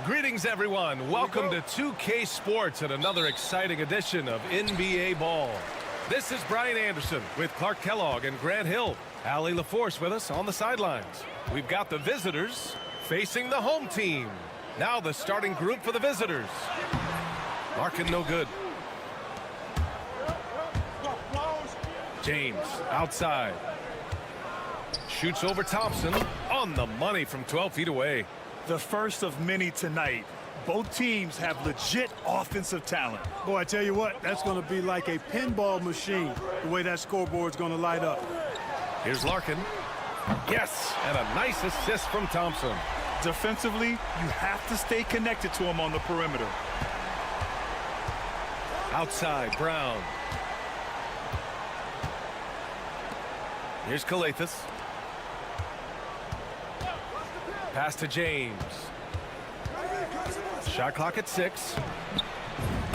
Greetings, everyone. Welcome to 2K Sports and another exciting edition of NBA Ball. This is Brian Anderson with Clark Kellogg and Grant Hill. Allie LaForce with us on the sidelines. We've got the visitors facing the home team. Now the starting group for the visitors. Larkin no good. James outside. Shoots over Thompson on the money from 12 feet away. The first of many tonight. Both teams have legit offensive talent. Boy, I tell you what, that's going to be like a pinball machine, the way that scoreboard's going to light up. Here's Larkin. Yes, and a nice assist from Thompson. Defensively, you have to stay connected to him on the perimeter. Outside, Brown. Here's Calathis. Pass to James. Shot clock at 6.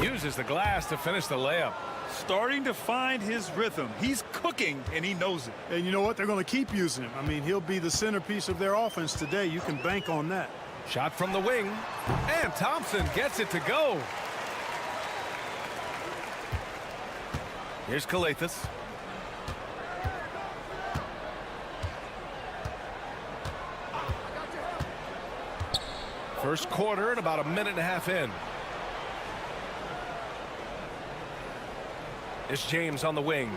Uses the glass to finish the layup. Starting to find his rhythm. He's cooking, and he knows it. And you know what? They're going to keep using him. I mean, he'll be the centerpiece of their offense today. You can bank on that. Shot from the wing. And Thompson gets it to go. Here's Calathis. First quarter and about a minute and a half in. It's James on the wing.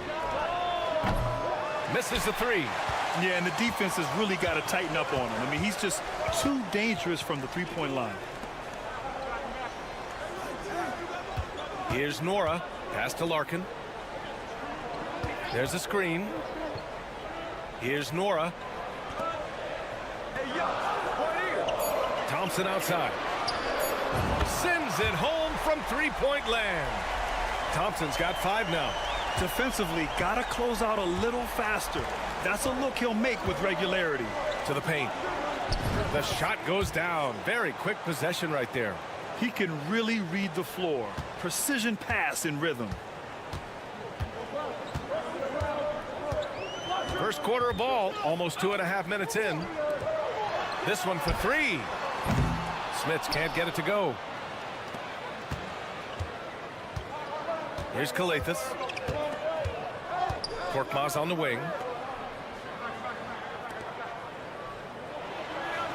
Misses the three. Yeah, and the defense has really got to tighten up on him. I mean, he's just too dangerous from the three-point line. Here's Nora. Pass to Larkin. There's a screen. Here's Nora. Thompson outside. Sends it home from three-point land. Thompson's got 5 now. Defensively, got to close out a little faster. That's a look he'll make with regularity. To the paint. The shot goes down. Very quick possession right there. He can really read the floor. Precision pass in rhythm. First quarter of ball, almost 2.5 minutes in. This one for 3. Smits can't get it to go. Here's Calathis. Korkmaz on the wing.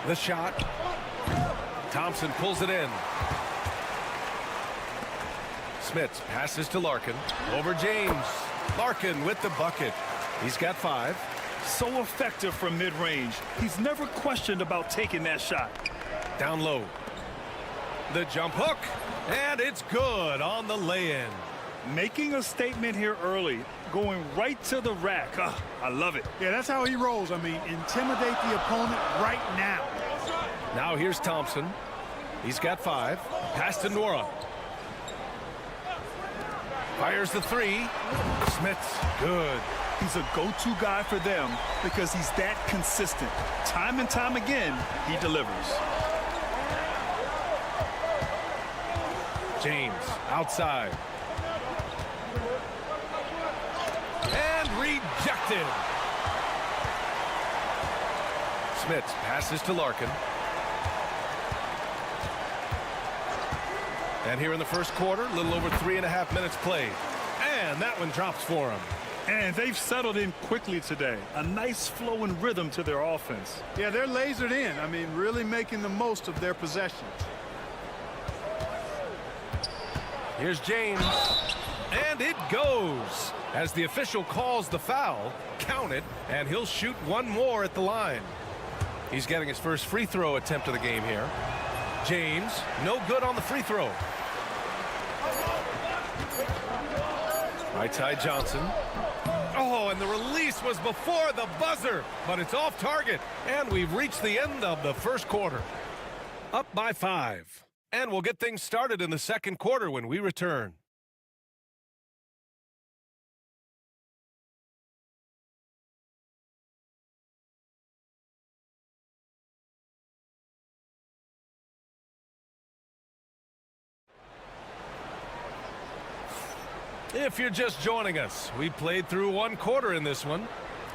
The shot. Thompson pulls it in. Smits passes to Larkin. Over James. Larkin with the bucket. He's got 5. So effective from mid-range. He's never questioned about taking that shot. Down low. The jump hook. And it's good on the lay-in. Making a statement here early. Going right to the rack. I love it. Yeah, that's how he rolls. I mean, intimidate the opponent right now. Now here's Thompson. He's got 5. Pass to Nora. Fires the 3. Smits. Good. He's a go-to guy for them because he's that consistent. Time and time again, he delivers. James outside. And rejected. Smits passes to Larkin. And here in the first quarter, a little over 3.5 minutes played. And that one drops for him. And they've settled in quickly today. A nice flow and rhythm to their offense. Yeah, they're lasered in. I mean, really making the most of their possessions. Here's James. And it goes. As the official calls the foul, count it, and he'll shoot one more at the line. He's getting his first free throw attempt of the game here. James, no good on the free throw. Right side Johnson. Oh, and the release was before the buzzer, but it's off target. And we've reached the end of the first quarter. Up by 5. And we'll get things started in the second quarter when we return. If you're just joining us, we played through one quarter in this one.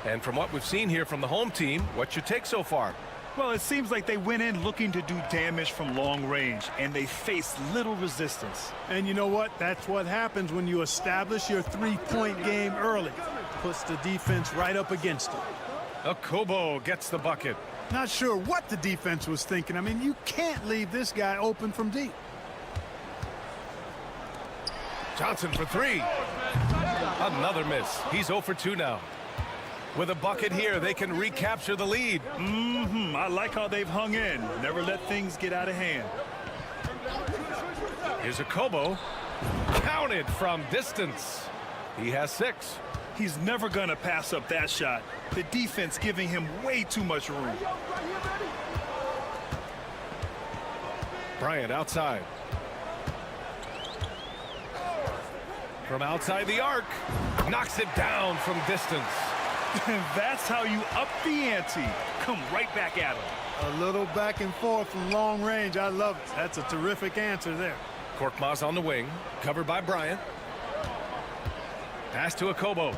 And from what we've seen here from the home team, what's your take so far? Well, it seems like they went in looking to do damage from long range, and they faced little resistance. And you know what? That's what happens when you establish your three-point game early. Puts the defense right up against it. Okobo gets the bucket. Not sure what the defense was thinking. I mean, you can't leave this guy open from deep. Johnson for 3. Another miss. He's 0 for 2 now. With a bucket here, they can recapture the lead. I like how they've hung in. Never let things get out of hand. Here's Okobo. Counted from distance. He has 6. He's never going to pass up that shot. The defense giving him way too much room. Bryant outside. From outside the arc. Knocks it down from distance. And that's how you up the ante. Come right back at him. A little back and forth from long range. I love it. That's a terrific answer there. Korkmaz on the wing. Covered by Bryant. Pass to Okobo.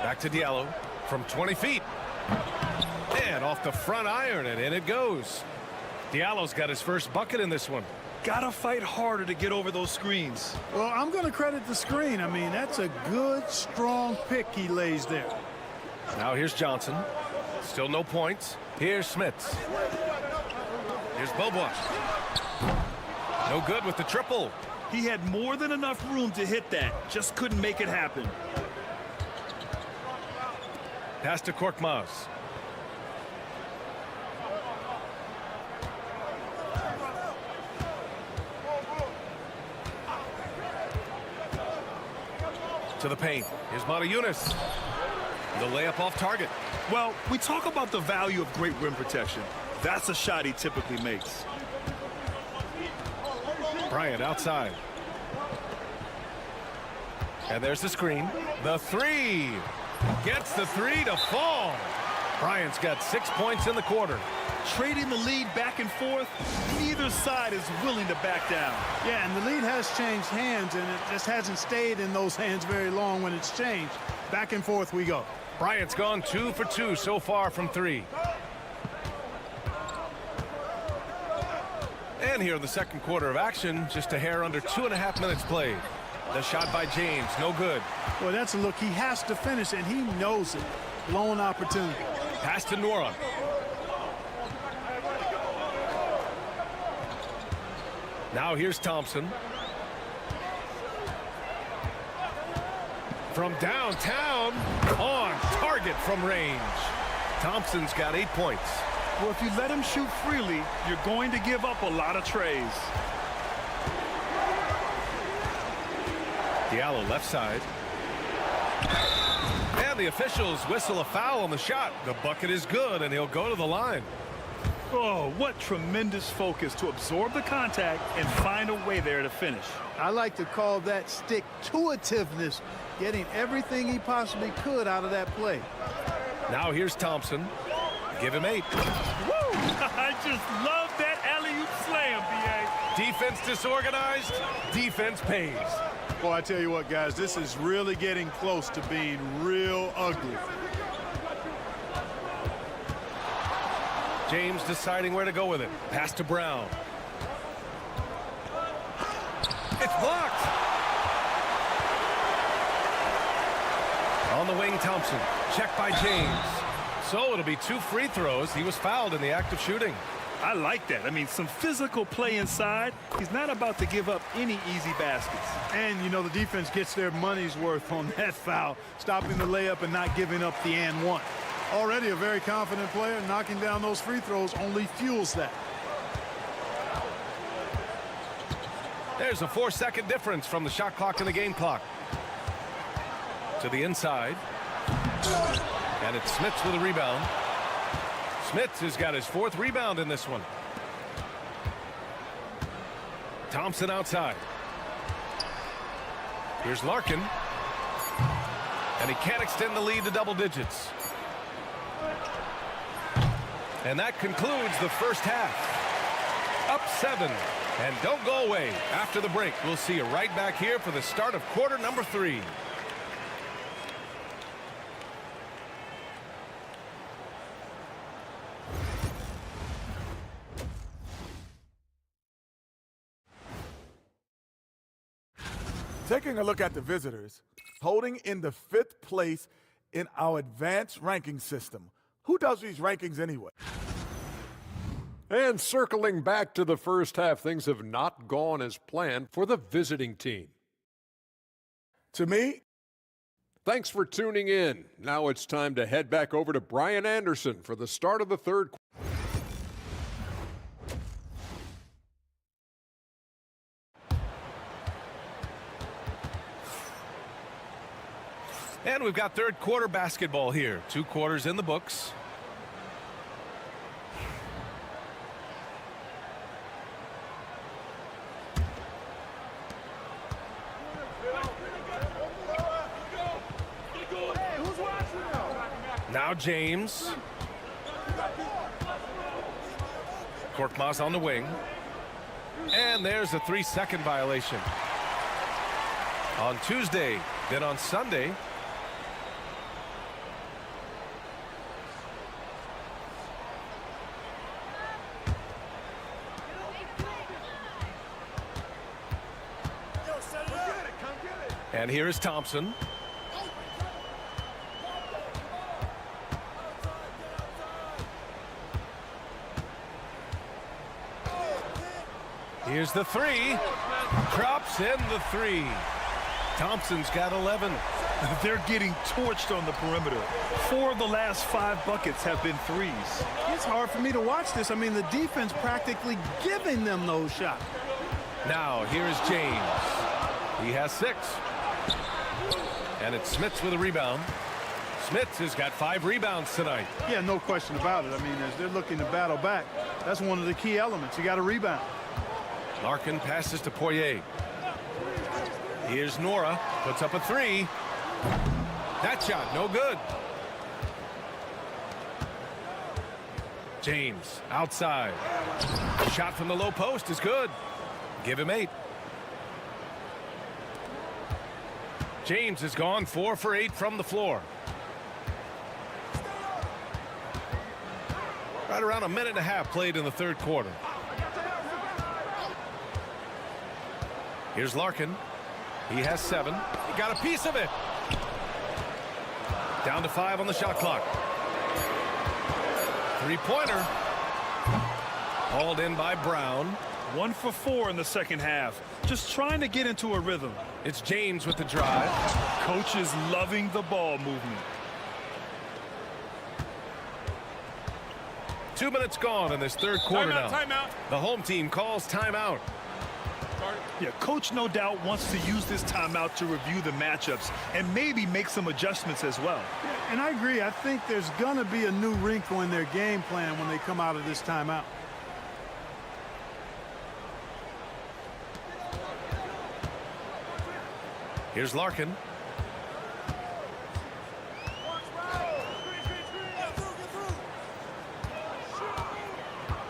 Back to Diallo from 20 feet. And off the front iron, and in it goes. Diallo's got his first bucket in this one. Gotta fight harder to get over those screens. Well, I'm going to credit the screen. I mean, that's a good, strong pick he lays there. Now here's Johnson. Still no points. Here's Smits. Here's Bobois. No good with the triple. He had more than enough room to hit that. Just couldn't make it happen. Pass to Korkmaz. To the paint. Here's Matajunas. The layup off target. Well, we talk about the value of great rim protection. That's a shot he typically makes. Bryant outside. And there's the screen. The 3. Gets the 3 to fall. Bryant's got 6 points in the quarter. Trading the lead back and forth, neither side is willing to back down. Yeah, and the lead has changed hands, and it just hasn't stayed in those hands very long when it's changed. Back and forth we go. Bryant's gone 2 for 2 so far from 3. And here in the second quarter of action, just a hair under 2.5 minutes played. The shot by James, no good. Well, that's a look. He has to finish, and he knows it. Blown opportunity. Pass to Nora. Now here's Thompson. From downtown, on target from range. Thompson's got 8 points. Well, if you let him shoot freely, you're going to give up a lot of trays. Diallo left side. And the officials whistle a foul on the shot. The bucket is good, and he'll go to the line. Oh, what tremendous focus to absorb the contact and find a way there to finish. I like to call that stick-to-itiveness, getting everything he possibly could out of that play. Now here's Thompson. Give him 8. Woo! I just love that alley-oop slam, B.A. Defense disorganized, defense pays. Boy, I tell you what, guys, this is really getting close to being real ugly. James deciding where to go with it. Pass to Brown. It's blocked. On the wing, Thompson. Checked by James. So it'll be 2 free throws. He was fouled in the act of shooting. I like that. I mean, some physical play inside. He's not about to give up any easy baskets. And, you know, the defense gets their money's worth on that foul, stopping the layup and not giving up the and one. Already a very confident player. Knocking down those free throws only fuels that. There's a 4-second difference from the shot clock and the game clock. To the inside. And it's Smits with a rebound. Smits has got his 4th rebound in this one. Thompson outside. Here's Larkin. And he can't extend the lead to double digits. And that concludes the first half. Up 7. And don't go away. After the break, we'll see you right back here for the start of quarter number 3. Taking a look at the visitors, holding in the 5th place in our advanced ranking system. Who does these rankings anyway? And circling back to the first half, things have not gone as planned for the visiting team. To me, thanks for tuning in. Now it's time to head back over to Brian Anderson for the start of the third quarter. And we've got third quarter basketball here. 2 quarters in the books. Now James. Korkmaz on the wing. And there's a 3-second violation. On Tuesday, then on Sunday. And here is Thompson. Here's the 3. Drops in the 3. Thompson's got 11. They're getting torched on the perimeter. 4 of the last 5 buckets have been threes. It's hard for me to watch this. I mean, the defense practically giving them those shots. Now, here's James. He has 6. And it's Smits with a rebound. Smits has got 5 rebounds tonight. Yeah, no question about it. I mean, as they're looking to battle back, that's one of the key elements. You got to rebound. Larkin passes to Poirier. Here's Nora. Puts up a 3. That shot, no good. James outside. Shot from the low post is good. Give him 8. James has gone 4 for 8 from the floor. Right around a minute and a half played in the third quarter. Here's Larkin. He has 7. He got a piece of it. Down to 5 on the shot clock. 3-pointer. Hauled in by Brown. 1 for 4 in the second half. Just trying to get into a rhythm. It's James with the drive. Coach is loving the ball movement. 2 minutes gone in this third quarter now. Timeout. The home team calls timeout. Yeah, coach no doubt wants to use this timeout to review the matchups and maybe make some adjustments as well. And I agree. I think there's going to be a new wrinkle in their game plan when they come out of this timeout. Here's Larkin.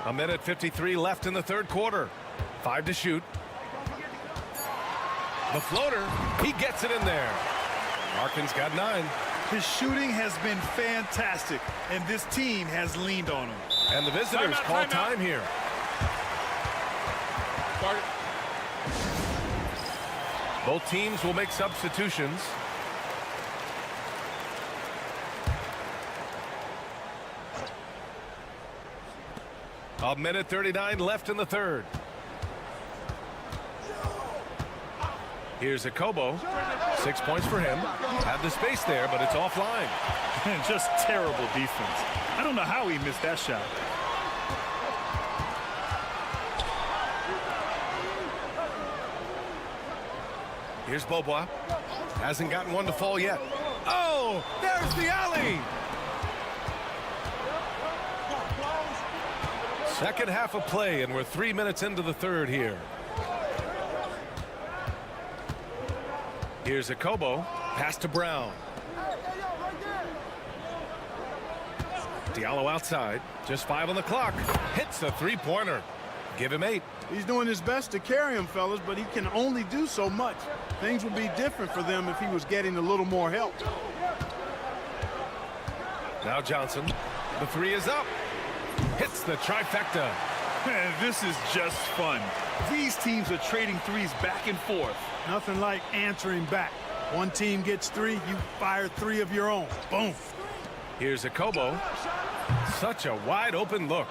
A minute 53 left in the third quarter. 5 to shoot. The floater, he gets it in there. Larkin's got 9. His shooting has been fantastic, and this team has leaned on him. And the visitors call time here. Both teams will make substitutions. A minute 39 left in the third. Here's Akobo. 6 points for him. Had the space there, but it's offline. Just terrible defense. I don't know how he missed that shot. Here's Bobois. Hasn't gotten one to fall yet. Oh, there's the alley. Second half of play, and we're 3 minutes into the third here. Here's Akobo. Pass to Brown. Diallo outside. Just 5 on the clock. Hits the three-pointer. Give him 8. He's doing his best to carry him, fellas, but he can only do so much. Things would be different for them if he was getting a little more help. Now Johnson. The 3 is up. Hits the trifecta. Man, this is just fun. These teams are trading threes back and forth. Nothing like answering back. One team gets 3, you fire 3 of your own. Boom. Here's Akobo. Such a wide open look.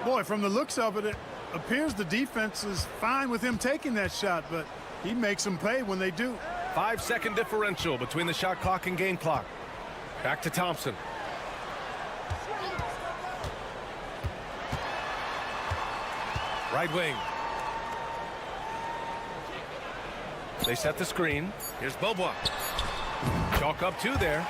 Boy, from the looks of it, it appears the defense is fine with him taking that shot, but he makes them pay when they do. 5-second differential between the shot clock and game clock. Back to Thompson. Right wing. They set the screen. Here's Bobois. Chalk up 2 there.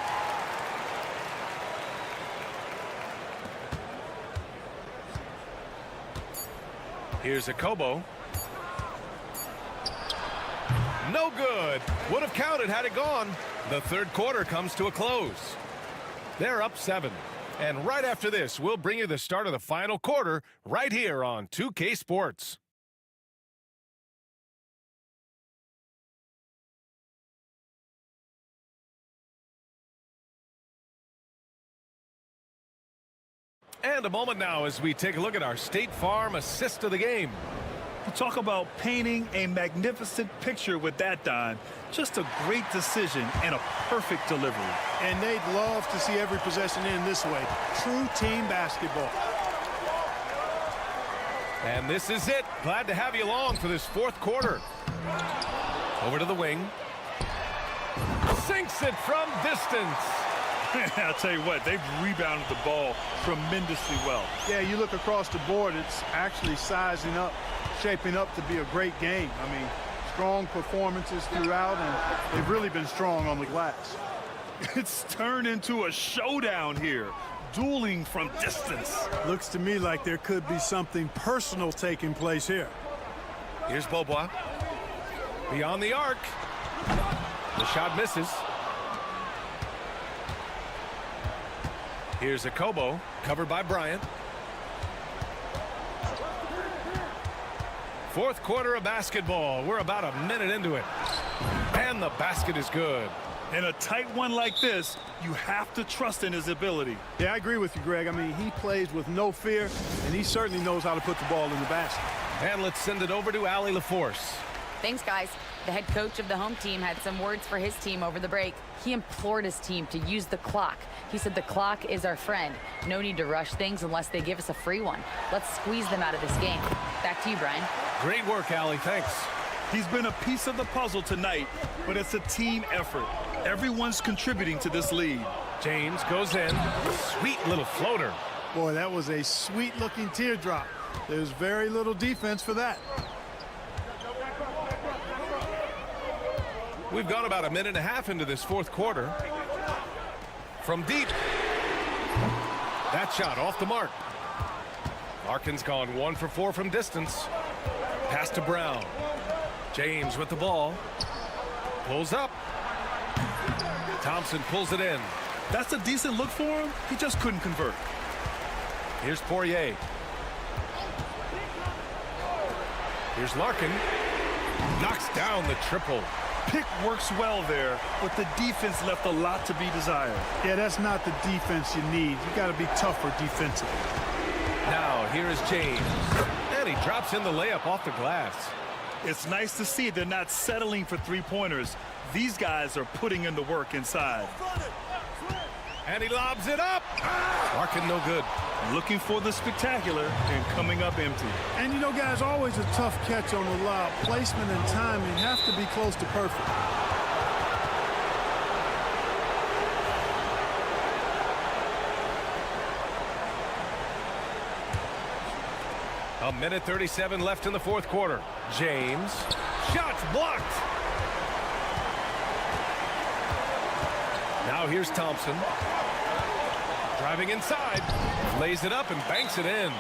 Here's Akobo. No good. Would have counted had it gone. The third quarter comes to a close. They're up 7. And right after this, we'll bring you the start of the final quarter right here on 2K Sports. And a moment now as we take a look at our State Farm assist of the game. Talk about painting a magnificent picture with that, Don. Just a great decision and a perfect delivery. And they'd love to see every possession end this way. True team basketball. And this is it. Glad to have you along for this fourth quarter. Over to the wing. Sinks it from distance. I'll tell you what, they've rebounded the ball tremendously well. Yeah, you look across the board, it's actually sizing up, shaping up to be a great game. I mean, strong performances throughout, and they've really been strong on the glass. It's turned into a showdown here, dueling from distance. Looks to me like there could be something personal taking place here. Here's Bobois. Beyond the arc. The shot misses. Here's Akobo, covered by Bryant. Fourth quarter of basketball. We're about a minute into it. And the basket is good. In a tight one like this, you have to trust in his ability. Yeah, I agree with you, Greg. I mean, he plays with no fear, and he certainly knows how to put the ball in the basket. And let's send it over to Allie LaForce. Thanks, guys. The head coach of the home team had some words for his team over the break. He implored his team to use the clock. He said the clock is our friend. No need to rush things unless they give us a free one. Let's squeeze them out of this game. Back to you, Brian. Great work, Allie. Thanks. He's been a piece of the puzzle tonight, but it's a team effort. Everyone's contributing to this lead. James goes in. Sweet little floater. Boy, that was a sweet-looking teardrop. There's very little defense for that. We've gone about a minute and a half into this fourth quarter. From deep. That shot off the mark. Larkin's gone 1 for 4 from distance. Pass to Brown. James with the ball. Pulls up. Thompson pulls it in. That's a decent look for him. He just couldn't convert. Here's Poirier. Here's Larkin. Knocks down the triple. Pick works well there, but the defense left a lot to be desired. Yeah, that's not the defense you need. You got to be tougher defensively. Now, here is James. And he drops in the layup off the glass. It's nice to see they're not settling for three-pointers. These guys are putting in the work inside. And he lobs it up. Larkin no good. Looking for the spectacular and coming up empty. And you know, guys, always a tough catch on the lob. Placement and timing have to be close to perfect. A minute 37 left in the fourth quarter. James. Shots blocked. Now here's Thompson. Driving inside. Lays it up and banks it in.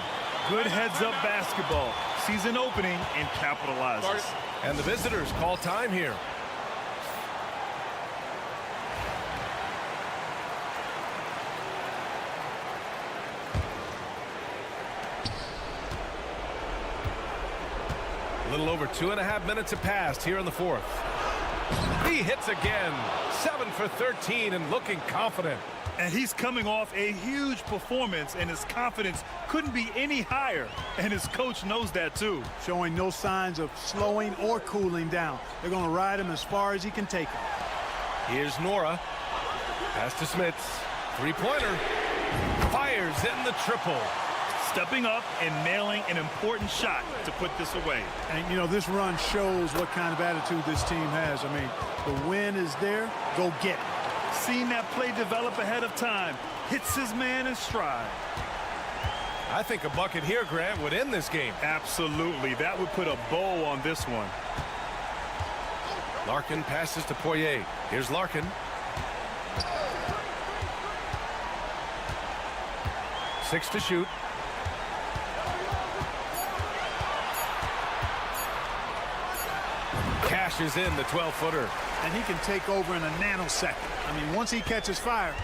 Good heads-up basketball. Sees an opening and capitalizes. And the visitors call time here. A little over 2.5 minutes have passed here in the fourth. He hits again. 7 for 13 and looking confident. And he's coming off a huge performance, and his confidence couldn't be any higher. And his coach knows that too. Showing no signs of slowing or cooling down. They're going to ride him as far as he can take him. Here's Nora. Pass to Smits. Three-pointer. Fires in the triple. Stepping up and nailing an important shot to put this away. And, you know, this run shows what kind of attitude this team has. I mean, the win is there. Go get it. Seen that play develop ahead of time. Hits his man in stride. I think a bucket here, Grant, would end this game. Absolutely. That would put a bow on this one. Larkin passes to Poirier. Here's Larkin. Six to shoot. Cashes in the 12-footer. And he can take over in a nanosecond. I mean, once he catches fire,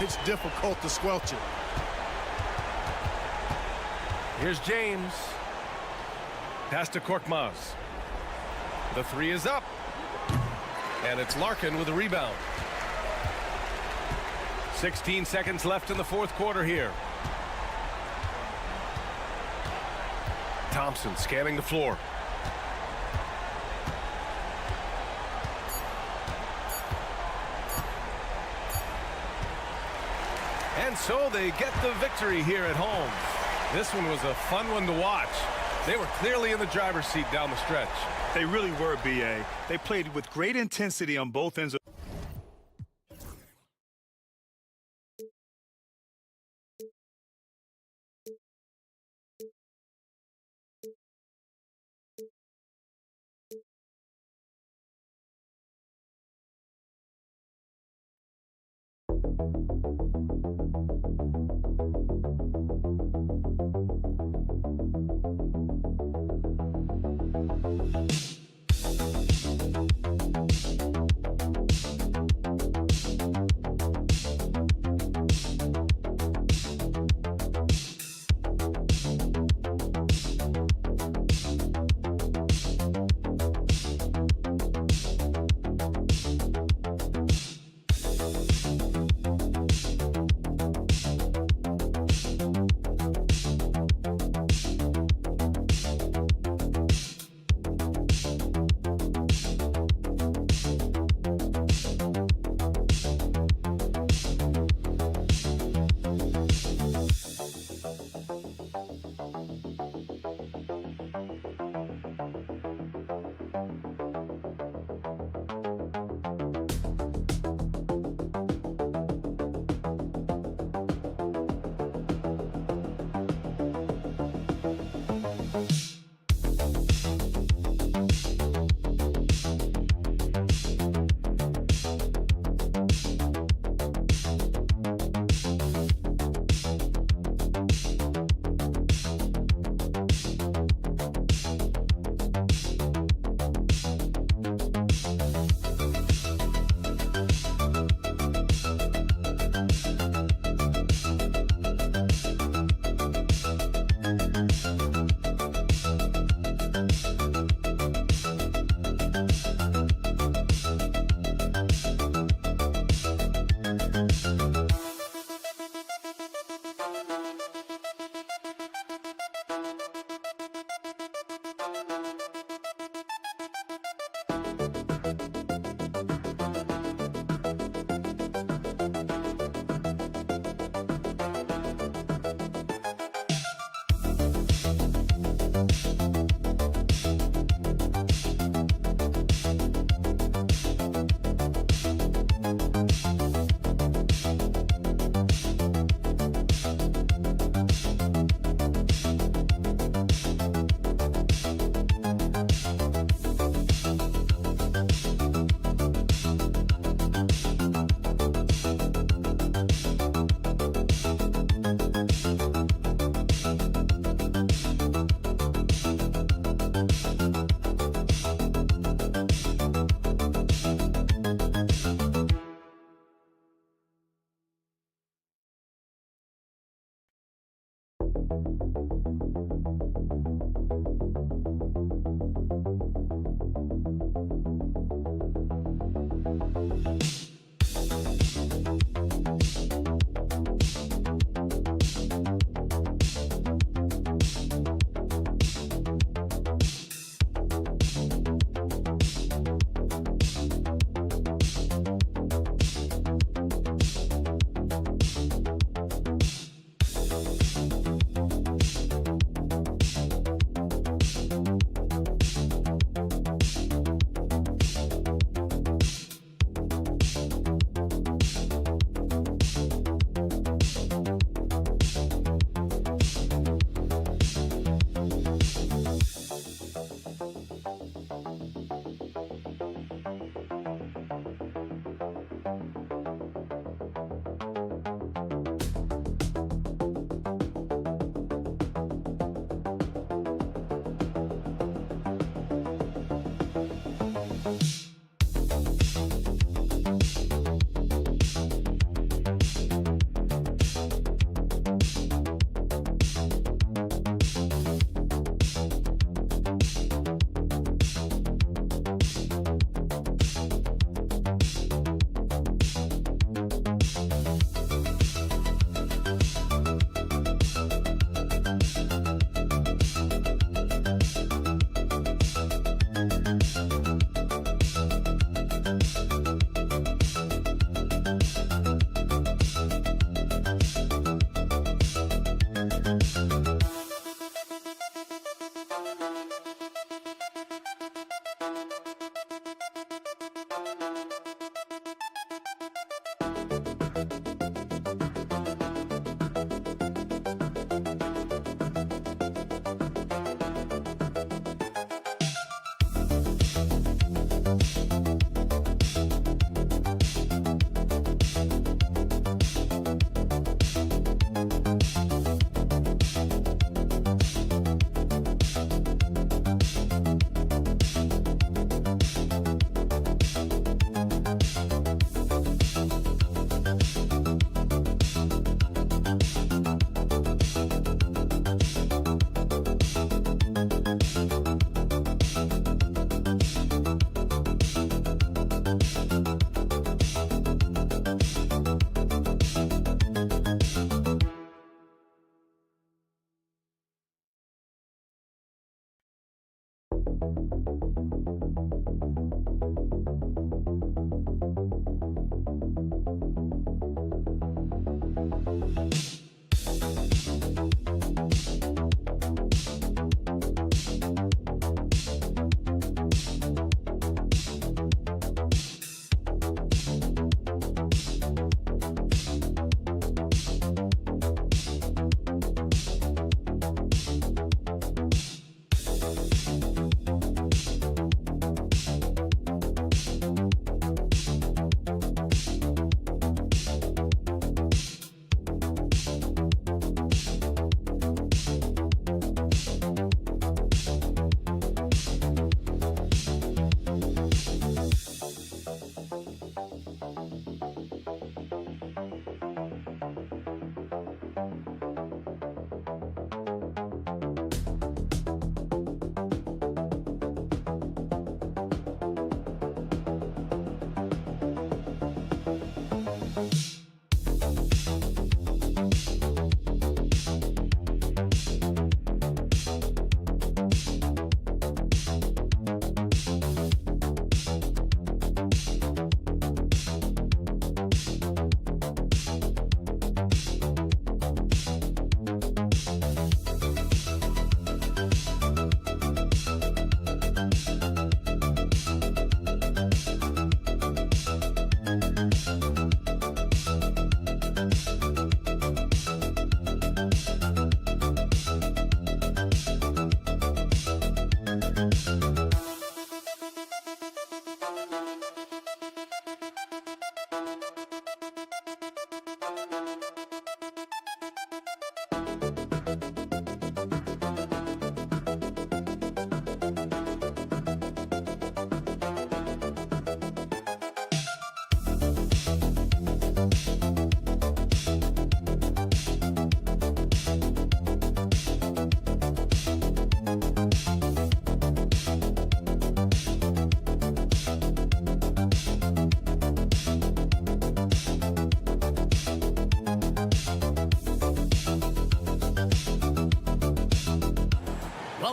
it's difficult to squelch it. Here's James. Pass to Korkmaz. The three is up. And it's Larkin with a rebound. 16 seconds left in the fourth quarter here. Thompson scanning the floor. And so they get the victory here at home. This one was a fun one to watch. They were clearly in the driver's seat down the stretch. They really were, B.A. They played with great intensity on both ends of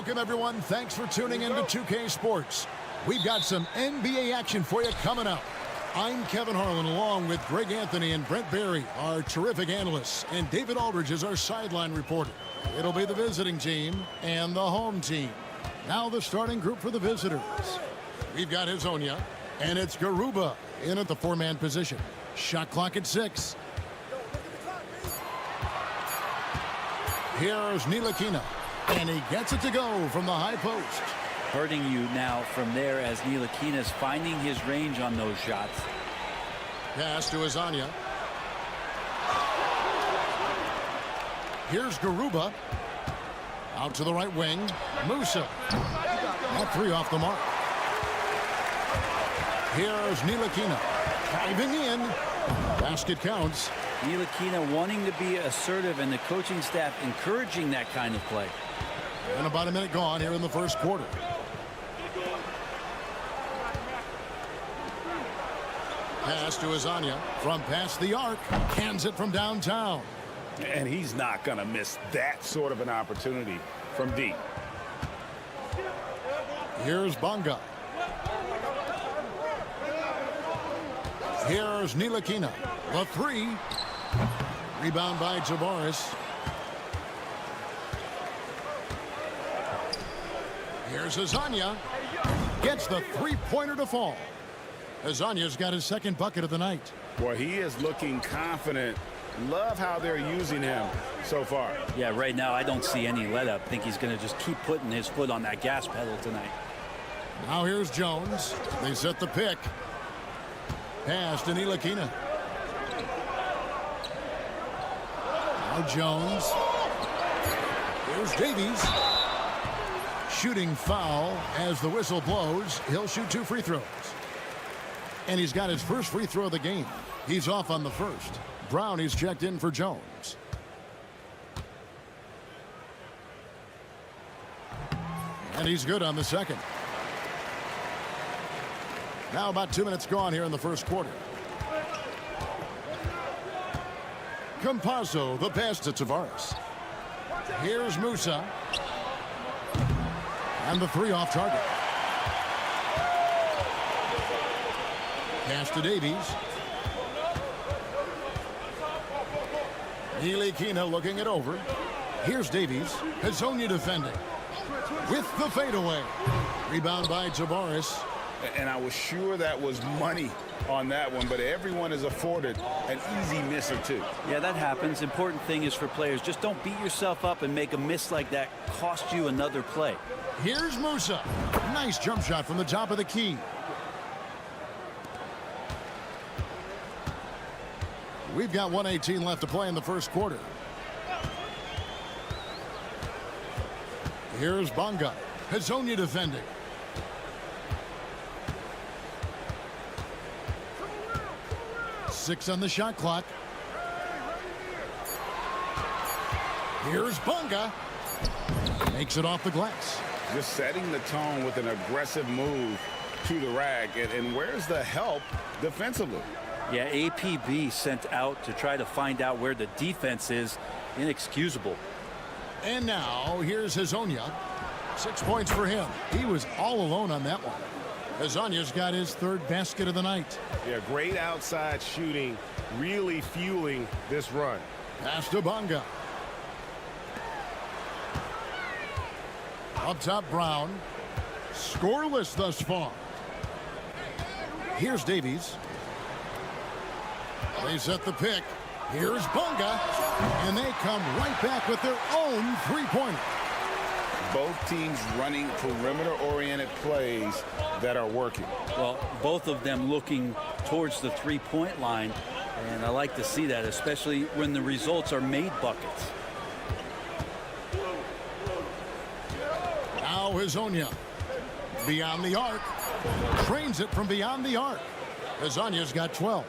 Welcome, everyone. Thanks for tuning in to 2K Sports. We've got some NBA action for you coming up. I'm Kevin Harlan, along with Greg Anthony and Brent Barry, our terrific analysts, and David Aldridge is our sideline reporter. It'll be the visiting team and the home team. Now the starting group for the visitors. We've got Hezonja, and it's Garuba in at the four-man position. Shot clock at 6. Here's Ntilikina, and he gets it to go from the high post. Hurting you now from there as Ntilikina's finding his range on those shots. Pass to Hezonja. Here's Garuba. Out to the right wing. Musa. That three off the mark. Here's Ntilikina. Driving in. Basket counts. Ntilikina wanting to be assertive and the coaching staff encouraging that kind of play. And about a minute gone here in the first quarter. Pass to Hezonja from past the arc. Cans it from downtown. And he's not going to miss that sort of an opportunity from deep. Here's Bonga. Here's Ntilikina. The three. Rebound by Tavares. Here's Hezonja. Gets the three-pointer to fall. Hezonja's got his second bucket of the night. Well, he is looking confident. Love how they're using him so far. Yeah, right now I don't see any let up. I think he's going to just keep putting his foot on that gas pedal tonight. Now here's Jones. They set the pick. Pass to Ntilikina. Now Jones. Here's Davies. Shooting foul as the whistle blows. He'll shoot 2 free throws. And he's got his first free throw of the game. He's off on the first. Brown is checked in for Jones. And he's good on the second. Now about 2 minutes gone here in the first quarter. Campazzo, the pass to Tavares. Here's Musa. And the three off target. Pass to Davies. Ntilikina looking it over. Here's Davies. Hezonja defending. With the fadeaway. Rebound by Tavares. And I was sure that was money on that one, but everyone is afforded an easy miss or two. Yeah, that happens. Important thing is for players, just don't beat yourself up and make a miss like that cost you another play. Here's Musa. Nice jump shot from the top of the key. We've got 1:18 left to play in the first quarter. Here's Bonga. Hezonja defending. Six on the shot clock. Here's Bonga. Makes it off the glass. Just setting the tone with an aggressive move to the rack. And where's the help defensively? Yeah, APB sent out to try to find out where the defense is. Inexcusable. And now here's Hezonja. 6 points for him. He was all alone on that one. Hezonja's got his third basket of the night. Yeah, great outside shooting, really fueling this run. Pass to Bonga. Up top, Brown. Scoreless thus far. Here's Davies. They set the pick. Here's Bonga. And they come right back with their own three-pointer. Both teams running perimeter-oriented plays that are working. Well, both of them looking towards the three-point line, and I like to see that, especially when the results are made buckets. Now Hezonja. Beyond the arc. Trains it from beyond the arc. Hezonja's got 12.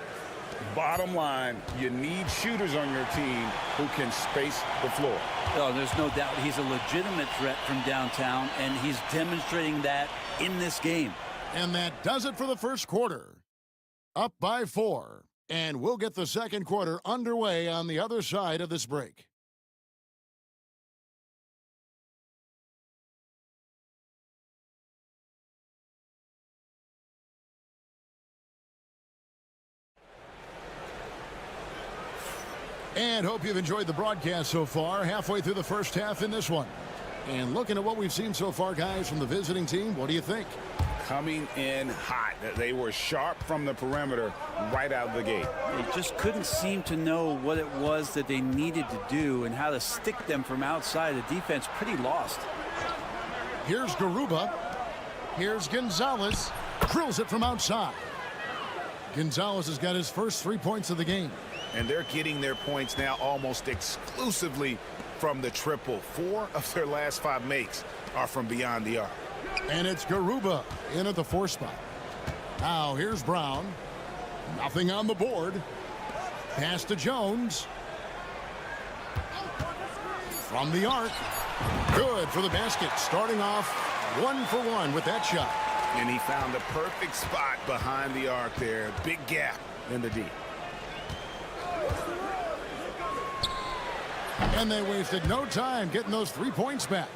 Bottom line, you need shooters on your team who can space the floor. Oh, there's no doubt he's a legitimate threat from downtown, and he's demonstrating that in this game. And that does it for the first quarter. Up by 4. And we'll get the second quarter underway on the other side of this break. And hope you've enjoyed the broadcast so far. Halfway through the first half in this one. And looking at what we've seen so far, guys, from the visiting team, what do you think? Coming in hot. They were sharp from the perimeter right out of the gate. They just couldn't seem to know what it was that they needed to do and how to stick them from outside. The defense pretty lost. Here's Garuba. Here's Gonzalez. Drills it from outside. Gonzalez has got his first 3 points of the game. And they're getting their points now almost exclusively from the triple. 4 of their last 5 makes are from beyond the arc. And it's Garuba in at the 4 spot. Now here's Brown. Nothing on the board. Pass to Jones. From the arc. Good for the basket. Starting off 1 for 1 with that shot. And he found the perfect spot behind the arc there. Big gap in the D. And they wasted no time getting those 3 points back.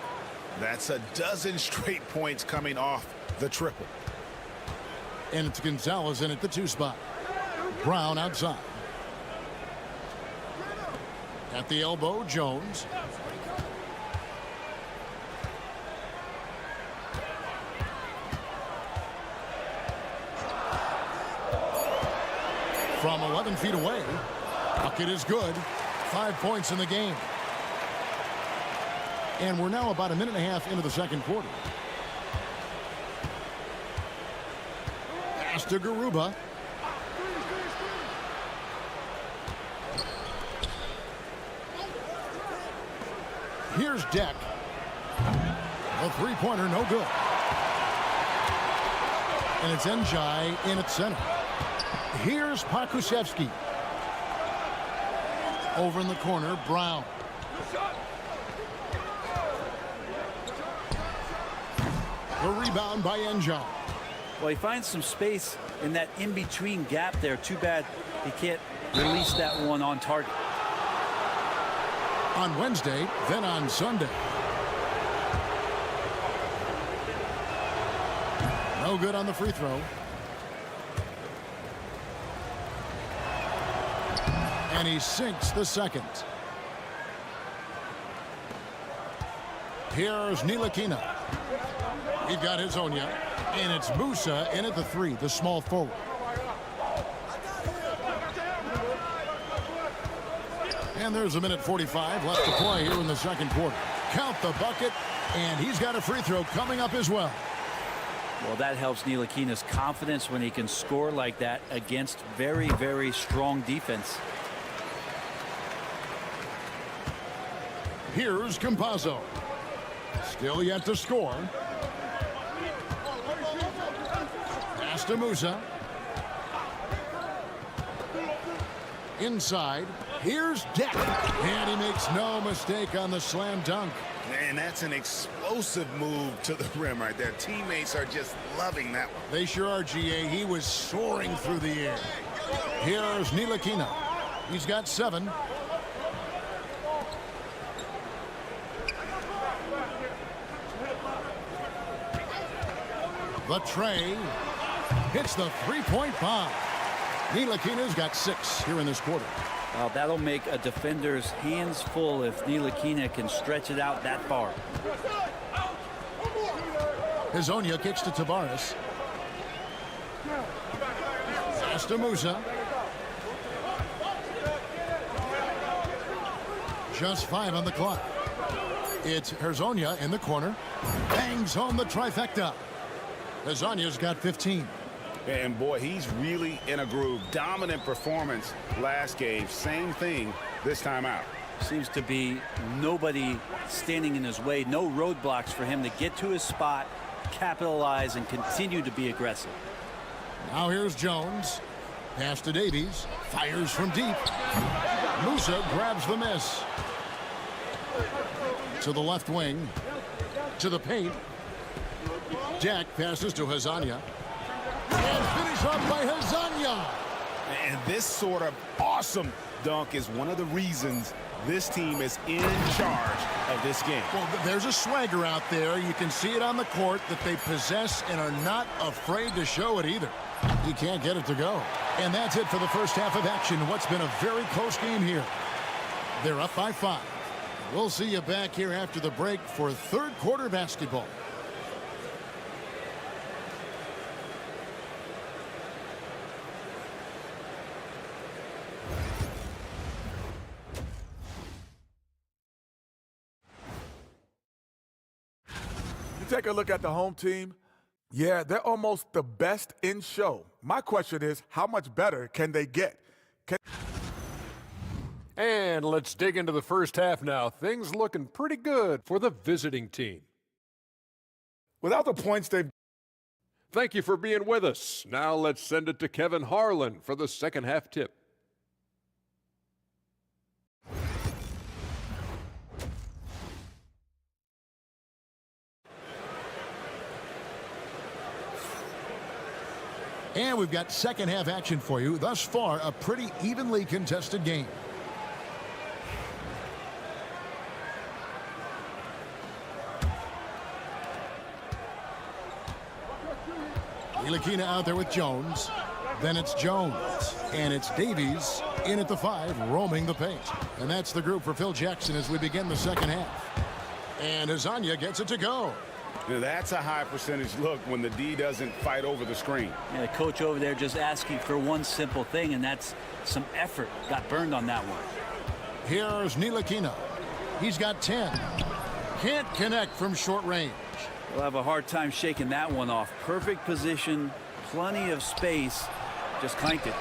That's a dozen straight points coming off the triple. And it's Gonzalez in at the 2 spot. Brown outside. At the elbow, Jones. From 11 feet away. Bucket is good. 5 points in the game. And we're now about a minute and a half into the second quarter. Pass to Garuba. Here's Deck. A 3-pointer, no good. And it's Njai in at center. Here's Pakusevsky. Over in the corner, Brown. The rebound by Njai. Well, he finds some space in that in-between gap there. Too bad he can't release that one on target. On Wednesday, then on Sunday. No good on the free throw. And he sinks the second. Here's Ntilikina. We've got Hazonia. And it's Musa in at the 3, the small forward. And there's a minute 45 left to play here in the second quarter. Count the bucket, and he's got a free throw coming up as well. Well, that helps Ntilikina's confidence when he can score like that against very, very strong defense. Here's Campazzo. Still yet to score. Pass to Musa. Inside. Here's Deck. And he makes no mistake on the slam dunk. And that's an explosive move to the rim right there. Teammates are just loving that one. They sure are, GA. He was soaring through the air. Here's Ntilikina. He's got 7. The tray hits the 3-point bomb. Ntilikina's got 6 here in this quarter. Well, that'll make a defender's hands full if Ntilikina can stretch it out that far. Hazonia kicks to Tavares. Pass to Musa. Just 5 on the clock. It's Hazonia in the corner. Bangs home the trifecta. Hazonia's got 15. And boy, he's really in a groove. Dominant performance last game. Same thing this time out. Seems to be nobody standing in his way. No roadblocks for him to get to his spot, capitalize, and continue to be aggressive. Now here's Jones. Pass to Davies. Fires from deep. Musa grabs the miss. To the left wing. To the paint. Deck passes to Hazonia. And finish up by Hazonia. And this sort of awesome dunk is one of the reasons this team is in charge of this game. Well, there's a swagger out there. You can see it on the court that they possess and are not afraid to show it either. He can't get it to go. And that's it for the first half of action. What's been a very close game here. They're up by 5. We'll see you back here after the break for third quarter basketball. You take a look at the home team. Yeah, they're almost the best in show. My question is, how much better can they get? And let's dig into the first half now. Things looking pretty good for the visiting team. Without the points they've... Thank you for being with us. Now let's send it to Kevin Harlan for the second half tip. And we've got second half action for you. Thus far, a pretty evenly contested game. Ntilikina out there with Jones. Then it's Jones. And it's Davies in at the 5, roaming the paint. And that's the group for Phil Jackson as we begin the second half. And Azania gets it to go. Now that's a high percentage look when the D doesn't fight over the screen. Yeah, the coach over there just asking for one simple thing, and that's some effort. Got burned on that one. Here's Ntilikina. He's got 10. Can't connect from short range. We'll have a hard time shaking that one off. Perfect position, plenty of space. Just clanked it.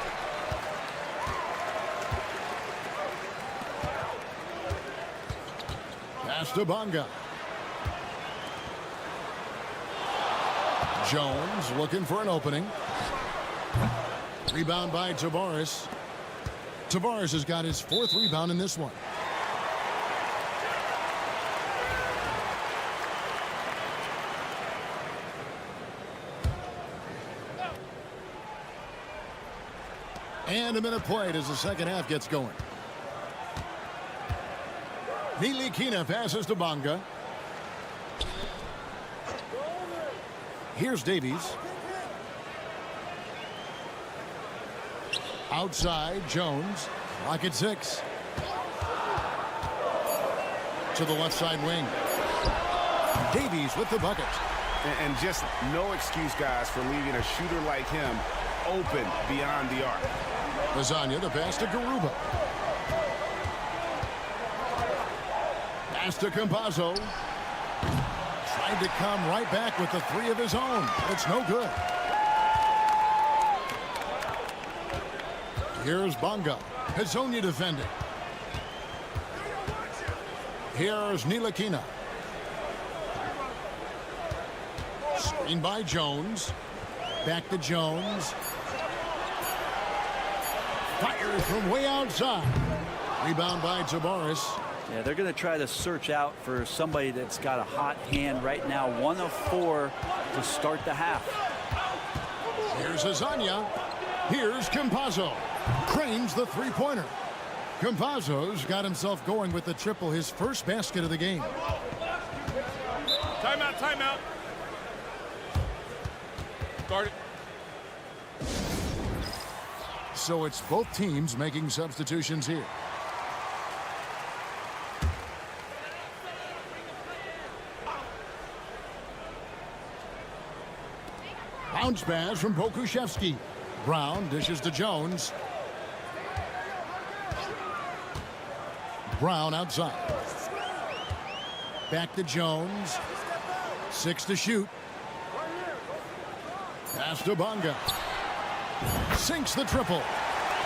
Pass to Bonga. Jones looking for an opening. Rebound by Tavares. Tavares has got his 4th rebound in this one. And a minute played as the second half gets going. Ntilikina passes to Bonga. Here's Davies. Outside, Jones. Lock at 6. To the left side wing. Davies with the bucket. And just no excuse, guys, for leaving a shooter like him open beyond the arc. Lasagna, the pass to Garuba. Pass to Campazzo. Tried to come right back with the 3 of his own. It's no good. Here's Bonga. Hezonja defending. Here's Ntilikina. Screen by Jones. Back to Jones. Fires from way outside. Rebound by Tavares. Yeah, they're going to try to search out for somebody that's got a hot hand right now. 1 of 4 to start the half. Here's Azania. Here's Campazzo. Cranes the 3-pointer. Campazzo's got himself going with the triple, his first basket of the game. Timeout, timeout. Guard it. So it's both teams making substitutions here. Bounce pass from Pokuševski. Brown dishes to Jones. Brown outside. Back to Jones. 6 to shoot. Pass to Bonga. Sinks the triple.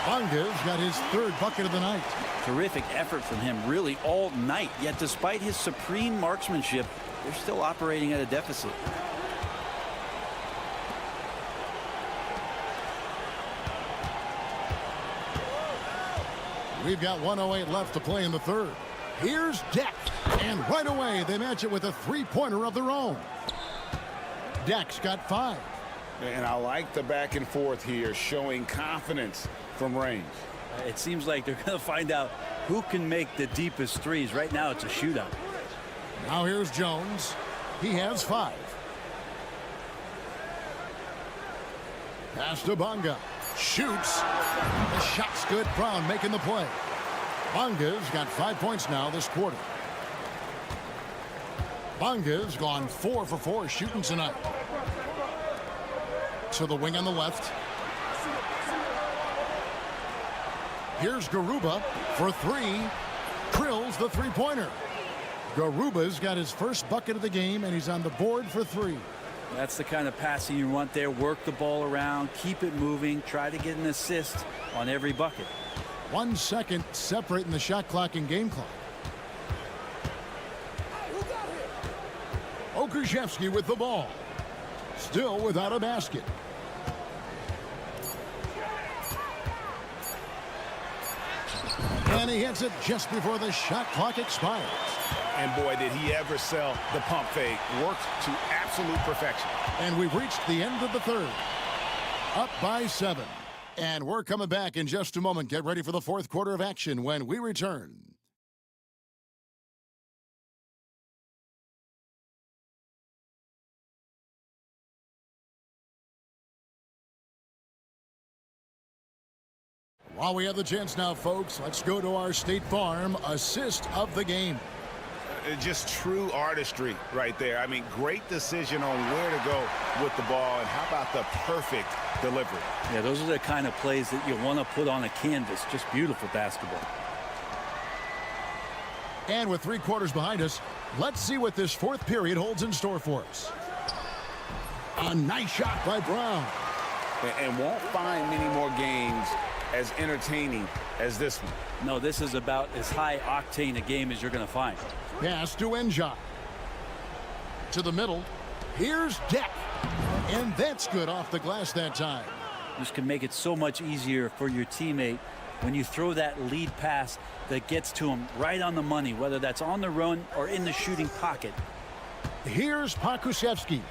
Bonga's got his 3rd bucket of the night. Terrific effort from him really all night. Yet despite his supreme marksmanship, they're still operating at a deficit. We've got 1:08 left to play in the 3rd. Here's Deck. And right away, they match it with a 3-pointer of their own. Deck's got 5. And I like the back and forth here, showing confidence from range. It seems like they're going to find out who can make the deepest threes. Right now, it's a shootout. Now here's Jones. He has 5. Pass to Bonga. Shoots. The shot's good. Brown making the play. Bonga's got 5 points now this quarter. Bonga's gone 4 for 4 shooting tonight. To the wing on the left. Here's Garuba for 3. Drills the three-pointer. Garuba's got his first bucket of the game, and he's on the board for 3. That's the kind of passing you want there. Work the ball around, keep it moving, try to get an assist on every bucket. 1 second separating the shot clock and game clock. Okushevsky with the ball. Still without a basket. And he hits it just before the shot clock expires. And boy, did he ever sell the pump fake. Worked to absolute perfection. And we've reached the end of the third. Up by 7. And we're coming back in just a moment. Get ready for the fourth quarter of action when we return. While we have the chance now, folks, let's go to our State Farm assist of the game. Just true artistry right there. I mean, great decision on where to go with the ball, and how about the perfect delivery? Yeah, those are the kind of plays that you want to put on a canvas. Just beautiful basketball. And with 3 quarters behind us, let's see what this fourth period holds in store for us. A nice shot by Brown. And won't find many more games as entertaining as this one. No, this is about as high octane a game as you're going to find. Pass to Enjai. To the middle. Here's Deck. And that's good off the glass that time. This can make it so much easier for your teammate when you throw that lead pass that gets to him right on the money, whether that's on the run or in the shooting pocket. Here's Pokusevski.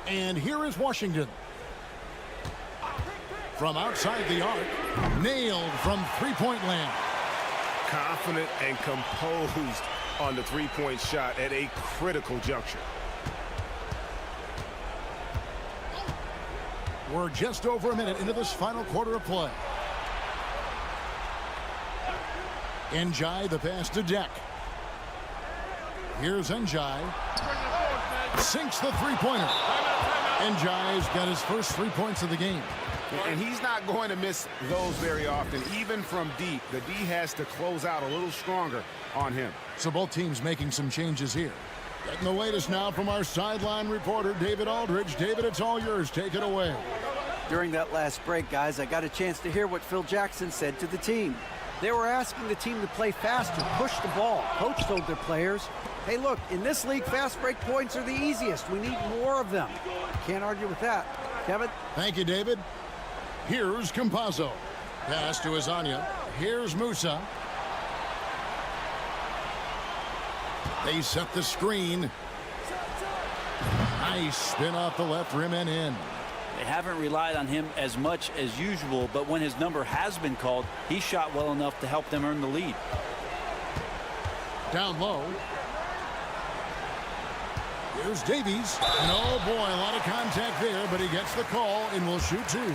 And here is Washington. From outside the arc, nailed from three-point land. Confident and composed on the three-point shot at a critical juncture. We're just over a minute into this final quarter of play. Enjai, the pass to Deck. Here's Enjai. Sinks the three-pointer. Enjai's got his first 3 points of the game. And he's not going to miss those very often, even from deep. The D has to close out a little stronger on him. So both teams making some changes here. Getting the latest now from our sideline reporter, David Aldridge. David, it's all yours. Take it away. During that last break, guys, I got a chance to hear what Phil Jackson said to the team. They were asking the team to play faster, push the ball. Coach told their players, hey, look, in this league, fast break points are the easiest. We need more of them. Can't argue with that. Kevin? Thank you, David. Here's Campazzo. Pass to Azania. Here's Musa. They set the screen. Nice spin off the left rim and in. They haven't relied on him as much as usual, but when his number has been called, he shot well enough to help them earn the lead. Down low. Here's Davies. And oh boy, a lot of contact there, but he gets the call and will shoot 2.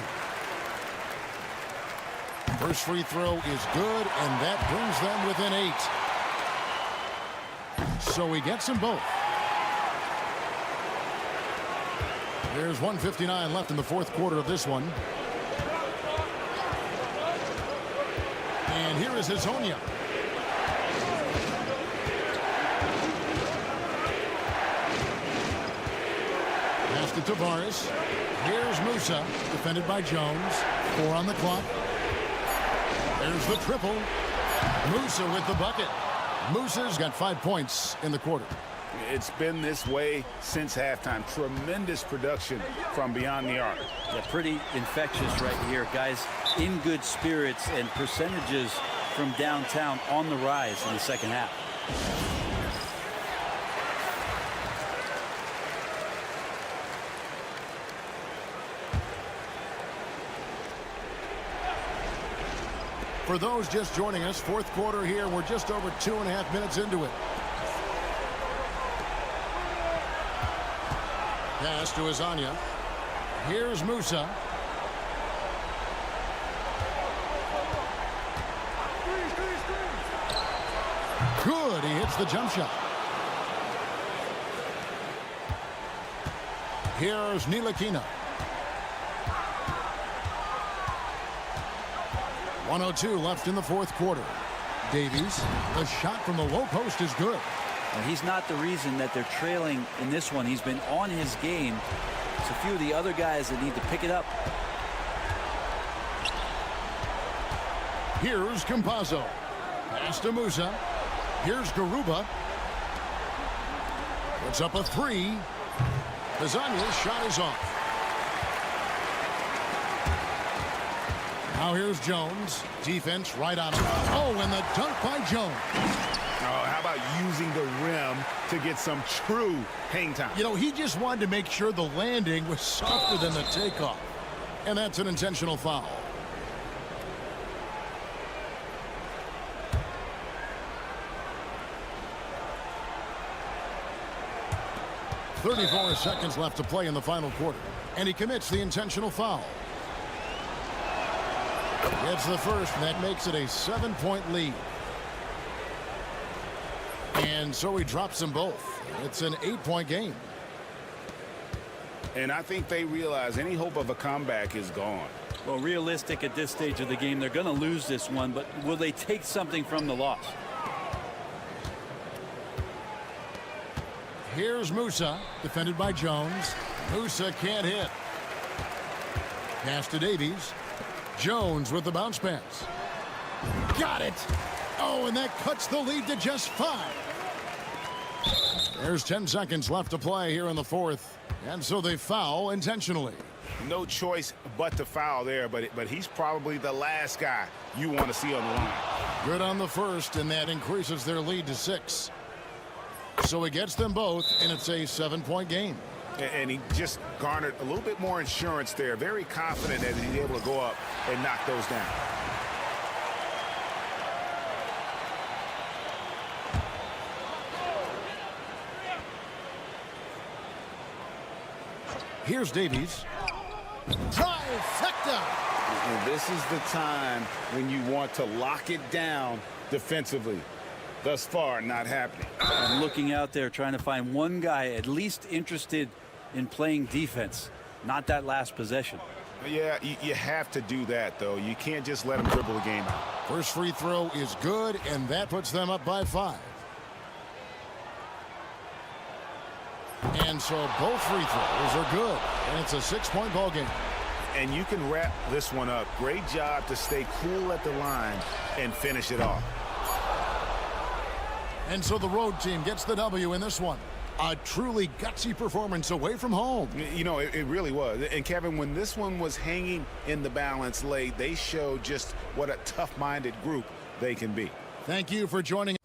First free throw is good, and that brings them within 8. So he gets them both. There's 1:59 left in the fourth quarter of this one. And here is Hazonia. Pass to Tavares. Here's Musa, defended by Jones. 4 on the clock. There's the triple. Musa with the bucket. Musa's got 5 points in the quarter. It's been this way since halftime. Tremendous production from beyond the arc. Yeah, pretty infectious right here. Guys in good spirits, and percentages from downtown on the rise in the second half. For those just joining us, fourth quarter here. We're just over 2.5 minutes into it. Pass to Azania. Here's Musa. Good. He hits the jump shot. Here's Ntilikina. 1:02 left in the fourth quarter. Davies, the shot from the low post is good. Well, he's not the reason that they're trailing in this one. He's been on his game. It's a few of the other guys that need to pick it up. Here's Campazzo. Pass to Musa. Here's Garuba. Puts up a three. Lasagna's shot is off. Now here's Jones. Defense right on him. Oh, and the dunk by Jones. Oh, how about using the rim to get some true hang time? You know, he just wanted to make sure the landing was softer than the takeoff. And that's an intentional foul. 34 seconds left to play in the final quarter. And he commits the intentional foul. Gets the first, and that makes it a 7-point lead. And so he drops them both. It's an 8-point game. And I think they realize any hope of a comeback is gone. Well, realistic at this stage of the game, they're going to lose this one, but will they take something from the loss? Here's Musa, defended by Jones. Musa can't hit. Pass to Davies. Jones with the bounce pass. Got it. Oh, and that cuts the lead to just 5. There's 10 seconds left to play here in the fourth. And so they foul intentionally. No choice but to foul there, but he's probably the last guy you want to see on the line. Good on the first, and that increases their lead to 6. So he gets them both, and it's a 7-point game. And he just garnered a little bit more insurance there. Very confident that he's able to go up and knock those down. Here's Davies. Trifecta! And this is the time when you want to lock it down defensively. Thus far, not happening. I'm looking out there trying to find one guy at least interested in playing defense, not that last possession. Yeah, you have to do that, though. You can't just let him dribble the game out. First free throw is good, and that puts them up by 5. And so both free throws are good, and it's a 6-point ball game. And you can wrap this one up. Great job to stay cool at the line and finish it off. And so the road team gets the W in this one. A truly gutsy performance away from home. You know, it really was. And Kevin, when this one was hanging in the balance late, they showed just what a tough-minded group they can be. Thank you for joining.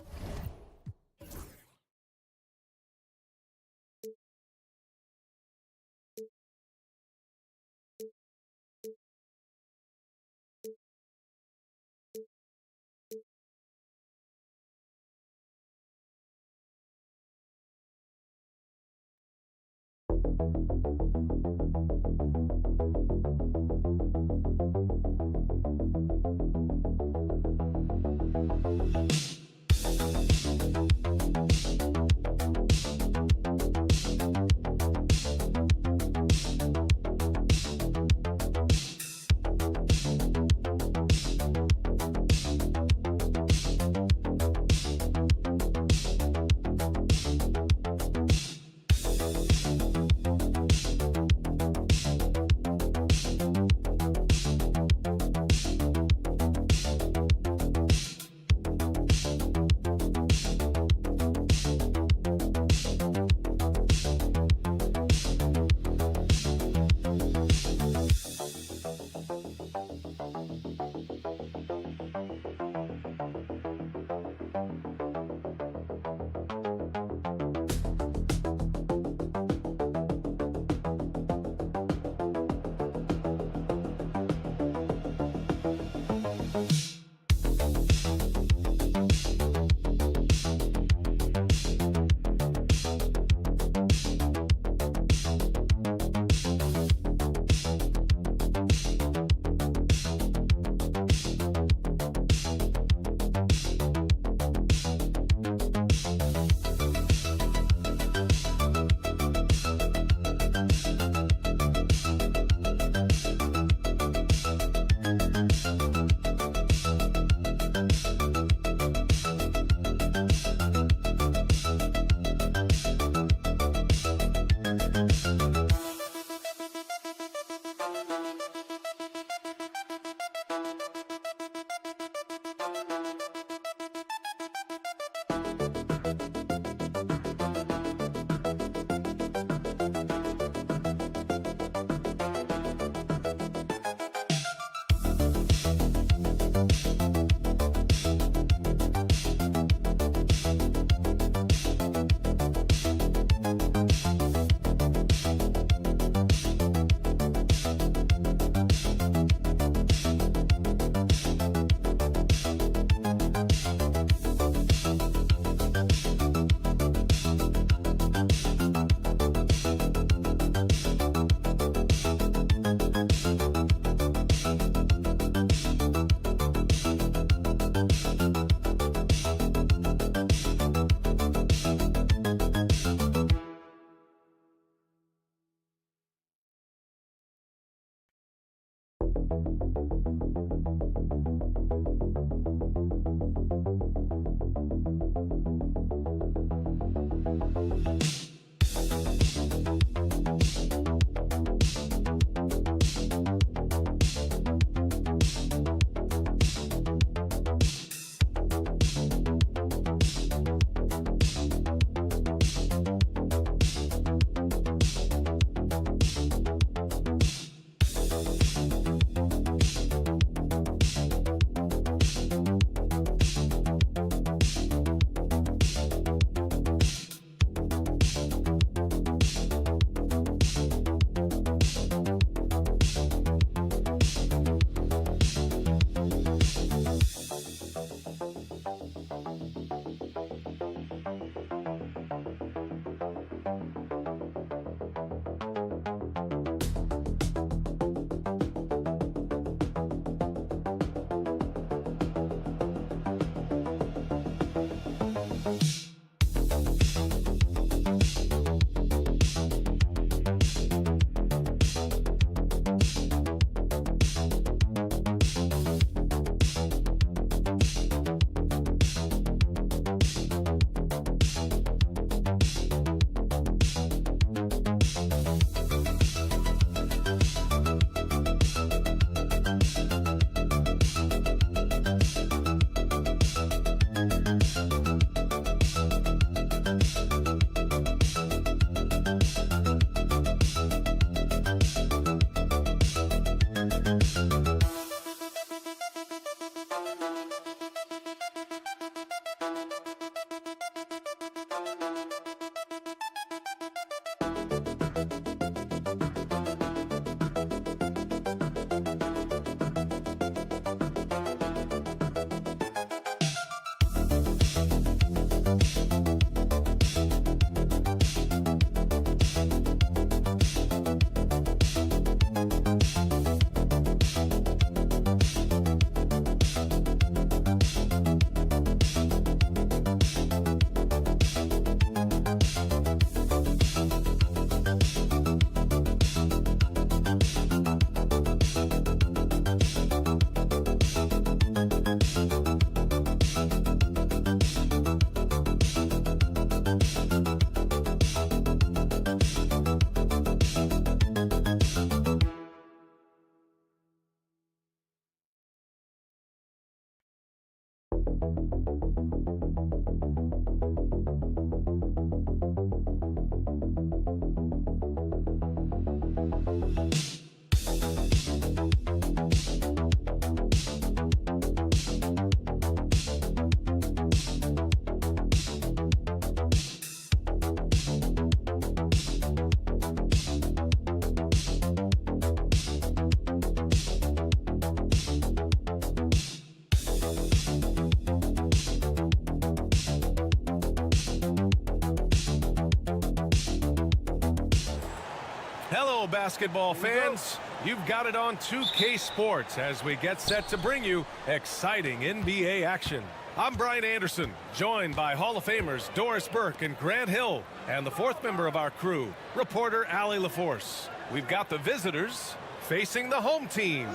Hello, basketball fans. You've got it on 2K Sports as we get set to bring you exciting NBA action. I'm Brian Anderson, joined by Hall of Famers Doris Burke and Grant Hill, and the fourth member of our crew, reporter Allie LaForce. We've got the visitors facing the home team.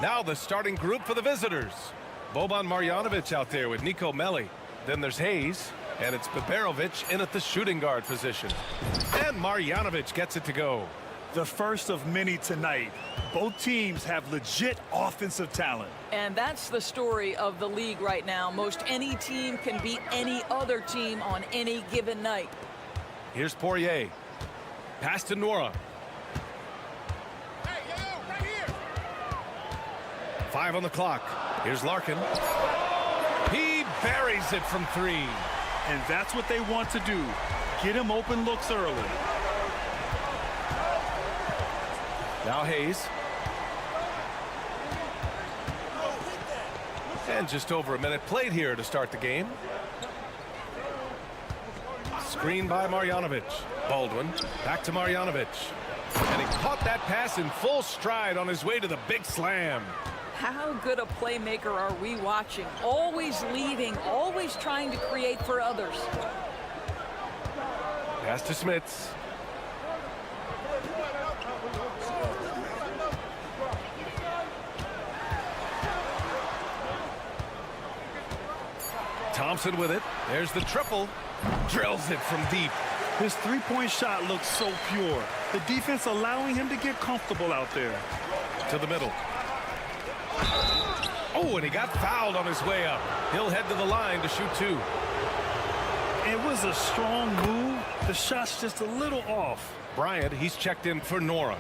Now the starting group for the visitors. Boban Marjanovic out there with Nico Melli. Then there's Hayes, and it's Biberovic in at the shooting guard position. And Marjanovic gets it to go. The first of many tonight. Both teams have legit offensive talent. And that's the story of the league right now. Most any team can beat any other team on any given night. Here's Poirier. Pass to Nora. Hey, yo, right here. 5 on the clock. Here's Larkin. He buries it from 3. And that's what they want to do. Get him open looks early. Now Hayes. And just over a minute played here to start the game. Screen by Marjanovic. Baldwin back to Marjanovic. And he caught that pass in full stride on his way to the big slam. How good a playmaker are we watching? Always leading, always trying to create for others. Pass to Smits. Thompson with it. There's the triple. Drills it from deep. His three-point shot looks so pure. The defense allowing him to get comfortable out there. To the middle. Oh, and he got fouled on his way up. He'll head to the line to shoot 2. It was a strong move. The shot's just a little off. Bryant, he's checked in for Nora.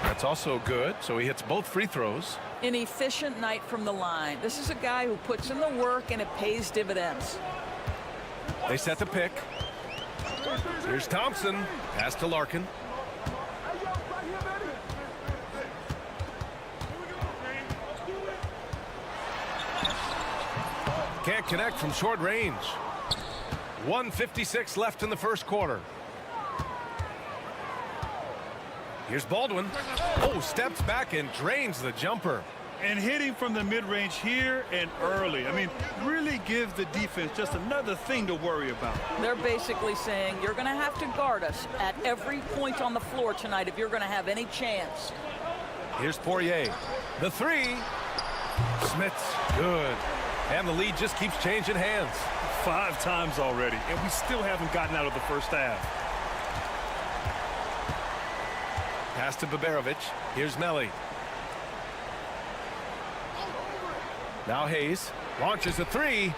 That's also good, so he hits both free throws. An efficient night from the line. This is a guy who puts in the work, and it pays dividends. They set the pick. Here's Thompson. Pass to Larkin. Can't connect from short range. 1:56 left in the first quarter. Here's Baldwin. Oh, steps back and drains the jumper. And hitting from the mid-range here and early. I mean, really gives the defense just another thing to worry about. They're basically saying you're going to have to guard us at every point on the floor tonight if you're going to have any chance. Here's Poirier. The 3. Smith's good. And the lead just keeps changing hands. 5 times already, and we still haven't gotten out of the first half. Pass to Baberovic. Here's Melli. Now Hayes launches a 3.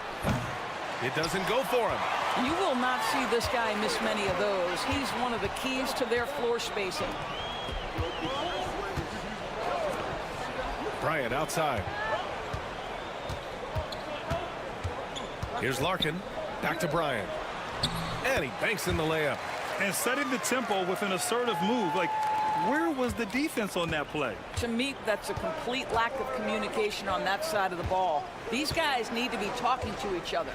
It doesn't go for him. You will not see this guy miss many of those. He's one of the keys to their floor spacing. Bryant outside. Here's Larkin. Back to Bryant. And he banks in the layup. And setting the tempo with an assertive move. Like, where was the defense on that play? To me, that's a complete lack of communication on that side of the ball. These guys need to be talking to each other.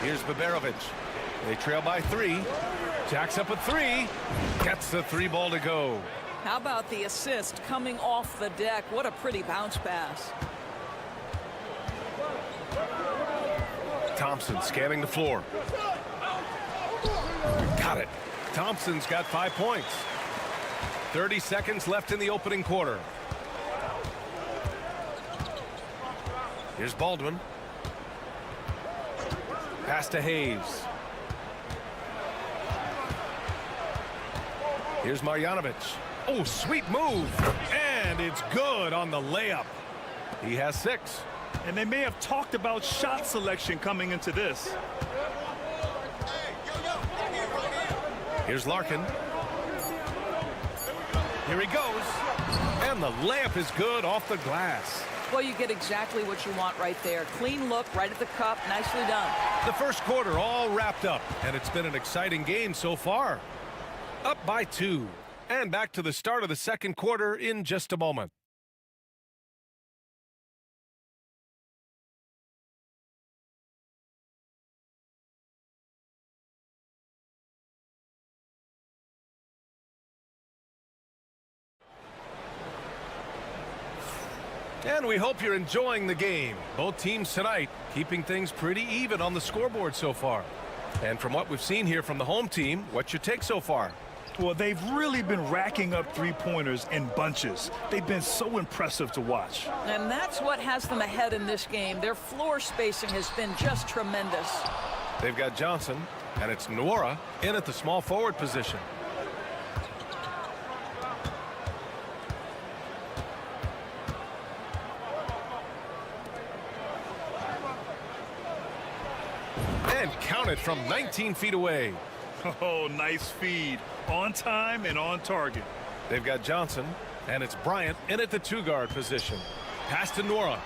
Here's Baberovic. They trail by 3. Jacks up a 3. Gets the 3 ball to go. How about the assist coming off the deck? What a pretty bounce pass. Thompson scanning the floor. Got it. Thompson's got 5 points. 30 seconds left in the opening quarter. Here's Baldwin. Pass to Hayes. Here's Marjanovic. Oh, sweet move. And it's good on the layup. He has 6. And they may have talked about shot selection coming into this. Here's Larkin. Here he goes. And the layup is good off the glass. Well, you get exactly what you want right there. Clean look, right at the cup. Nicely done. The first quarter all wrapped up, and it's been an exciting game so far. Up by 2. And back to the start of the second quarter in just a moment. And we hope you're enjoying the game. Both teams tonight keeping things pretty even on the scoreboard so far. And from what we've seen here from the home team, what's your take so far? Well, they've really been racking up three-pointers in bunches. They've been so impressive to watch. And that's what has them ahead in this game. Their floor spacing has been just tremendous. They've got Johnson, and it's Nora in at the small forward position. And count it from 19 feet away. Oh, nice feed. On time and on target. They've got Johnson, and it's Bryant in at the 2-guard position. Pass to Nora.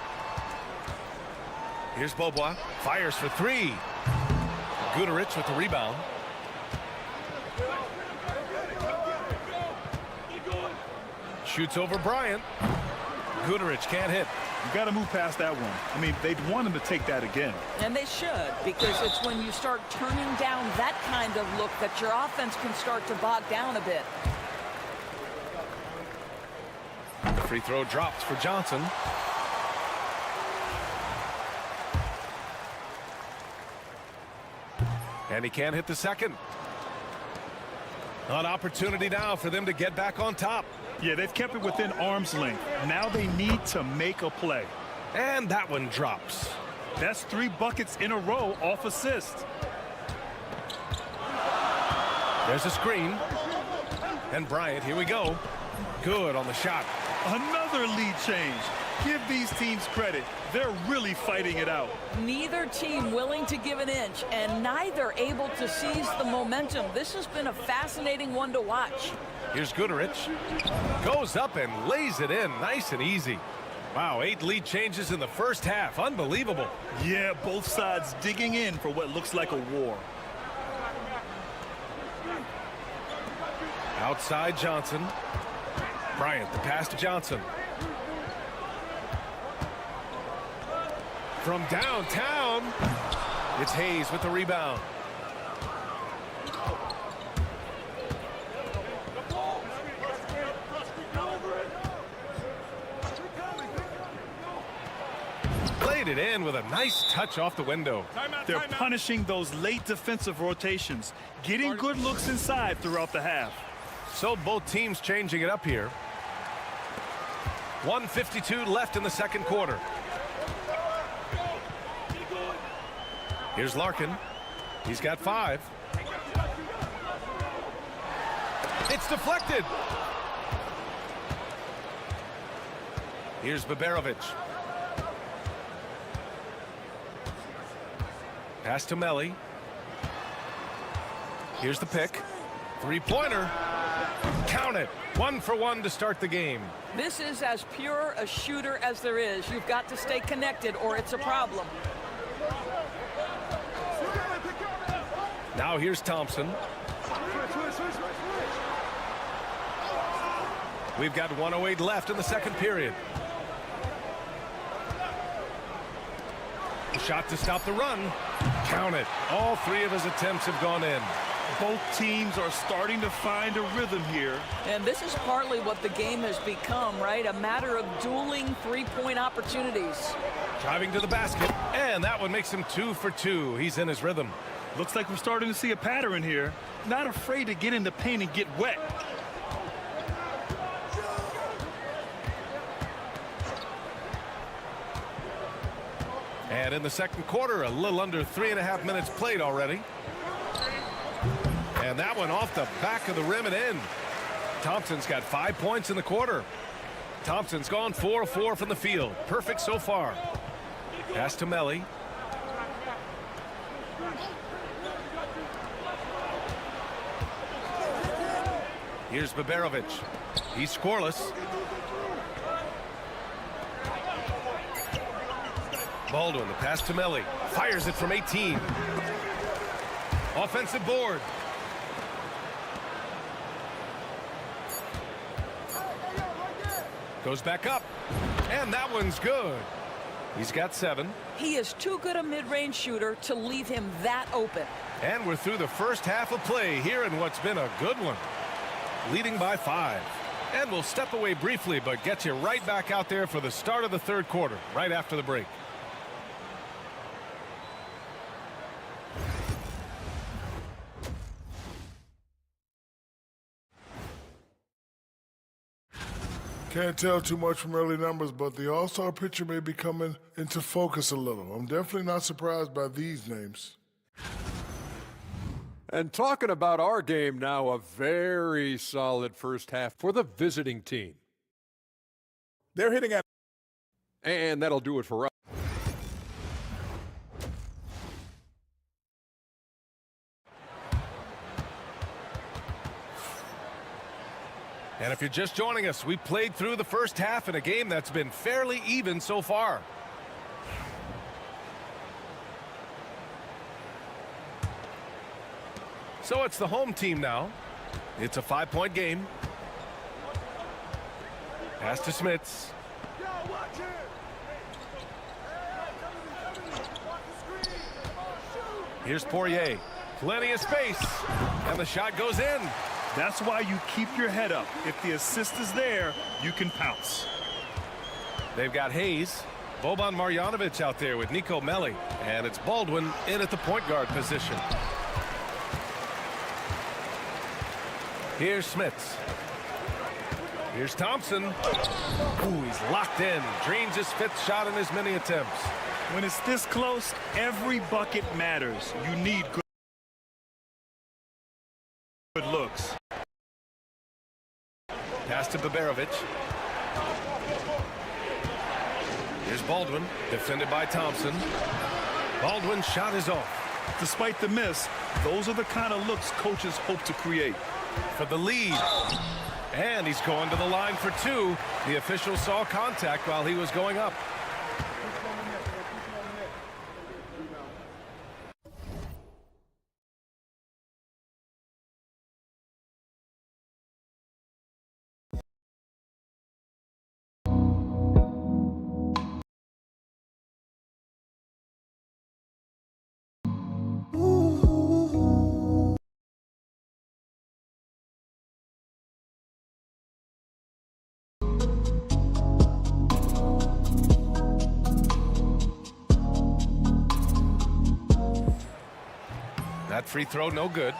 Here's Beaubois. Fires for 3. Guterich with the rebound. Shoots over Bryant. Guterich can't hit. You got to move past that one. I mean, they'd want him to take that again. And they should, because it's when you start turning down that kind of look that your offense can start to bog down a bit. The free throw drops for Johnson. And he can't hit the second. An opportunity now for them to get back on top. Yeah, they've kept it within arm's length. Now they need to make a play. And that one drops. That's 3 buckets in a row off assist. There's a screen. And Bryant, here we go. Good on the shot. Another lead change. Give these teams credit. They're really fighting it out. Neither team willing to give an inch, and neither able to seize the momentum. This has been a fascinating one to watch. Here's Guterich. Goes up and lays it in nice and easy. Wow, 8 lead changes in the first half. Unbelievable. Yeah, both sides digging in for what looks like a war. Outside Johnson. Bryant, the pass to Johnson. From downtown, it's Hayes with the rebound. Played it in with a nice touch off the window. They're punishing those late defensive rotations, getting good looks inside throughout the half. So both teams changing it up here. 1:52 left in the second quarter. Here's Larkin. He's got 5. It's deflected. Here's Baberovic. Pass to Melli. Here's the pick. 3-pointer. Count it. 1 for 1 to start the game. This is as pure a shooter as there is. You've got to stay connected or it's a problem. Now here's Thompson. We've got 1:08 left in the second period. Shot to stop the run. Count it. All 3 of his attempts have gone in. Both teams are starting to find a rhythm here. And this is partly what the game has become, right? A matter of dueling 3-point opportunities. Driving to the basket, and that one makes him 2 for 2. He's in his rhythm. Looks like we're starting to see a pattern here. Not afraid to get in the paint and get wet. And in the second quarter, a little under 3.5 minutes played already. And that one off the back of the rim and in. Thompson's got 5 points in the quarter. Thompson's gone 4 of 4 from the field. Perfect so far. Pass to Melli. Here's Baberovic. He's scoreless. Baldwin, the pass to Melli. Fires it from 18. Offensive board. Goes back up. And that one's good. He's got 7. He is too good a mid-range shooter to leave him that open. And we're through the first half of play here in what's been a good one. Leading by 5. And we'll step away briefly, but get you right back out there for the start of the third quarter, right after the break. Can't tell too much from early numbers, but the All-Star picture may be coming into focus a little. I'm definitely not surprised by these names. And talking about our game now, a very solid first half for the visiting team. They're hitting at... And that'll do it for us. And if you're just joining us, we played through the first half in a game that's been fairly even so far. So it's the home team now. It's a 5-point game. Pass to Smits. Here's Poirier. Plenty of space. And the shot goes in. That's why you keep your head up. If the assist is there, you can pounce. They've got Hayes, Boban Marjanovic out there with Nico Melli, and it's Baldwin in at the point guard position. Here's Smits. Here's Thompson. Ooh, he's locked in. Drains his 5th shot in his many attempts. When it's this close, every bucket matters. You need good looks. Pass to Baberovic. Here's Baldwin, defended by Thompson. Baldwin's shot is off. Despite the miss, those are the kind of looks coaches hope to create. For the lead. And he's going to the line for two. The official saw contact while he was going up. That free throw, no good.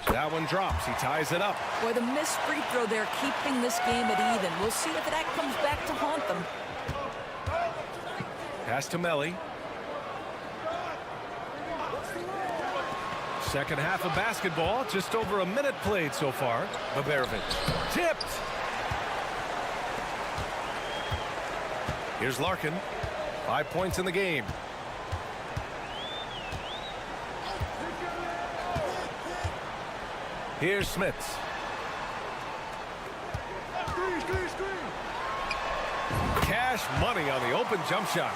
That one drops. He ties it up. Boy, the missed free throw there keeping this game at even. We'll see if that comes back to haunt them. Pass to Melly. Second half of basketball, just over a minute played so far. Baberovic tipped. Here's Larkin. 5 points in the game. Here's Smits. Cash money on the open jump shot.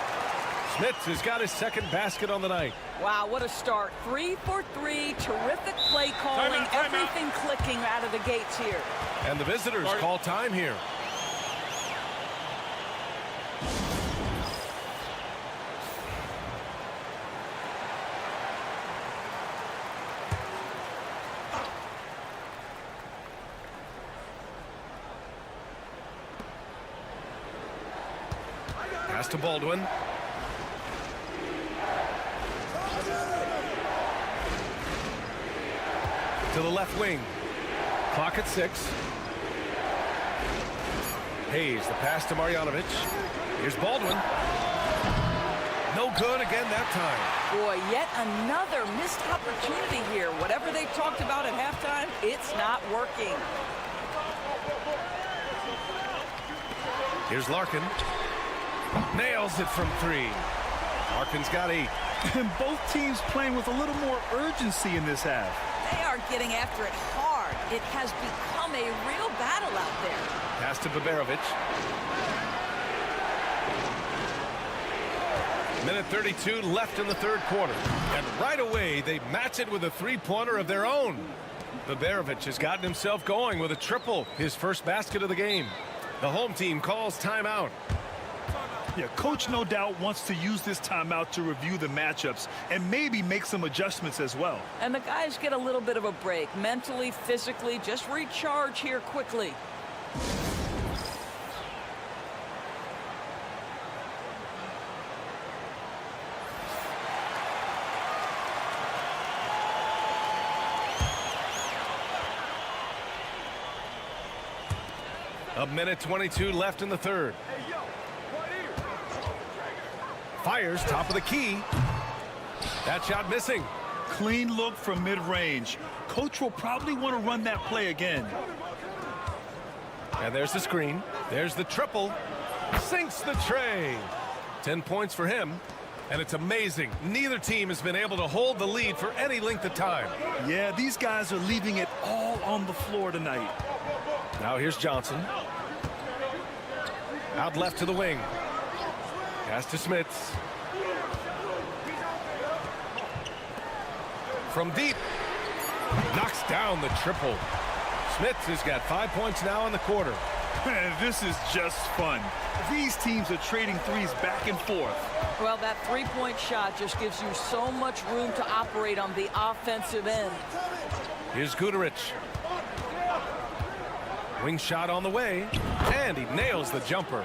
Smits has got his second basket on the night. Wow, what a start. 3 for 3. Terrific play calling. Everything clicking out of the gates here. And the visitors call time here. Pass to Baldwin. To the left wing. Clock at 6. Hayes, the pass to Marjanovic. Here's Baldwin. No good again that time. Boy, yet another missed opportunity here. Whatever they talked about at halftime, it's not working. Here's Larkin. Nails it from 3. Larkin's got 8. And both teams playing with a little more urgency in this half. They are getting after it hard. It has become a real battle out there. Pass to Baberovic. Minute 32 left in the third quarter. And right away, they match it with a three-pointer of their own. Baberovic has gotten himself going with a triple, his first basket of the game. The home team calls timeout. Yeah, coach no doubt wants to use this timeout to review the matchups and maybe make some adjustments as well. And the guys get a little bit of a break, mentally, physically, just recharge here quickly. A minute 22 left in the third. Fires top of the key. That shot missing. Clean look from mid-range. Coach will probably want to run that play again. And there's the screen. There's the triple. Sinks the tray. 10 points for him. And it's amazing. Neither team has been able to hold the lead for any length of time. Yeah, these guys are leaving it all on the floor tonight. Now here's Johnson. Out left to the wing. Pass to Smits. From deep. Knocks down the triple. Smits has got 5 points now in the quarter. This is just fun. These teams are trading threes back and forth. Well, that three-point shot just gives you so much room to operate on the offensive end. Here's Guduric. Wing shot on the way. And he nails the jumper.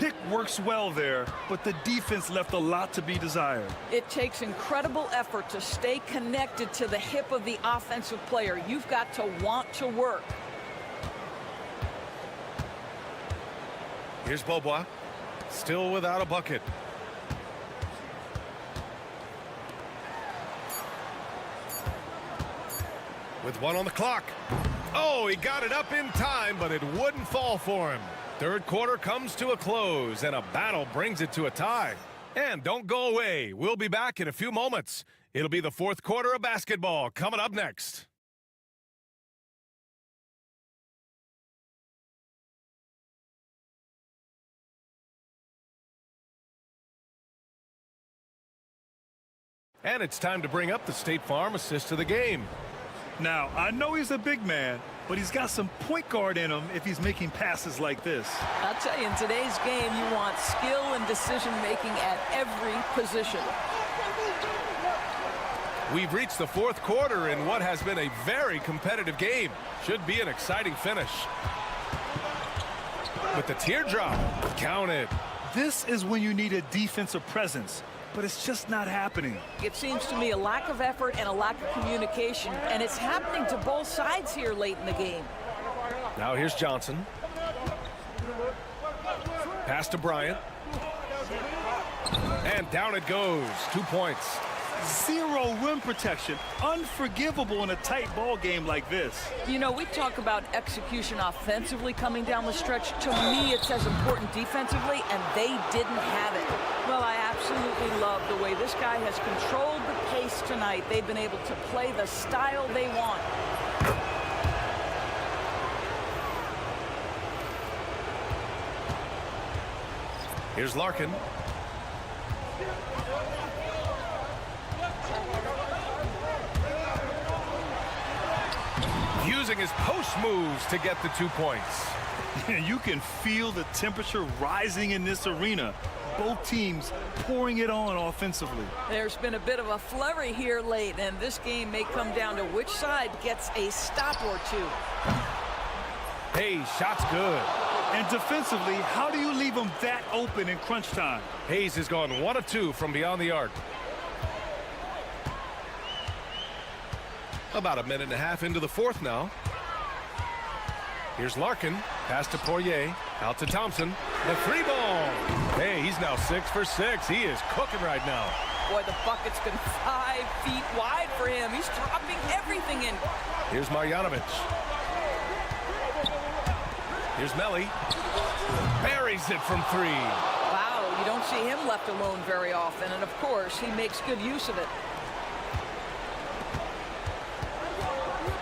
pick works well there, but the defense left a lot to be desired. It takes incredible effort to stay connected to the hip of the offensive player. You've got to want to work. Here's Beaubois, still without a bucket. With one on the clock. Oh, he got it up in time, but it wouldn't fall for him. Third quarter comes to a close, and a battle brings it to a tie. And don't go away. We'll be back in a few moments. It'll be the fourth quarter of basketball coming up next. And it's time to bring up the State Farm assist of the game. Now, I know he's a big man, but he's got some point guard in him if he's making passes like this. I'll tell you, in today's game, you want skill and decision-making at every position. We've reached the fourth quarter in what has been a very competitive game. Should be an exciting finish. With the teardrop, counted. This is when you need a defensive presence, but it's just not happening. It seems to me a lack of effort and a lack of communication, and it's happening to both sides here late in the game. Now here's Johnson. Pass to Bryant. And down it goes. 2 points. Zero rim protection. Unforgivable in a tight ball game like this. You know, we talk about execution offensively coming down the stretch. To me, it's as important defensively, and they didn't have it. Well, I absolutely love the way this guy has controlled the pace tonight. They've been able to play the style they want. Here's Larkin. Using his post moves to get the 2 points. You can feel the temperature rising in this arena. Both teams pouring it on offensively. There's been a bit of a flurry here late, and this game may come down to which side gets a stop or two. Hey, shot's good. And defensively, how do you leave them that open in crunch time? Hayes has gone 1 of 2 from beyond the arc. About a minute and a half into the fourth now. Here's Larkin. Pass to Poirier. Out to Thompson. The three ball. Hey, he's now 6 for 6. He is cooking right now. Boy, the bucket's been 5 feet wide for him. He's dropping everything in. Here's Marjanovic. Here's Melli. Buries it from 3. Wow, you don't see him left alone very often. And, of course, he makes good use of it.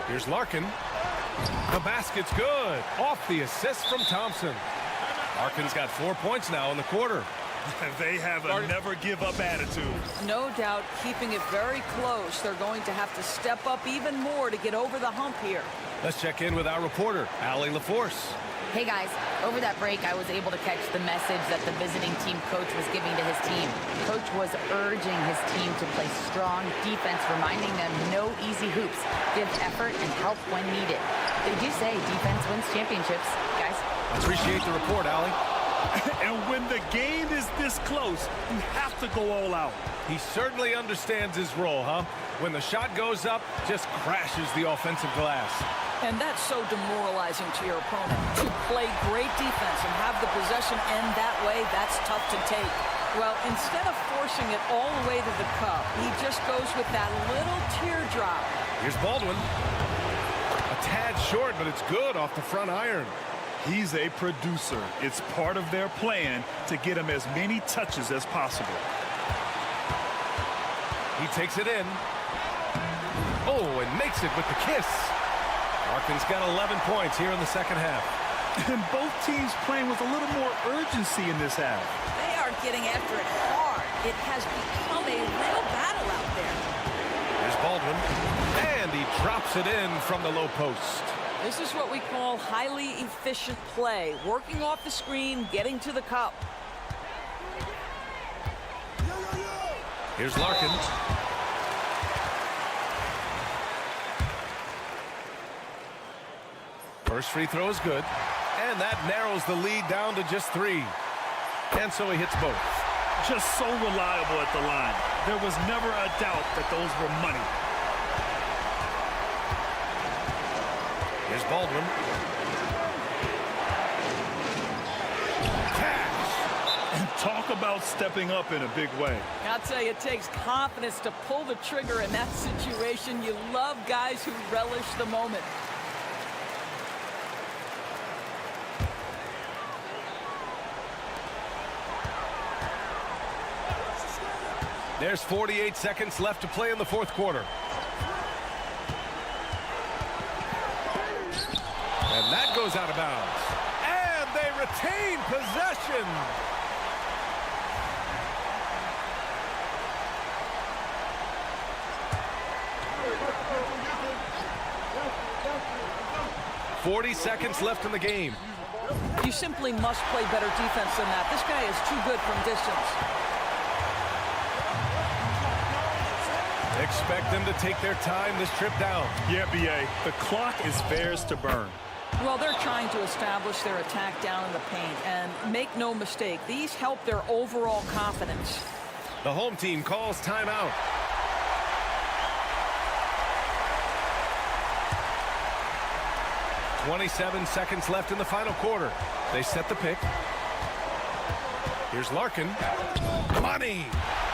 Here's Larkin. The basket's good. Off the assist from Thompson. Larkin's got 4 points now in the quarter. They have a never-give-up attitude. No doubt keeping it very close. They're going to have to step up even more to get over the hump here. Let's check in with our reporter, Allie LaForce. Hey guys, over that break I was able to catch the message that the visiting team coach was giving to his team. Coach was urging his team to play strong defense, reminding them no easy hoops, give effort and help when needed. They do say defense wins championships, guys. Appreciate the report, Allie. And when the game is this close, you have to go all out. He certainly understands his role, huh? When the shot goes up, just crashes the offensive glass. And that's so demoralizing to your opponent. To play great defense and have the possession end that way, that's tough to take. Well, instead of forcing it all the way to the cup, he just goes with that little teardrop. Here's Baldwin. A tad short, but it's good off the front iron. He's a producer. It's part of their plan to get him as many touches as possible. He takes it in. Oh, and makes it with the kiss. Larkin's got 11 points here in the second half. And both teams playing with a little more urgency in this half. They are getting after it hard. It has become a real battle out there. Here's Baldwin. And he drops it in from the low post. This is what we call highly efficient play. Working off the screen, getting to the cup. Here's Larkin. First free throw is good. And that narrows the lead down to just 3. And so he hits both. Just so reliable at the line. There was never a doubt that those were money. Here's Baldwin. And talk about stepping up in a big way. I'll tell you, it takes confidence to pull the trigger in that situation. You love guys who relish the moment. There's 48 seconds left to play in the fourth quarter. And that goes out of bounds. And they retain possession. .40 seconds left in the game. You simply must play better defense than that. This guy is too good from distance. Expect them to take their time this trip down. Yeah, B.A., the clock is theirs to burn. Well, they're trying to establish their attack down in the paint. And make no mistake, these help their overall confidence. The home team calls timeout. .27 seconds left in the final quarter. They set the pick. Here's Larkin. Money!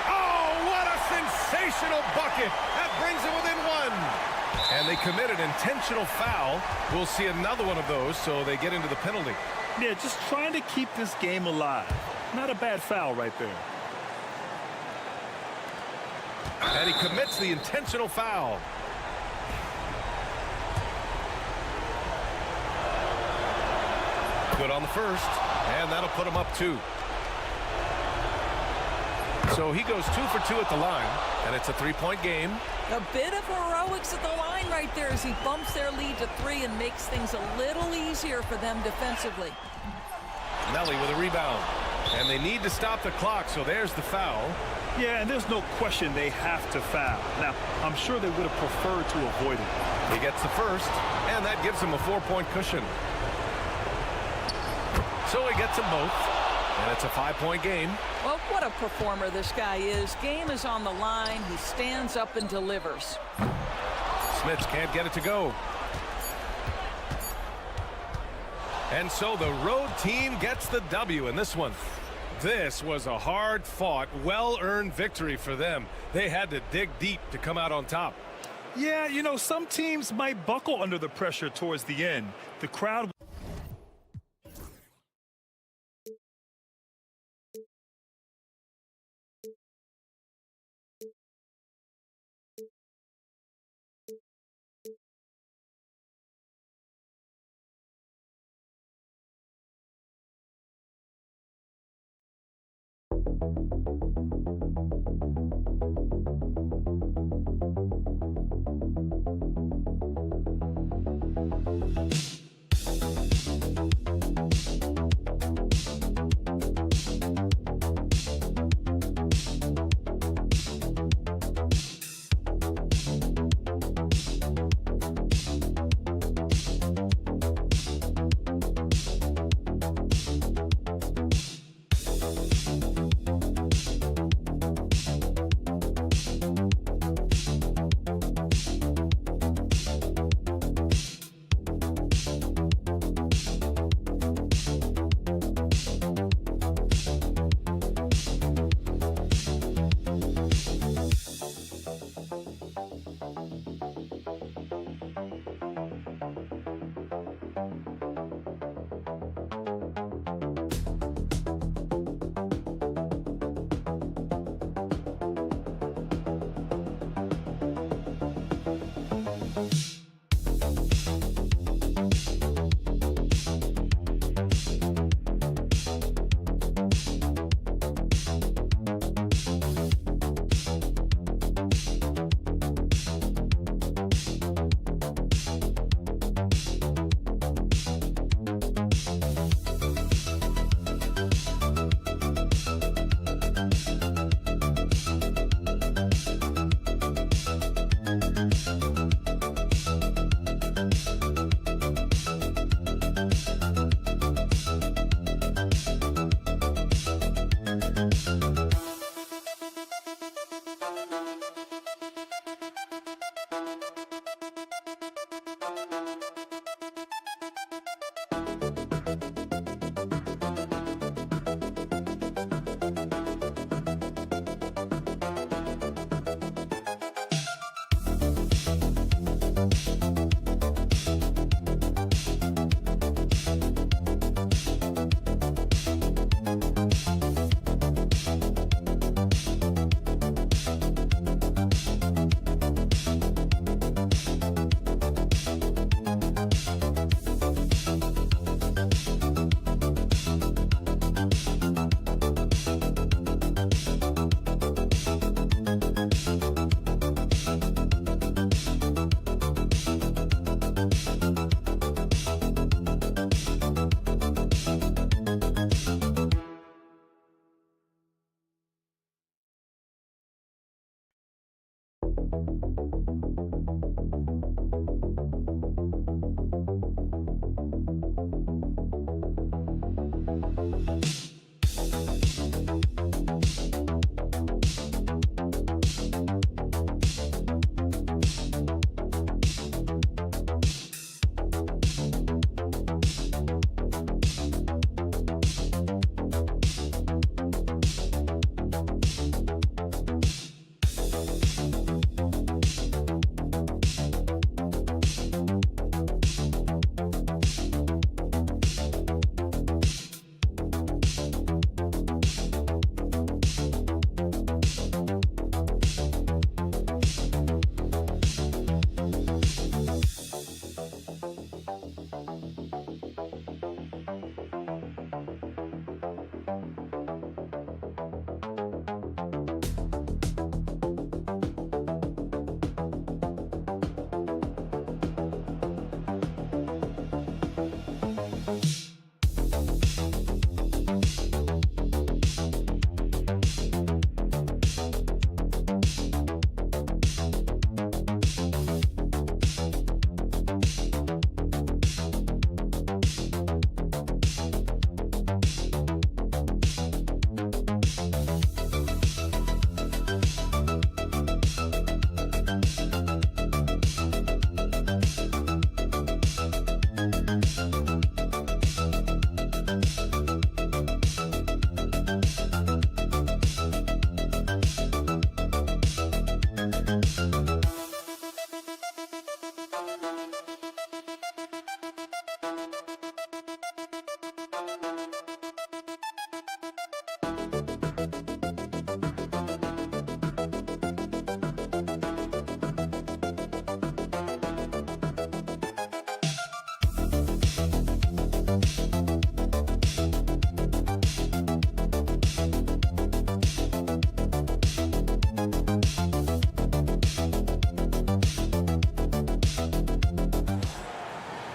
Oh, what a sensational bucket! That brings it within one. And they commit an intentional foul. We'll see another one of those, so they get into the penalty. Yeah, just trying to keep this game alive. Not a bad foul right there. And he commits the intentional foul. Good on the first, and that'll put him up 2. So he goes 2 for 2 at the line, and it's a 3-point game. A bit of heroics at the line right there as he bumps their lead to 3 and makes things a little easier for them defensively. Melly with a rebound, and they need to stop the clock, so there's the foul. Yeah, and there's no question they have to foul. Now, I'm sure they would have preferred to avoid it. He gets the first, and that gives him a 4-point cushion. So he gets them both, and it's a 5-point game. Well, what a performer this guy is. Game is on the line. He stands up and delivers. Smits can't get it to go. And so the road team gets the W in this one. This was a hard-fought, well-earned victory for them. They had to dig deep to come out on top. Yeah, you know, some teams might buckle under the pressure towards the end. The crowd...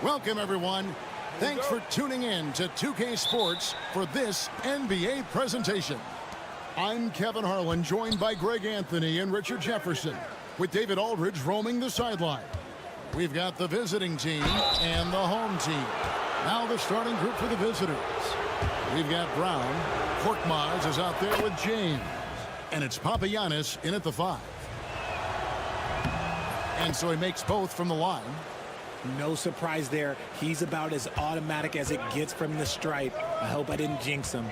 Welcome, everyone. Thanks for tuning in to 2K Sports for this NBA presentation. I'm Kevin Harlan, joined by Greg Anthony and Richard Jefferson, with David Aldridge roaming the sideline. We've got the visiting team and the home team. Now the starting group for the visitors. We've got Brown. Korkmaz is out there with James. And it's Papagiannis in at the 5. And so he makes both from the line. No surprise there. He's about as automatic as it gets from the stripe. I hope I didn't jinx him.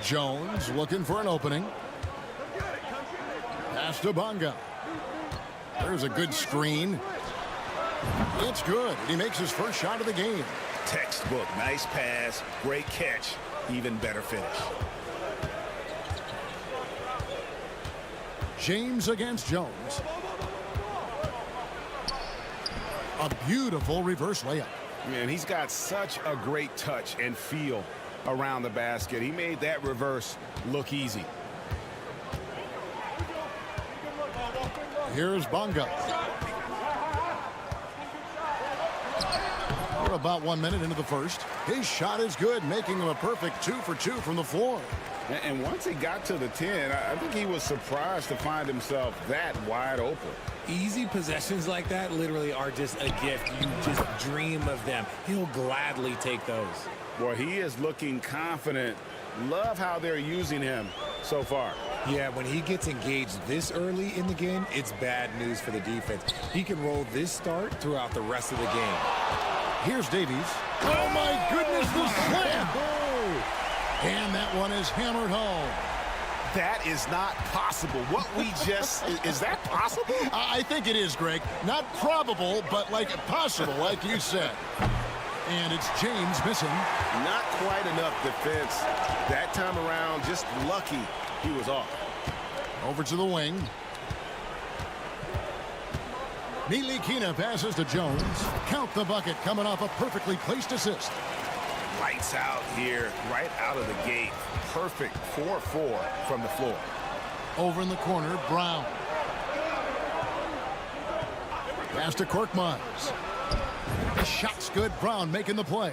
Jones looking for an opening. Pass to Bonga. There's a good screen. It's good. He makes his first shot of the game. Textbook. Nice pass. Great catch. Even better finish. James against Jones. A beautiful reverse layup. Man, he's got such a great touch and feel around the basket. He made that reverse look easy. Here's Bonga. We're about 1 minute into the first. His shot is good, making him a perfect 2 for 2 from the floor. And once he got to the 10, I think he was surprised to find himself that wide open. Easy possessions like that literally are just a gift. You just dream of them. He'll gladly take those. Boy, he is looking confident. Love how they're using him so far. Yeah, when he gets engaged this early in the game, it's bad news for the defense. He can roll this start throughout the rest of the game. Here's Davies. Oh, my goodness, the slam! And that one is hammered home. That is not possible. What we just, is that possible? I think it is, Greg. Not probable, but like possible, like you said. And it's James missing. Not quite enough defense. That time around, just lucky he was off. Over to the wing. Nilikina passes to Jones. Count the bucket coming off a perfectly placed assist. Lights out here, right out of the gate. Perfect 4-4 from the floor. Over in the corner, Brown. Pass to Korkmaz. The shot's good. Brown making the play.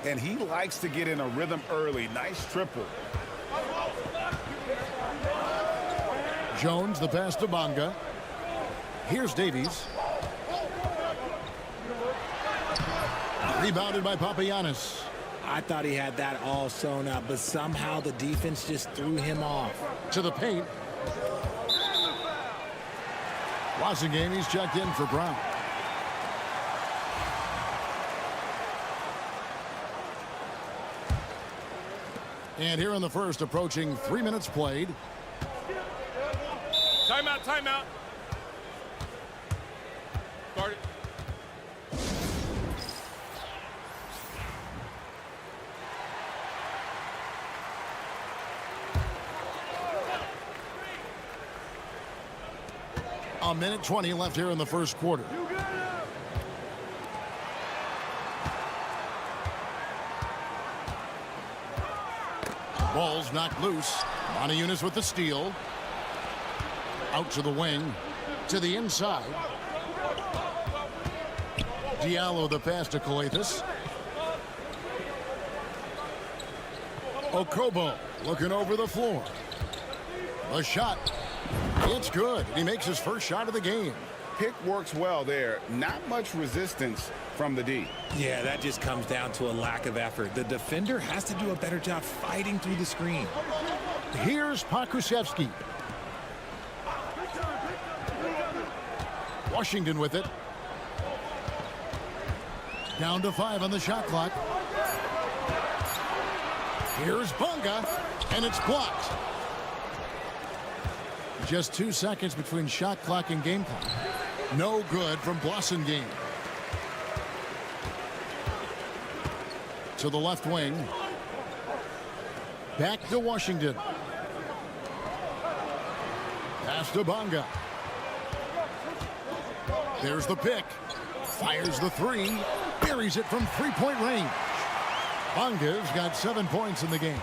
And he likes to get in a rhythm early. Nice triple. Jones, the pass to Bonga. Here's Davies. Rebounded by Papagiannis. I thought he had that all sewn up, but somehow the defense just threw him off. To the paint. He's checked in for Brown. And here in the first, approaching 3 minutes played. Timeout, timeout. Start it. A minute 20 left here in the first quarter. Ball's knocked loose. Montejunas with the steal. Out to the wing. To the inside. Diallo the pass to Coates. Okobo looking over the floor. The shot. It's good. He makes his first shot of the game. Pick works well there. Not much resistance from the D. Yeah, that just comes down to a lack of effort. The defender has to do a better job fighting through the screen. Here's Pokusevski. Washington with it. Down to 5 on the shot clock. Here's Bonga, and it's blocked. Just 2 seconds between shot clock and game clock. No good from Blossengame. to the left wing. Back to Washington. Pass to Bonga. There's the pick. Fires the three. Buries it from three-point range. Bonga's got 7 points in the game.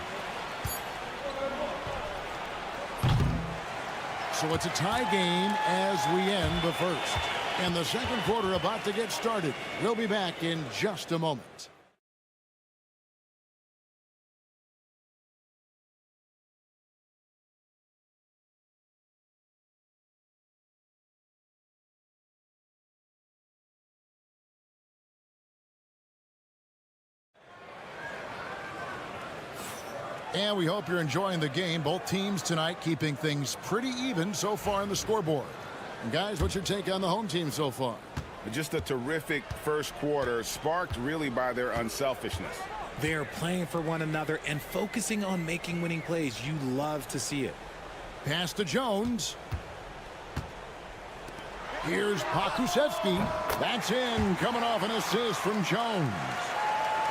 So it's a tie game as we end the first. And the second quarter about to get started. We'll be back in just a moment. And we hope you're enjoying the game. Both teams tonight keeping things pretty even so far on the scoreboard. And guys, what's your take on the home team so far? Just a terrific first quarter, sparked really by their unselfishness. They're playing for one another and focusing on making winning plays. You love to see it. Pass to Jones. Here's Pokusevski. That's in, coming off an assist from Jones.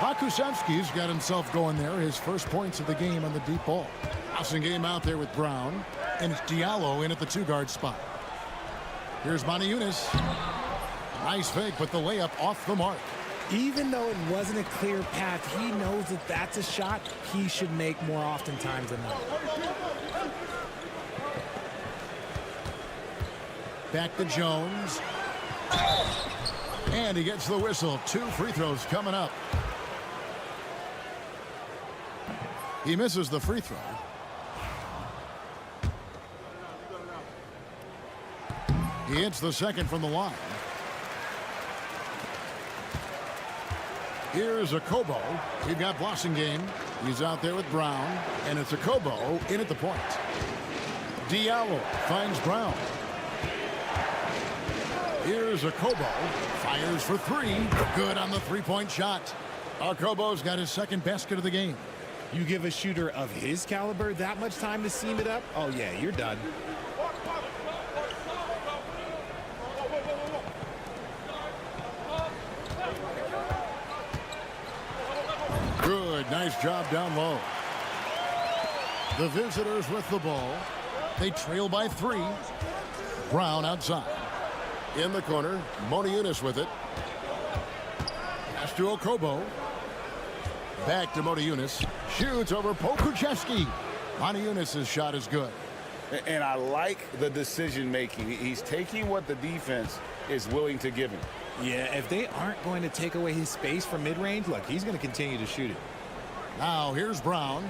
Pokusevski's got himself going there. His first points of the game on the deep ball. Passing game out there with Brown. And it's Diallo in at the two-guard spot. Here's Moniunas. Nice fake, but the layup off the mark. Even though it wasn't a clear path, he knows that that's a shot he should make more oftentimes than not. Back to Jones. And he gets the whistle. 2 free throws coming up. He misses the free throw. He hits the second from the line. Here's Akobo. We've got Blossingame. He's out there with Brown. And it's Akobo in at the point. Diallo finds Brown. Here's Akobo. Fires for three. Good on the three-point shot. Akobo's got his second basket of the game. You give a shooter of his caliber that much time to seam it up? Oh, yeah, you're done. Good, nice job down low. The visitors with the ball. They trail by 3. Brown outside. In the corner, Moniunas with it. Pass to Okobo. Back to Moniunas. Shoots over Pokusevski. Moniunas' shot is good. And I like the decision-making. He's taking what the defense is willing to give him. Yeah, if they aren't going to take away his space from mid-range, look, he's going to continue to shoot it. Now here's Brown.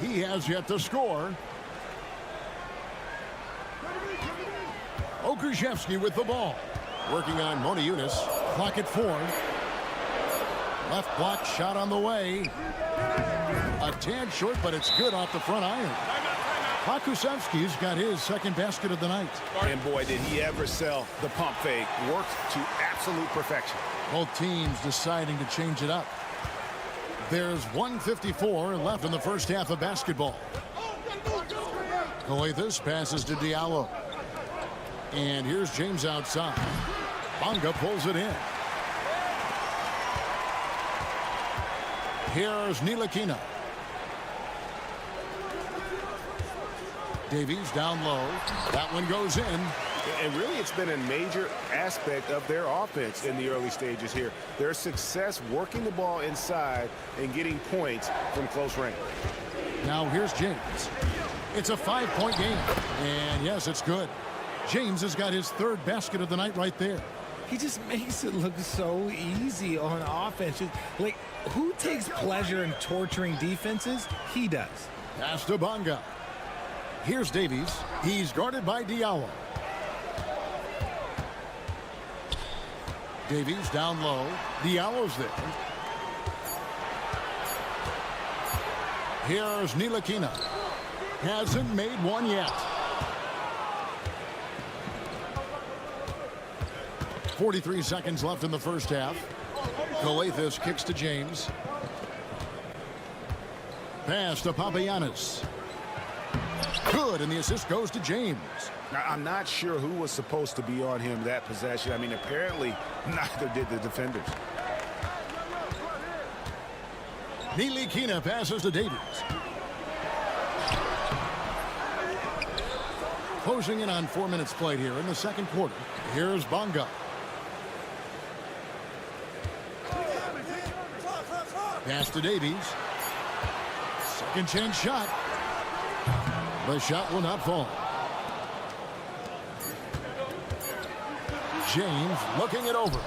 He has yet to score. Pokusevski with the ball. Working on Moniunas. Clock at 4. Left block shot on the way. A tad short, but it's good off the front iron. Pokusevski's got his second basket of the night. And boy, did he ever sell the pump fake. Worked to absolute perfection. Both teams deciding to change it up. There's 1:54 left in the first half of basketball. Coathis passes to Diallo. And here's James outside. Bonga pulls it in. Here's Ntilikina. Davies down low. That one goes in. And really, it's been a major aspect of their offense in the early stages here. Their success working the ball inside and getting points from close range. Now here's James. It's a 5-point game. And yes, it's good. James has got his third basket of the night right there. He just makes it look so easy on offense. Like, who takes pleasure in torturing defenses? He does. Pass to Bonga. Here's Davies. He's guarded by Diallo. Davies down low. Diallo's there. Here's Ntilikina. Hasn't made one yet. 43 seconds left in the first half. Coathis kicks to James. Pass to Papagiannis. Good, and the assist goes to James. Now, I'm not sure who was supposed to be on him that possession. I mean, apparently neither did the defenders. Ntilikina passes to Davies. Closing in on 4 minutes played here in the second quarter. Here's Bonga. Pass to Davies. Second chance shot. The shot will not fall. James looking it over.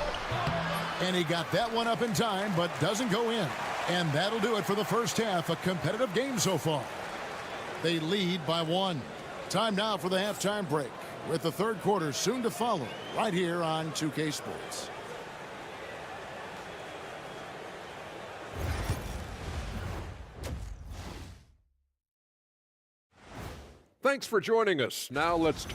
And he got that one up in time, but doesn't go in. And that'll do it for the first half. A competitive game so far. They lead by 1. Time now for the halftime break, with the third quarter soon to follow, right here on 2K Sports. Thanks for joining us. Now let's...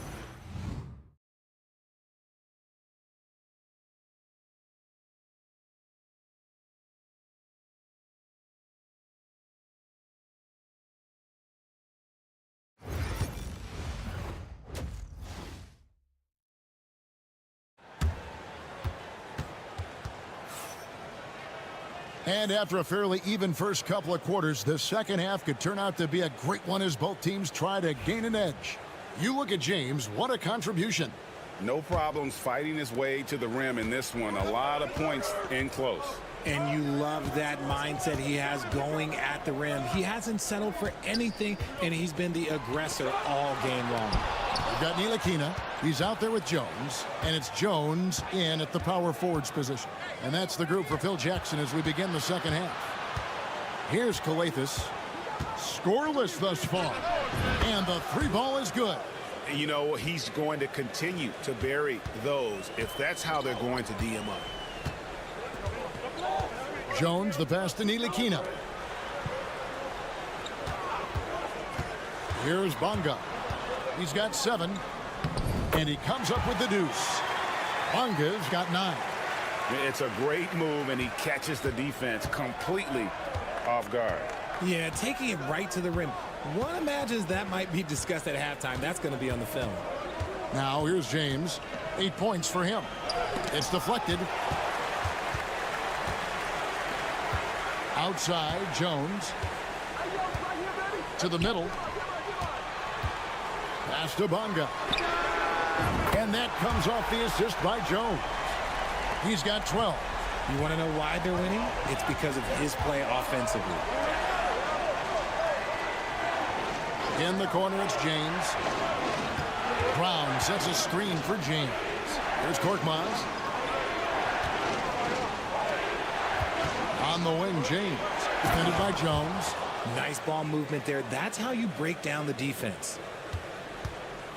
And after a fairly even first couple of quarters, the second half could turn out to be a great one as both teams try to gain an edge. You look at James, what a contribution. No problems fighting his way to the rim in this one. A lot of points in close. And you love that mindset he has going at the rim. He hasn't settled for anything, and he's been the aggressor all game long. We've got Ntilikina. He's out there with Jones, and it's Jones in at the power forwards position. And that's the group for Phil Jackson as we begin the second half. Here's Calathes. Scoreless thus far. And the three ball is good. You know, he's going to continue to bury those if that's how they're going to D him up. Jones, the pass to Ntilikina. Here's Bonga. He's got 7. And he comes up with the deuce. Bonga's got 9. It's a great move, and he catches the defense completely off guard. Yeah, taking it right to the rim. One imagines that might be discussed at halftime. That's going to be on the film. Now here's James. 8 points for him. It's deflected. Outside, Jones. To the middle. Pass to Bonga. And that comes off the assist by Jones. He's got 12. You want to know why they're winning? It's because of his play offensively. In the corner, it's James. Brown sets a screen for James. Here's Korkmaz. On the wing, James. Defended by Jones. Nice ball movement there. That's how you break down the defense.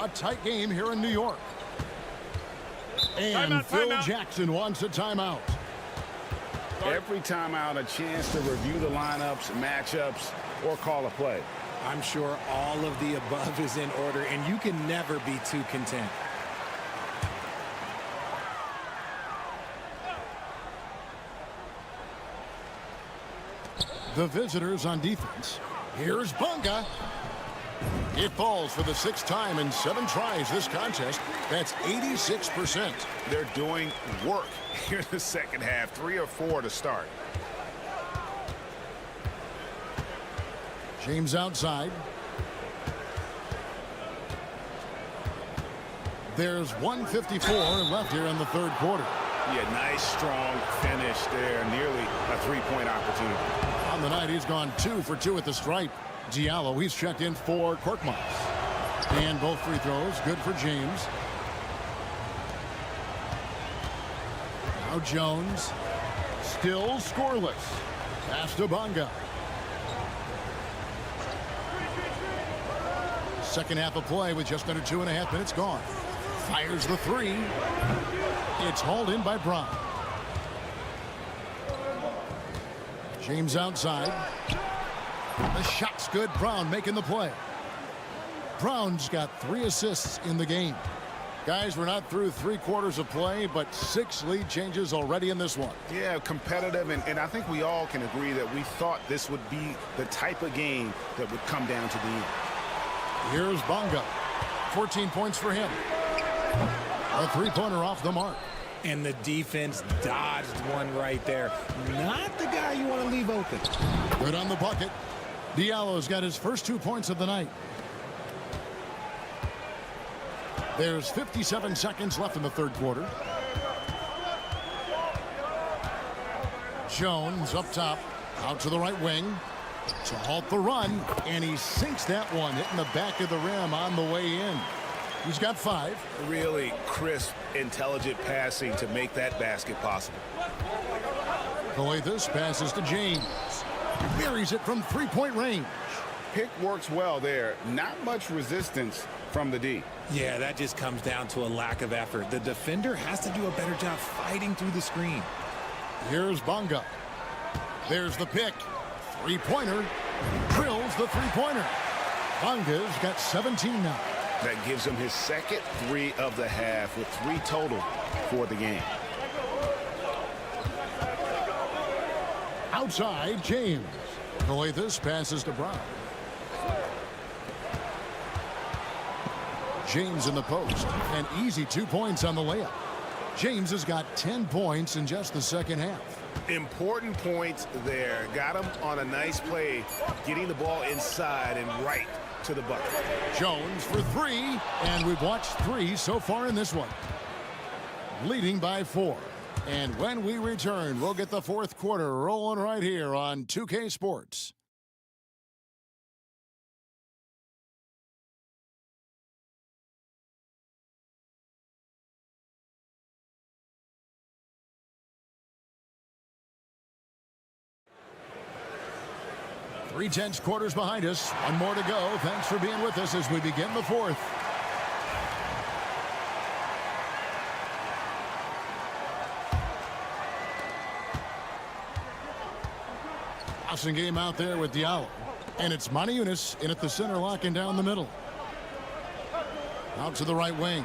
A tight game here in New York. And Phil Jackson wants a timeout. Every timeout, a chance to review the lineups, matchups, or call a play. I'm sure all of the above is in order, and you can never be too content. The visitors on defense. Here's Bonga. It falls for the 6th time in 7 tries this contest. That's 86%. They're doing work here in the second half. 3 or 4 to start. James outside. There's 1:54 left here in the third quarter. Yeah, nice, strong finish there. Nearly a 3-point opportunity. On the night, he's gone 2 for 2 at the stripe. Diallo, he's checked in for Korkmaz. And both free throws, good for James. Now Jones, still scoreless. Pass to Bonga. Second half of play with just under 2.5 minutes gone. Fires the 3. It's hauled in by Brown. James outside. The shot's good. Brown making the play. Brown's got 3 assists in the game. Guys, we're not through 3 quarters of play, but 6 lead changes already in this one. Yeah, competitive, and I think we all can agree that we thought this would be the type of game that would come down to the end. Here's Bonga. 14 points for him. A 3-pointer off the mark. And the defense dodged one right there. Not the guy you want to leave open. Good on the bucket. Diallo's got his first 2 points of the night. There's 57 seconds left in the third quarter. Jones up top, out to the right wing to halt the run, and he sinks that one, hitting the back of the rim on the way in. He's got 5. Really crisp, intelligent passing to make that basket possible. Coathis passes to James. Buries it from three-point range. Pick works well there. Not much resistance from the D. Yeah, that just comes down to a lack of effort. The defender has to do a better job fighting through the screen. Here's Bonga. There's the pick. Three-pointer. Drills the three-pointer. Bonga's got 17 now. That gives him his second 3 of the half with 3 total for the game. Outside, James. Coathis passes to Brown. James in the post. An easy 2 points on the layup. James has got 10 points in just the second half. Important points there. Got him on a nice play, getting the ball inside and right to the bucket. Jones for 3, and we've watched 3 so far in this one. Leading by 4. And when we return, we'll get the fourth quarter rolling right here on 2K Sports. Three tenths quarters behind us. One more to go. Thanks for being with us as we begin the fourth. Passing game out there with Diallo. And it's Moniunas in at the center, locking down the middle. Out to the right wing.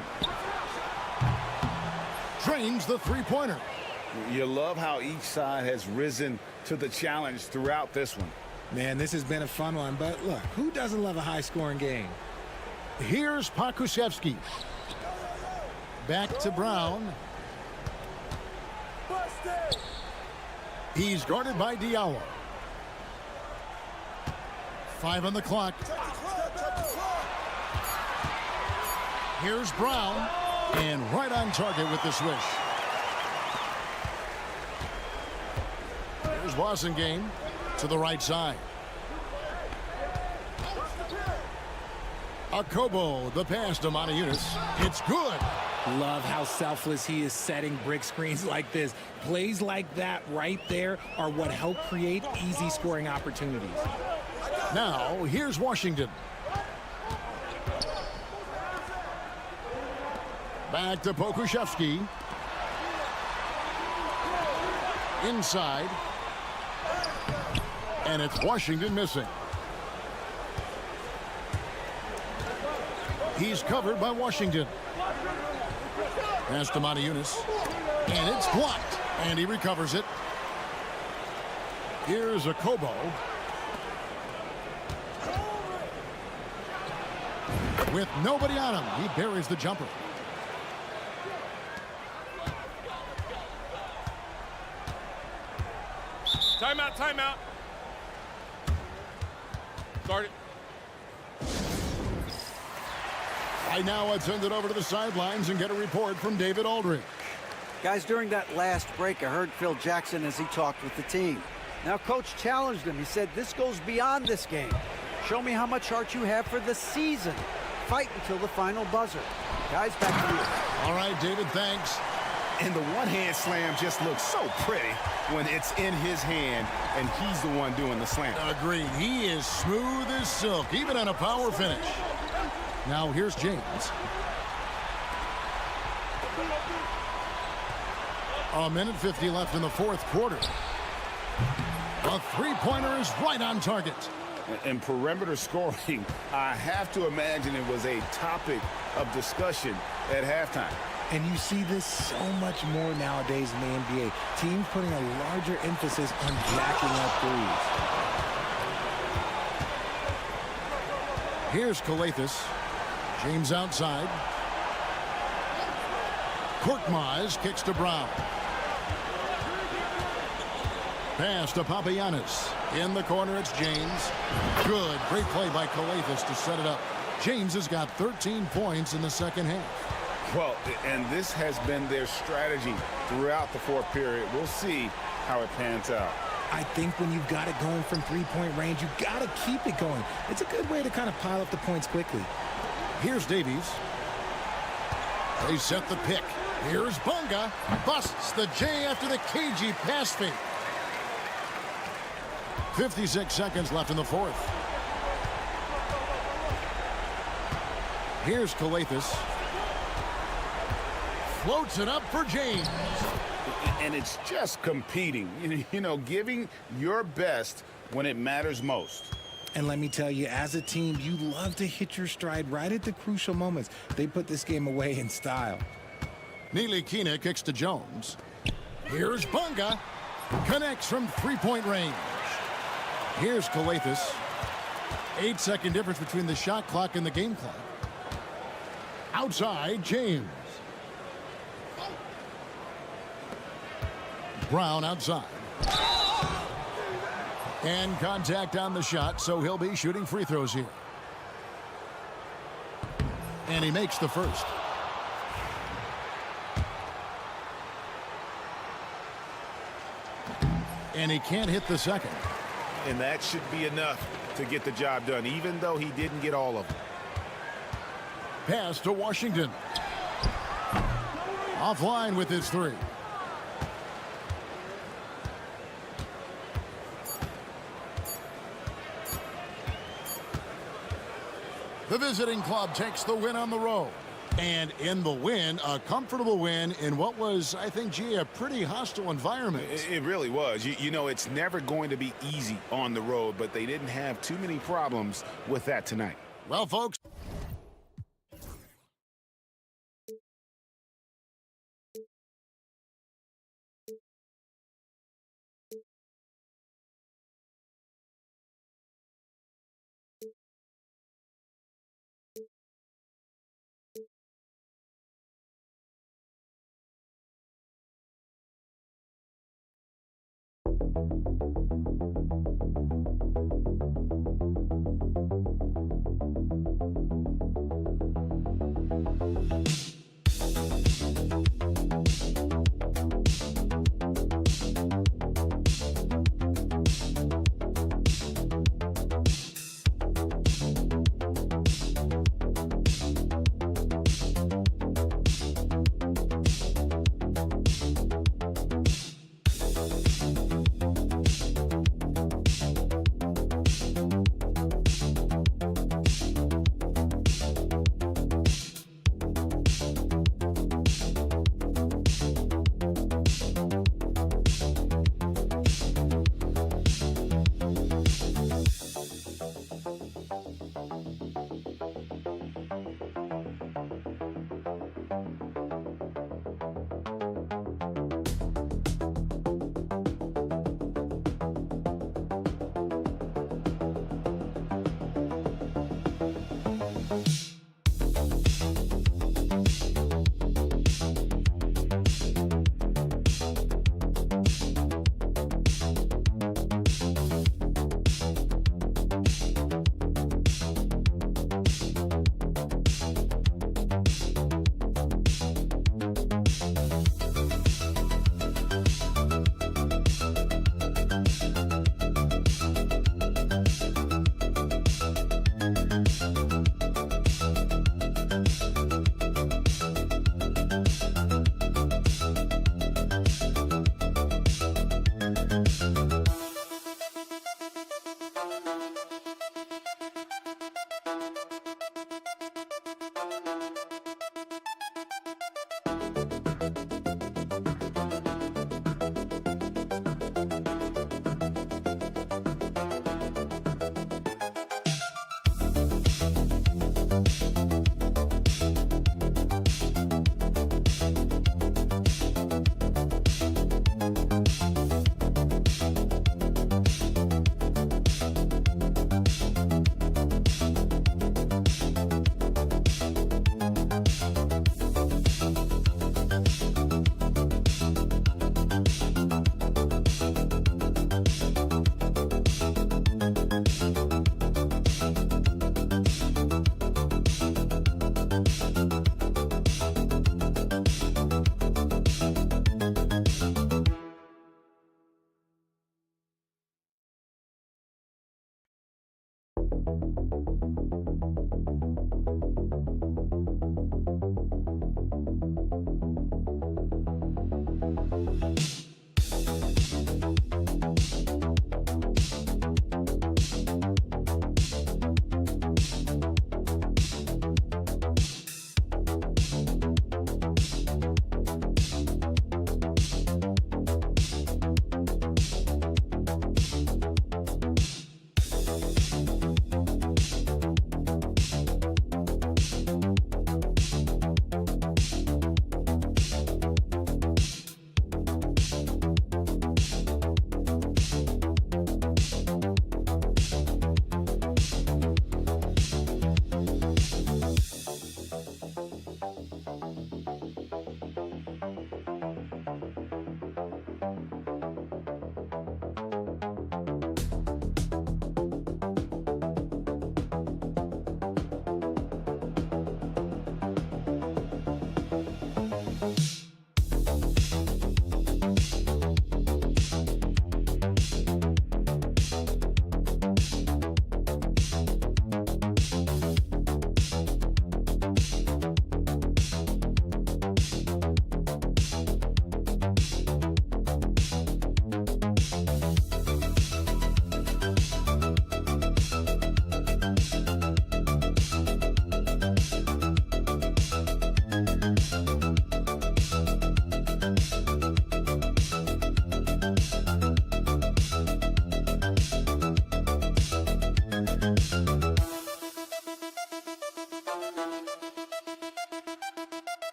Drains the three-pointer. You love how each side has risen to the challenge throughout this one. Man, this has been a fun one, but look, who doesn't love a high-scoring game? Here's Pokusevski. Back to Brown. He's guarded by Diallo. 5 on the clock. Here's Brown, and right on target with the swish. Here's Wasengame to the right side. Akobo, the pass to Moniunas. It's good. Love how selfless he is setting brick screens like this. Plays like that right there are what help create easy scoring opportunities. Now, here's Washington. Back to Pokusevski. Inside. And it's Washington missing. He's covered by Washington. Pass to Moniunas. And it's blocked. And he recovers it. Here's Akobo. With nobody on him, he buries the jumper. Timeout, timeout. Start it. Right now, let's send it over to the sidelines and get a report from David Aldridge. Guys, during that last break, I heard Phil Jackson as he talked with the team. Now, Coach challenged him. He said, this goes beyond this game. Show me how much heart you have for the season. Fight until the final buzzer. Guys, back to you. All right, David, thanks. And the one-hand slam just looks so pretty when it's in his hand and he's the one doing the slam. Agreed. He is smooth as silk, even on a power finish. Now here's James. A minute 50 left in the fourth quarter. A three-pointer is right on target. And perimeter scoring, I have to imagine it was a topic of discussion at halftime. And you see this so much more nowadays in the NBA. Teams putting a larger emphasis on jacking up threes. Here's Coathis. James outside. Korkmaz kicks to Brown. Pass to Papagiannis. In the corner, it's James. Good. Great play by Calathes to set it up. James has got 13 points in the second half. Well, and this has been their strategy throughout the fourth period. We'll see how it pans out. I think when you've got it going from three-point range, you've got to keep it going. It's a good way to kind of pile up the points quickly. Here's Davies. They set the pick. Here's Bunga. Busts the J after the cagey pass fake. 56 seconds left in the fourth. Here's Calathes. Floats it up for James. And it's just competing, you know, giving your best when it matters most. And let me tell you, as a team, you love to hit your stride right at the crucial moments. They put this game away in style. Nilikina kicks to Jones. Here's Bunga. Connects from three-point range. Here's Calathes. 8-second difference between the shot clock and the game clock. Outside, James. Brown outside. And contact on the shot, so he'll be shooting free throws here. And he makes the first. And he can't hit the second. And that should be enough to get the job done, even though he didn't get all of them. Pass to Washington. Offline with his three. The visiting club takes the win on the road. And in the win, a comfortable win in what was, I think, G, a pretty hostile environment. It really was. You know, it's never going to be easy on the road, but they didn't have too many problems with that tonight. Well, folks.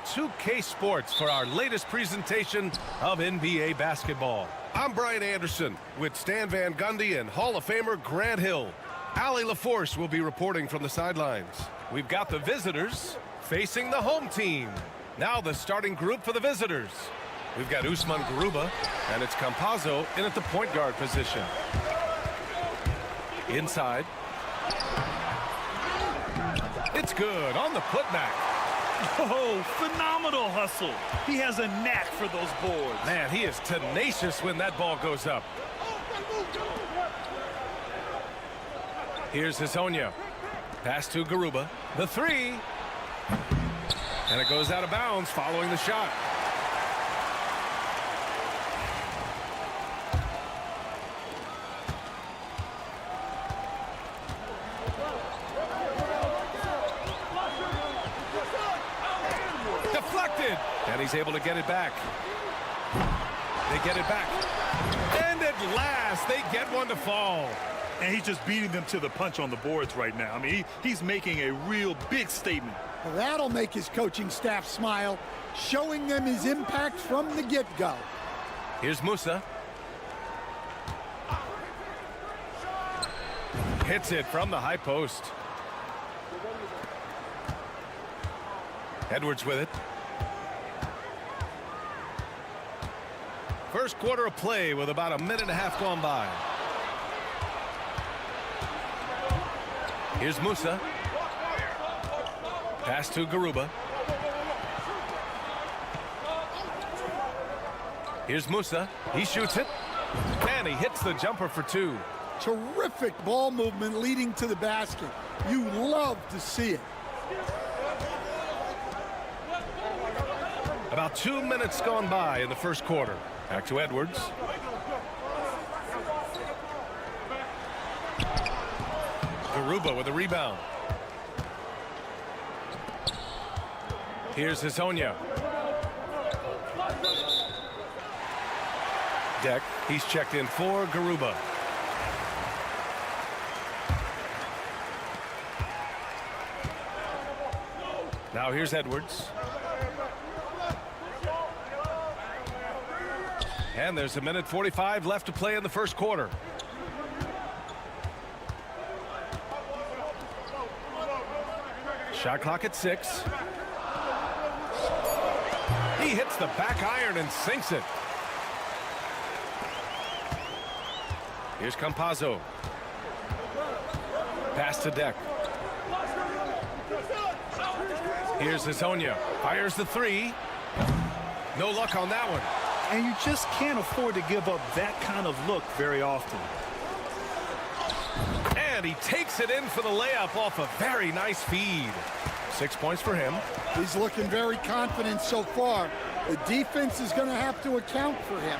to 2K Sports for our latest presentation of NBA basketball. I'm Brian Anderson with Stan Van Gundy and Hall of Famer Grant Hill. Allie LaForce will be reporting from the sidelines. We've got the visitors facing the home team. Now the starting group for the visitors. We've got Usman Garuba, and it's Campazzo in at the point guard position. Inside. It's good on the putback. Oh, phenomenal hustle. He has a knack for those boards. Man, he is tenacious when that ball goes up. Here's Hezonja. Pass to Garuba. The three. And it goes out of bounds following the shot. And he's able to get it back. They get it back. And at last, they get one to fall. And he's just beating them to the punch on the boards right now. I mean, he's making a real big statement. Well, that'll make his coaching staff smile, showing them his impact from the get-go. Here's Musa. Hits it from the high post. Edwards with it. First quarter of play with about a minute and a half gone by. Here's Musa. Pass to Garuba. Here's Musa. He shoots it. And he hits the jumper for two. Terrific ball movement leading to the basket. You love to see it. About 2 minutes gone by in the first quarter. Back to Edwards. Garuba with a rebound. Here's Hezonja. Deck. He's checked in for Garuba. Now here's Edwards. And there's a minute 45 left to play in the first quarter. Shot clock at 6. He hits the back iron and sinks it. Here's Campazzo. Pass to Deck. Here's Hezonja. Fires the three. No luck on that one. And you just can't afford to give up that kind of look very often. And he takes it in for the layup off a very nice feed. 6 points for him. He's looking very confident so far. The defense is going to have to account for him.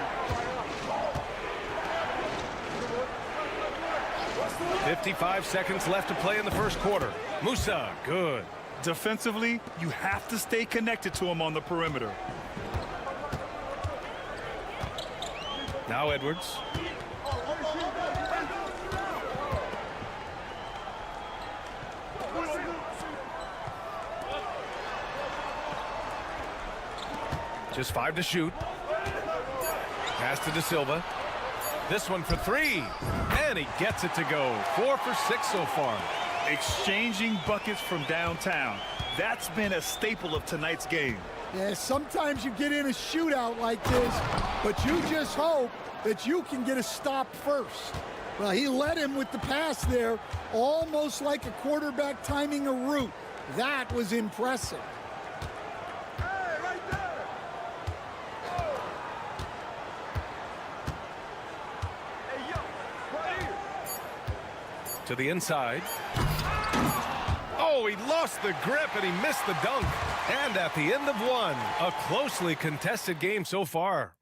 55 seconds left to play in the first quarter. Musa, good. Defensively, you have to stay connected to him on the perimeter. Now Edwards. Just 5 to shoot. Pass to De Silva. This one for 3. And he gets it to go. 4 for 6 so far. Exchanging buckets from downtown. That's been a staple of tonight's game. Yeah, sometimes you get in a shootout like this, but you just hope that you can get a stop first. Well, he led him with the pass there, almost like a quarterback timing a route. That was impressive. To the inside. Oh, he lost the grip and he missed the dunk. And at the end of one, a closely contested game so far.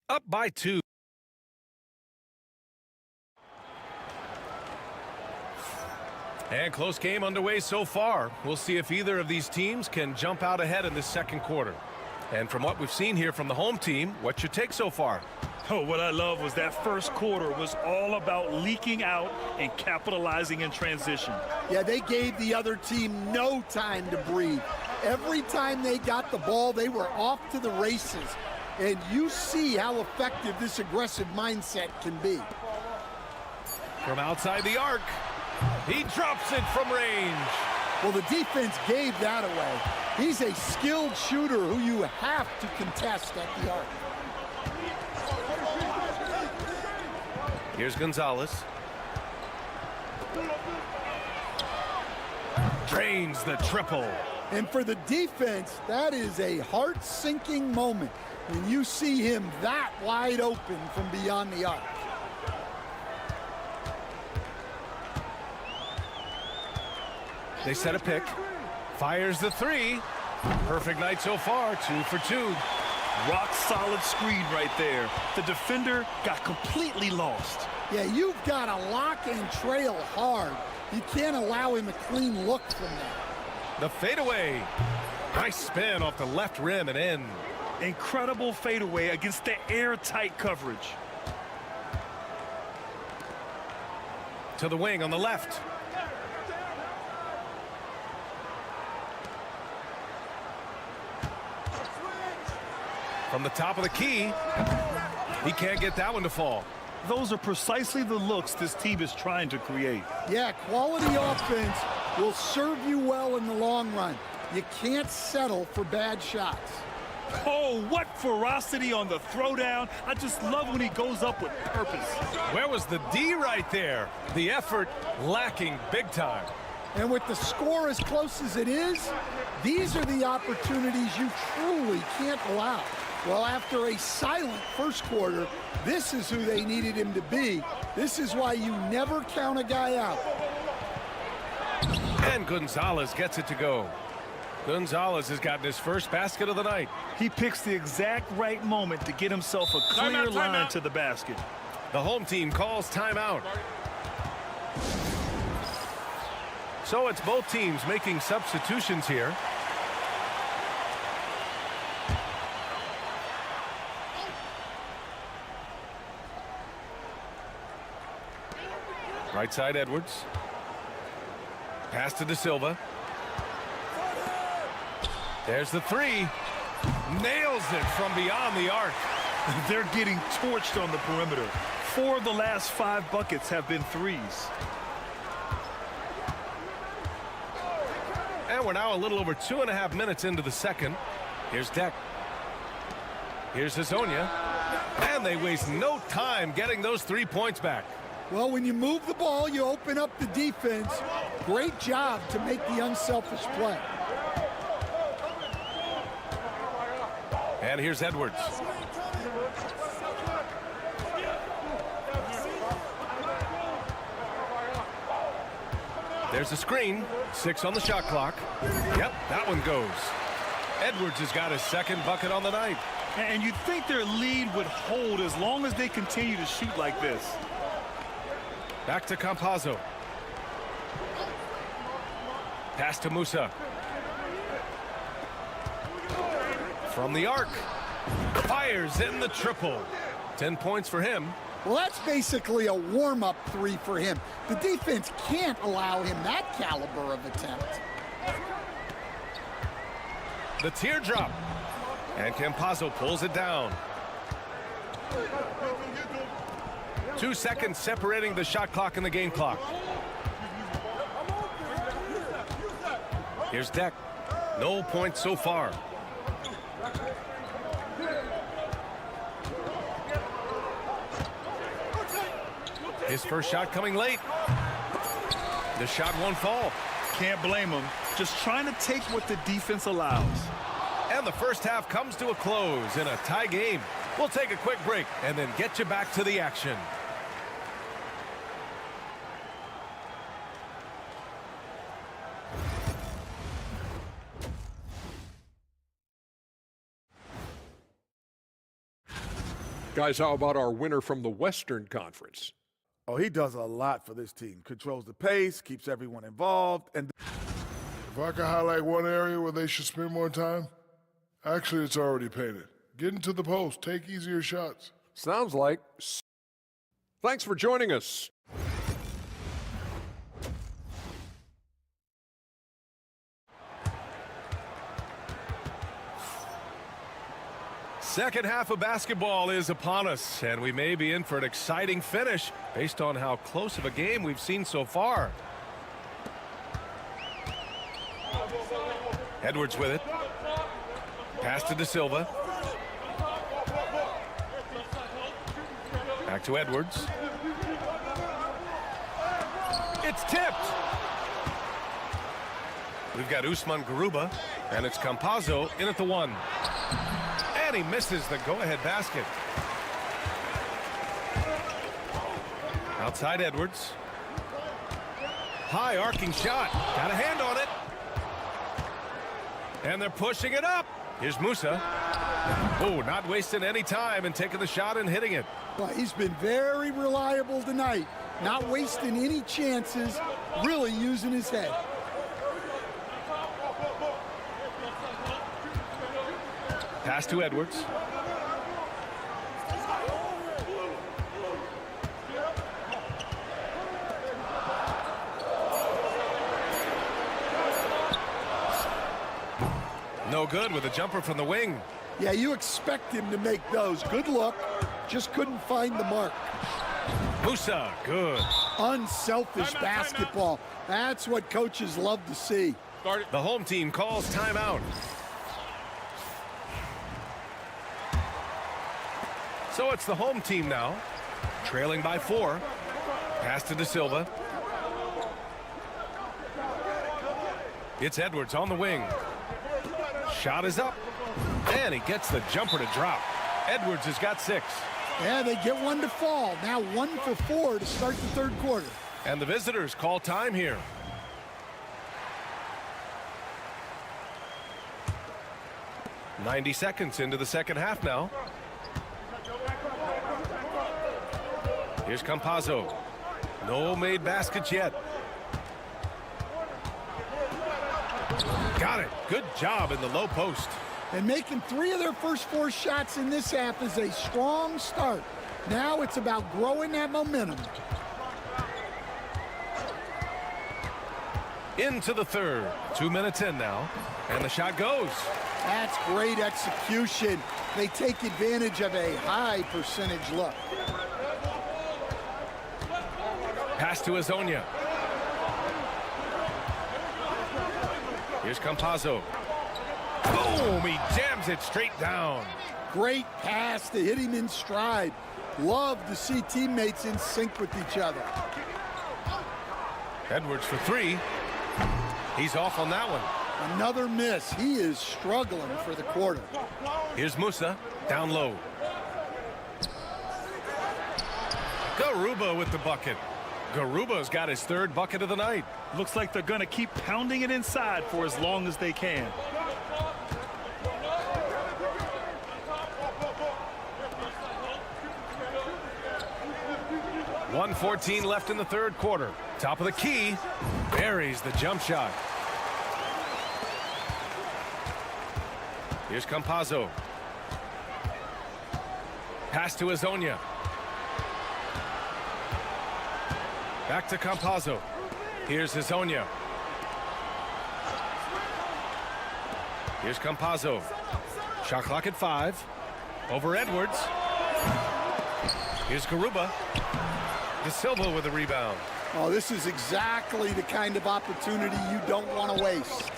Up by 2. And close game underway so far. We'll see if either of these teams can jump out ahead in the second quarter. And from what we've seen here from the home team, what's your take so far? Oh, what I love was that first quarter was all about leaking out and capitalizing in transition. Yeah, they gave the other team no time to breathe. Every time they got the ball, they were off to the races. And you see how effective this aggressive mindset can be. From outside the arc, he drops it from range. Well, the defense gave that away. He's a skilled shooter who you have to contest at the arc. Here's Gonzalez. Drains the triple. And for the defense, that is a heart-sinking moment when you see him that wide open from beyond the arc. They set a pick. Fires the three. Perfect night so far, 2 for 2. Rock solid screen right there. The defender got completely lost. Yeah, you've got to lock and trail hard. You can't allow him a clean look from that. The fadeaway. Nice spin off the left rim and in. Incredible fadeaway against the airtight coverage. To the wing on the left. From the top of the key, he can't get that one to fall. Those are precisely the looks this team is trying to create. Yeah, quality offense will serve you well in the long run. You can't settle for bad shots. Oh, what ferocity on the throwdown. I just love when he goes up with purpose. Where was the D right there? The effort lacking big time. And with the score as close as it is, these are the opportunities you truly can't allow. Well, after a silent first quarter, this is who they needed him to be. This is why you never count a guy out. And Gonzalez gets it to go. Gonzalez has gotten his first basket of the night. He picks the exact right moment to get himself a clear line to the basket. The home team calls timeout. So it's both teams making substitutions here. Right side Edwards. Pass to De Silva. There's the three. Nails it from beyond the arc. They're getting torched on the perimeter. 4 of the last 5 buckets have been threes. And we're now a little over 2.5 minutes into the second. Here's Deck. Here's Hazonia. And they waste no time getting those 3 points back. Well, when you move the ball, you open up the defense. Great job to make the unselfish play. And here's Edwards. There's a screen. 6 on the shot clock. Yep, that one goes. Edwards has got his second bucket on the night. And you'd think their lead would hold as long as they continue to shoot like this. Back to Campazzo. Pass to Musa. From the arc. Fires in the triple. 10 points for him. Well, that's basically a warm-up 3 for him. The defense can't allow him that caliber of attempt. The teardrop. And Campazzo pulls it down. 2 seconds separating the shot clock and the game clock. Here's Deck. No points so far. His first shot coming late. The shot won't fall. Can't blame him. Just trying to take what the defense allows. And the first half comes to a close in a tie game. We'll take a quick break and then get you back to the action. Guys, how about our winner from the Western Conference? Oh, he does a lot for this team. Controls the pace, keeps everyone involved, and If I could highlight one area where they should spend more time, actually, it's already painted. Get into the post, take easier shots. Sounds like. Thanks for joining us. Second half of basketball is upon us, and we may be in for an exciting finish based on how close of a game we've seen so far. Edwards with it. Pass to De Silva. Back to Edwards. It's tipped. We've got Usman Garuba, and it's Campazzo in at the 1. And he misses the go-ahead basket. Outside Edwards. High arcing shot. Got a hand on it. And they're pushing it up. Here's Musa. Oh, not wasting any time and taking the shot and hitting it. Well, he's been very reliable tonight. Not wasting any chances, really using his head. Pass to Edwards. No good with a jumper from the wing. Yeah, you expect him to make those. Good luck. Just couldn't find the mark. Musa, good. Unselfish basketball. That's what coaches love to see. The home team calls timeout. So it's the home team now, trailing by 4. Pass to De Silva. It's Edwards on the wing. Shot is up, and he gets the jumper to drop. Edwards has got 6. Yeah, they get one to fall. Now 1 for 4 to start the third quarter. And the visitors call time here. "90 seconds into the second half now. Here's Campazzo. No made baskets yet. Got it. Good job in the low post. And making 3 of their first 4 shots in this half is a strong start. Now it's about growing that momentum. Into the third. 2 minutes in now. And the shot goes. That's great execution. They take advantage of a high percentage look. Pass to Azonia. Here's Campazzo. Boom! He jams it straight down. Great pass to hit him in stride. Love to see teammates in sync with each other. Edwards for 3. He's off on that one. Another miss. He is struggling for the quarter. Here's Musa down low. Garuba with the bucket. Garuba's got his 3rd bucket of the night. Looks like they're going to keep pounding it inside for as long as they can. .114 left in the third quarter. Top of the key. Buries the jump shot. Here's Campazzo. Pass to Azonia. Back to Campazzo. Here's Azonia. Here's Campazzo. Shot clock at 5. Over Edwards. Here's Garuba. De Silva with a rebound. Oh, this is exactly the kind of opportunity you don't want to waste.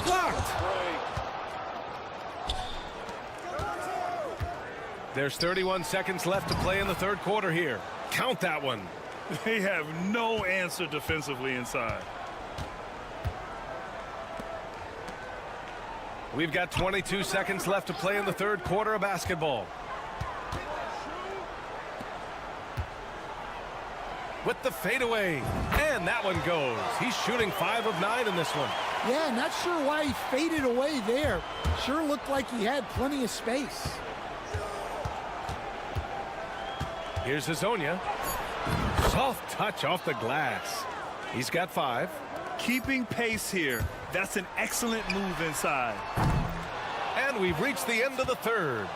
Blocked. There's 31 seconds left to play in the third quarter here. Count that one. They have no answer defensively inside. We've got 22 seconds left to play in the third quarter of basketball. With the fadeaway, and that one goes. He's shooting 5 of 9 in this one. Yeah, not sure why he faded away there. Sure looked like he had plenty of space. Here's Azonia. Soft touch off the glass. He's got 5. Keeping pace here. That's an excellent move inside. And we've reached the end of the third.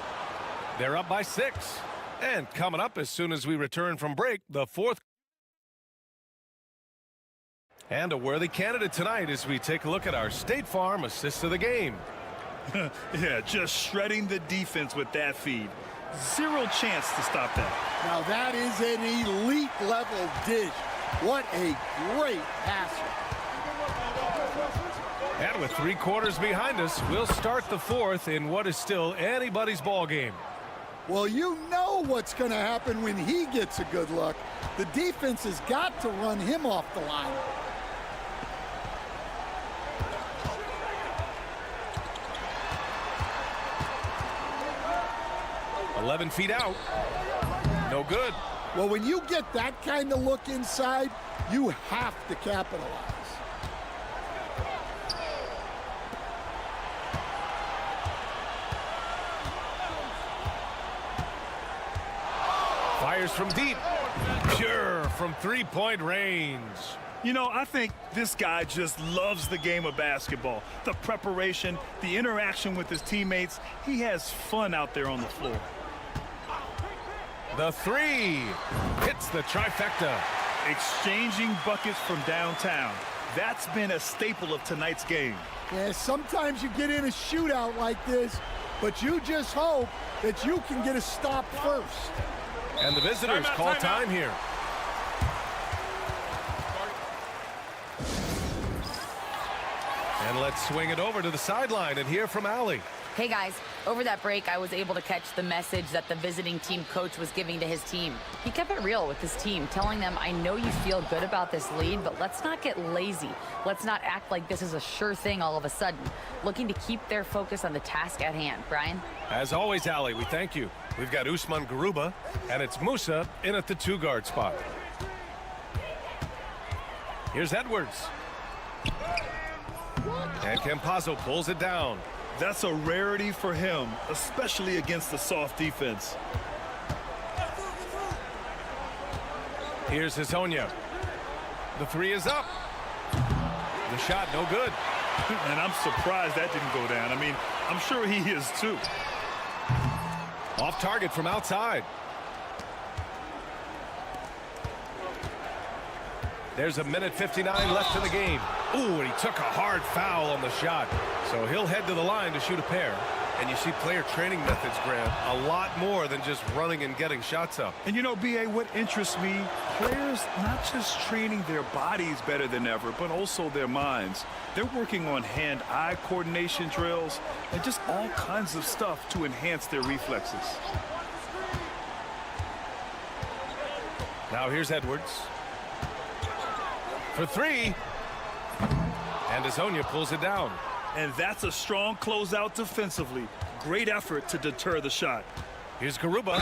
They're up by 6. And coming up as soon as we return from break, the fourth. And a worthy candidate tonight as we take a look at our State Farm assist of the game. Yeah, just shredding the defense with that feed. Zero chance to stop that. Now that is an elite level dish. What a great passer. And with 3 quarters behind us, we'll start the 4th in what is still anybody's ball game. Well, you know what's going to happen when he gets a good look. The defense has got to run him off the line. $11 feet out. No good. Well, when you get that kind of look inside, you have to capitalize. Fires from deep. Pure from 3-point range. You know, I think this guy just loves the game of basketball. The preparation, the interaction with his teammates. He has fun out there on the floor. The 3 hits the trifecta. Exchanging buckets from downtown. That's been a staple of tonight's game. Yeah, sometimes you get in a shootout like this, but you just hope that you can get a stop first. And the visitors call time here. And let's swing it over to the sideline and hear from Allie. Hey guys, over that break I was able to catch the message that the visiting team coach was giving to his team. He kept it real with his team, telling them, I know you feel good about this lead, but let's not get lazy. Let's not act like this is a sure thing all of a sudden. Looking to keep their focus on the task at hand. Brian? As always, Allie, we thank you. We've got Usman Garuba, and it's Musa in at the 2-guard spot. Here's Edwards. And Campazzo pulls it down. That's a rarity for him, especially against the soft defense. Here's Hezonja. The 3 is up. The shot no good. And I'm surprised that didn't go down. I mean, I'm sure he is too. Off target from outside. There's 1:59 left in the game. Ooh, and he took a hard foul on the shot. So he'll head to the line to shoot a pair. And you see player training methods, Grant, a lot more than just running and getting shots up. And you know, B.A., what interests me, players not just training their bodies better than ever, but also their minds. They're working on hand-eye coordination drills and just all kinds of stuff to enhance their reflexes. Now here's Edwards. For 3. And Hezonja pulls it down. And that's a strong closeout defensively. Great effort to deter the shot. Here's Garuba.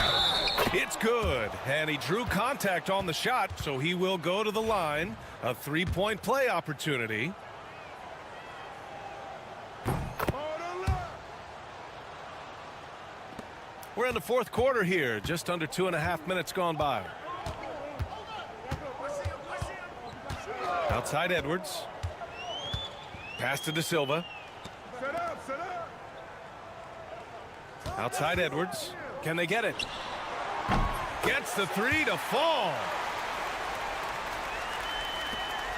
It's good. And he drew contact on the shot, so he will go to the line. A 3-point play opportunity. We're in the 4th quarter here. Just under 2.5 minutes gone by. Outside Edwards. Pass to De Silva. Outside Edwards. Can they get it? Gets the 3 to fall.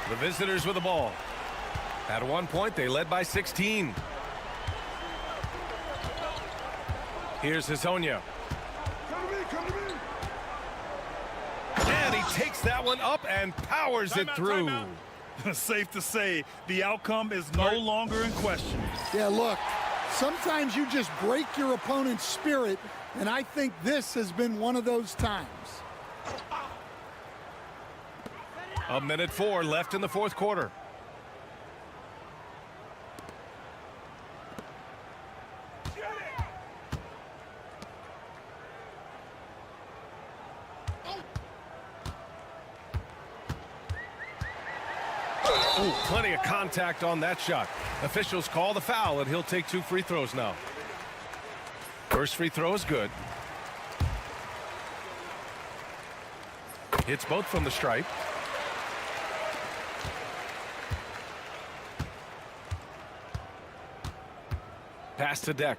The visitors with the ball. At one point, they led by 16. Here's Hezonja. And he takes that one up and powers it through. Safe to say, the outcome is no longer in question. Yeah, look, sometimes you just break your opponent's spirit, and I think this has been one of those times. 1:04 left in the 4th quarter. Ooh, plenty of contact on that shot. Officials call the foul, and he'll take 2 free throws now. First free throw is good. Hits both from the stripe. Pass to Deck.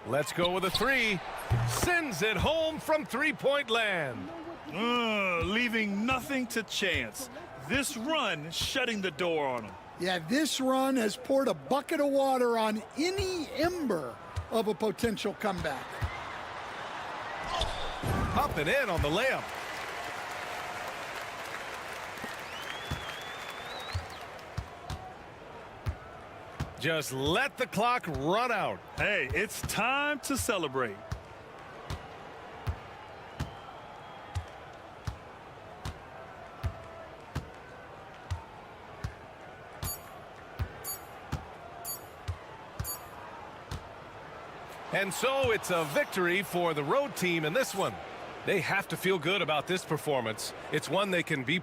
Let's go with a 3. Sends it home from 3-point land. Leaving nothing to chance. This run shutting the door on him. Yeah, this run has poured a bucket of water on any ember of a potential comeback. Up and in on the layup. Just let the clock run out. Hey, it's time to celebrate. And so it's a victory for the road team in this one. They have to feel good about this performance. It's one they can be.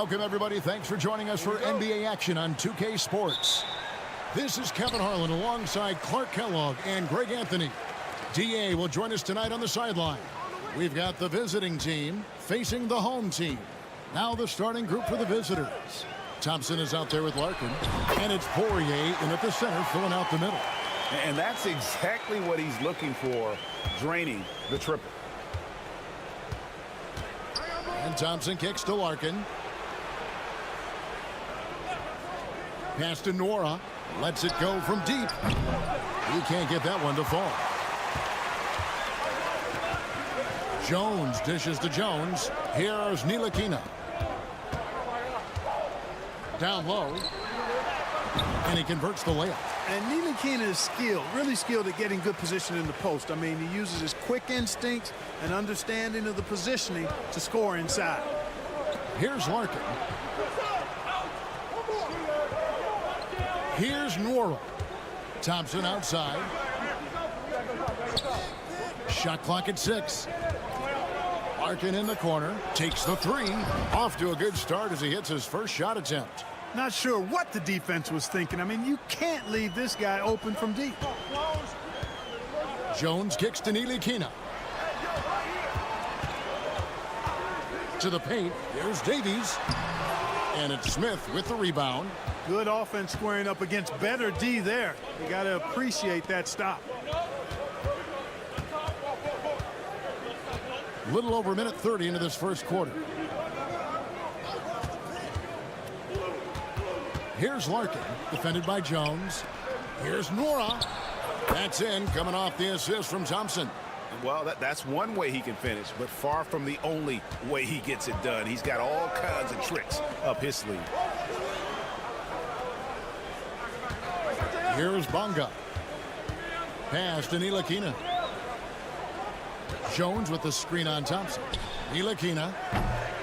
Welcome, everybody. Thanks for joining us for NBA action on 2K Sports. This is Kevin Harlan alongside Clark Kellogg and Greg Anthony. DA will join us tonight on the sideline. We've got the visiting team facing the home team. Now the starting group for the visitors. Thompson is out there with Larkin, and it's Poirier in at the center, filling out the middle. And that's exactly what he's looking for, draining the triple. And Thompson kicks to Larkin. Pass to Nora. Lets it go from deep. He can't get that one to fall. Jones dishes to Jones. Here's Ntilikina. Down low. And he converts the layup. And Ntilikina is skilled, really skilled at getting good position in the post. I mean, he uses his quick instincts and understanding of the positioning to score inside. Here's Larkin. Here's Nora. Thompson outside. Shot clock at 6. Larkin in the corner. Takes the 3. Off to a good start as he hits his first shot attempt. Not sure what the defense was thinking. I mean, you can't leave this guy open from deep. Jones kicks to Ntilikina. To the paint. Here's Davies. And it's Smith with the rebound. Good offense squaring up against better D there. You got to appreciate that stop. Little over a minute 30 into this first quarter. Here's Larkin, defended by Jones. Here's Nora. That's in, coming off the assist from Thompson. Well, that's one way he can finish, but far from the only way he gets it done. He's got all kinds of tricks up his sleeve. Here's Bonga. Pass to Ntilikina. Jones with the screen on Thompson. Ntilikina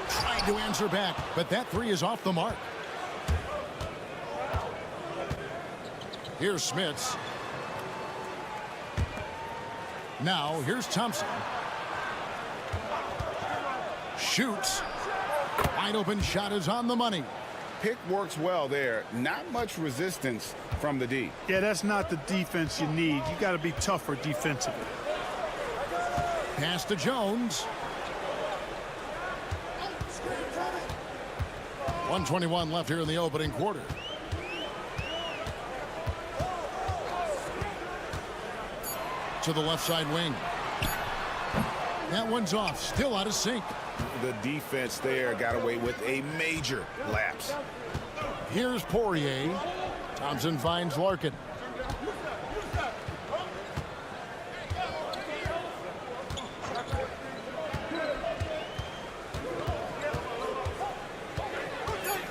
trying to answer back, but that three is off the mark. Here's Smits. Now here's Thompson. Shoots. Wide open shot is on the money. Pick works well there. Not much resistance from the D. Yeah, that's not the defense you need. You got to be tougher defensively. Pass to Jones. 1:21 left here in the opening quarter. To the left side wing. That one's off. Still out of sync. The defense there got away with a major lapse. Here's Poirier. Thompson finds Larkin.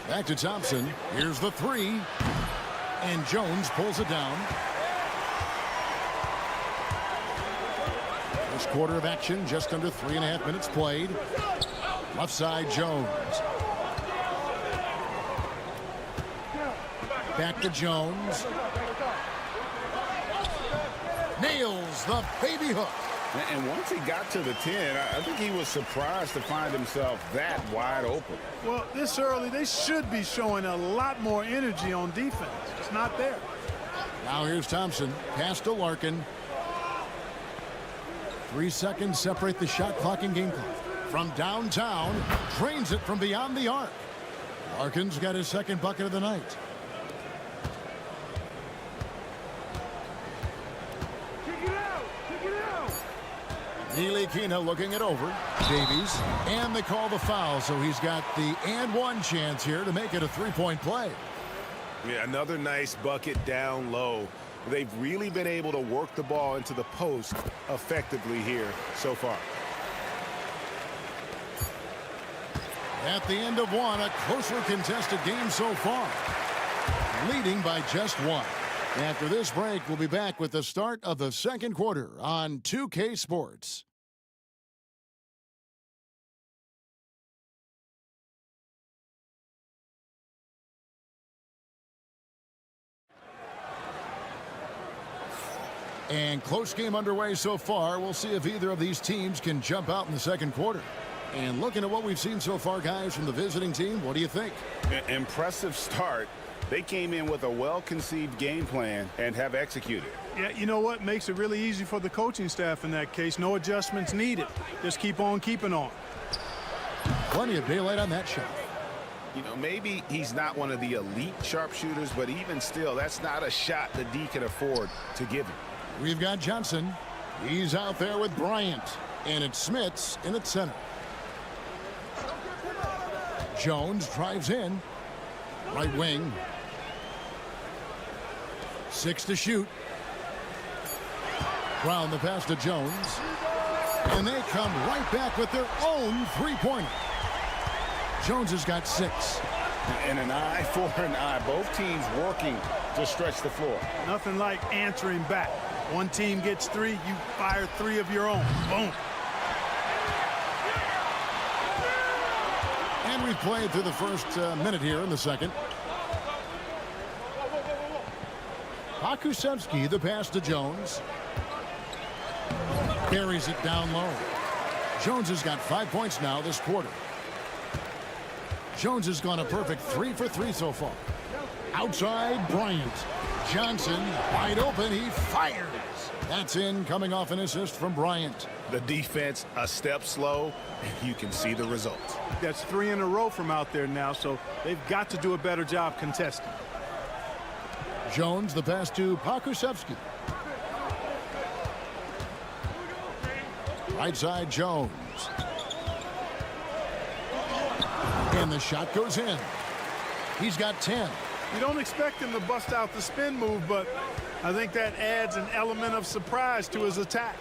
Back to Thompson. Here's the three. And Jones pulls it down. First quarter of action, just under 3.5 minutes played. Left side, Jones. Back to Jones. Nails the baby hook. And once he got to the 10, I think he was surprised to find himself that wide open. Well, this early, they should be showing a lot more energy on defense. It's not there. Now here's Thompson. Pass to Larkin. 3 seconds separate the shot clock and game clock. From downtown, drains it from beyond the arc. Larkin's got his second bucket of the night. Ntilikina looking it over. Davies. And they call the foul, so he's got the and one chance here to make it a three-point play. Yeah, another nice bucket down low. They've really been able to work the ball into the post effectively here so far. At the end of one, a closely contested game so far. Leading by just one. After this break, we'll be back with the start of the second quarter on 2K Sports. And close game underway so far. We'll see if either of these teams can jump out in the second quarter. And looking at what we've seen so far, guys, from the visiting team, what do you think? Impressive start. They came in with a well-conceived game plan and have executed. Yeah, you know what? Makes it really easy for the coaching staff in that case. No adjustments needed. Just keep on keeping on. Plenty of daylight on that shot. You know, maybe he's not one of the elite sharpshooters, but even still, that's not a shot the D can afford to give him. We've got Johnson. He's out there with Bryant. And it's Smits in at center. Jones drives in. Right wing. 6 to shoot. Brown the pass to Jones. And they come right back with their own three-pointer. Jones has got 6. And an eye for an eye. Both teams working to stretch the floor. Nothing like answering back. One team gets 3, you fire 3 of your own. Boom. And we've played through the first minute here in the second. Pakusevsky, the pass to Jones. Carries it down low. Jones has got 5 points now this quarter. Jones has gone a perfect 3 for 3 so far. Outside, Bryant. Johnson, wide open, he fires. That's in, coming off an assist from Bryant. The defense a step slow, and you can see the results. That's 3 in a row from out there now, so they've got to do a better job contesting. Jones, the pass to Pakusevsky. Right side, Jones. And the shot goes in. He's got 10. You don't expect him to bust out the spin move, but I think that adds an element of surprise to his attack.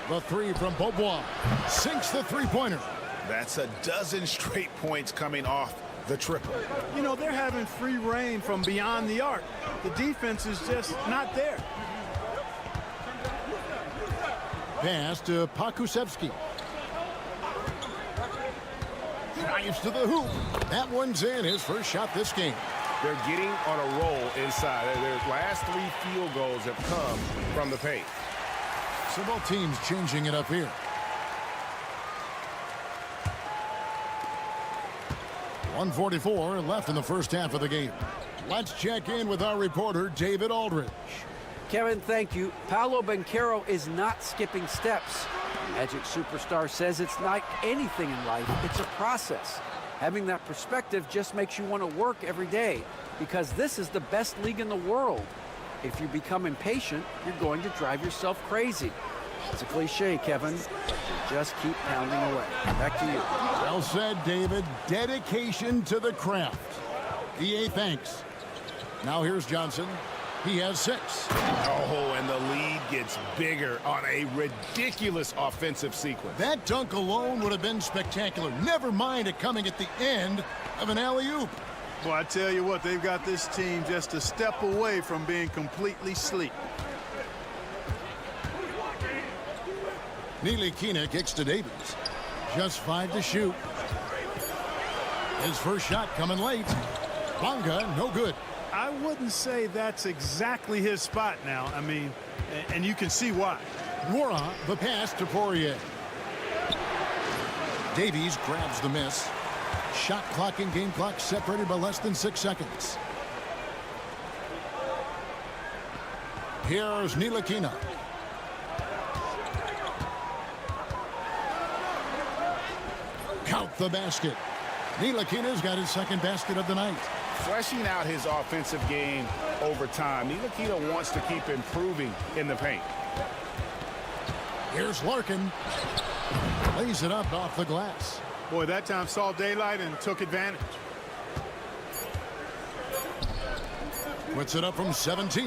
The 3 from Beaubois sinks the three-pointer. That's a dozen straight points coming off the triple. You know, they're having free reign from beyond the arc. The defense is just not there. Pass to Pakusevsky. Drives to the hoop. That one's in, his first shot this game. They're getting on a roll inside. Their last 3 field goals have come from the paint. So both teams changing it up here. 1:44 left in the first half of the game. Let's check in with our reporter, David Aldridge. Kevin, thank you. Paolo Banchero is not skipping steps. Magic Superstar says it's like anything in life, it's a process. Having that perspective just makes you want to work every day because this is the best league in the world. If you become impatient, you're going to drive yourself crazy. It's a cliche, Kevin, but you just keep pounding away. Back to you. Well said, David. Dedication to the craft. EA thanks. Now here's Johnson. He has 6. Oh, and the lead gets bigger on a ridiculous offensive sequence. That dunk alone would have been spectacular. Never mind it coming at the end of an alley-oop. Well, I tell you what, they've got this team just a step away from being completely asleep. Ntilikina kicks to Davies. Just 5 to shoot. His first shot coming late. Bonga, no good. I wouldn't say that's exactly his spot now. I mean, and you can see why. Nwora, the pass to Poirier. Davies grabs the miss. Shot clock and game clock separated by less than 6 seconds. Here's Ntilikina. Count the basket. Ntilikina's got his second basket of the night. Fleshing out his offensive game over time. Ntilikina wants to keep improving in the paint. Here's Larkin. Lays it up off the glass. Boy, that time saw daylight and took advantage. Puts it up from 17.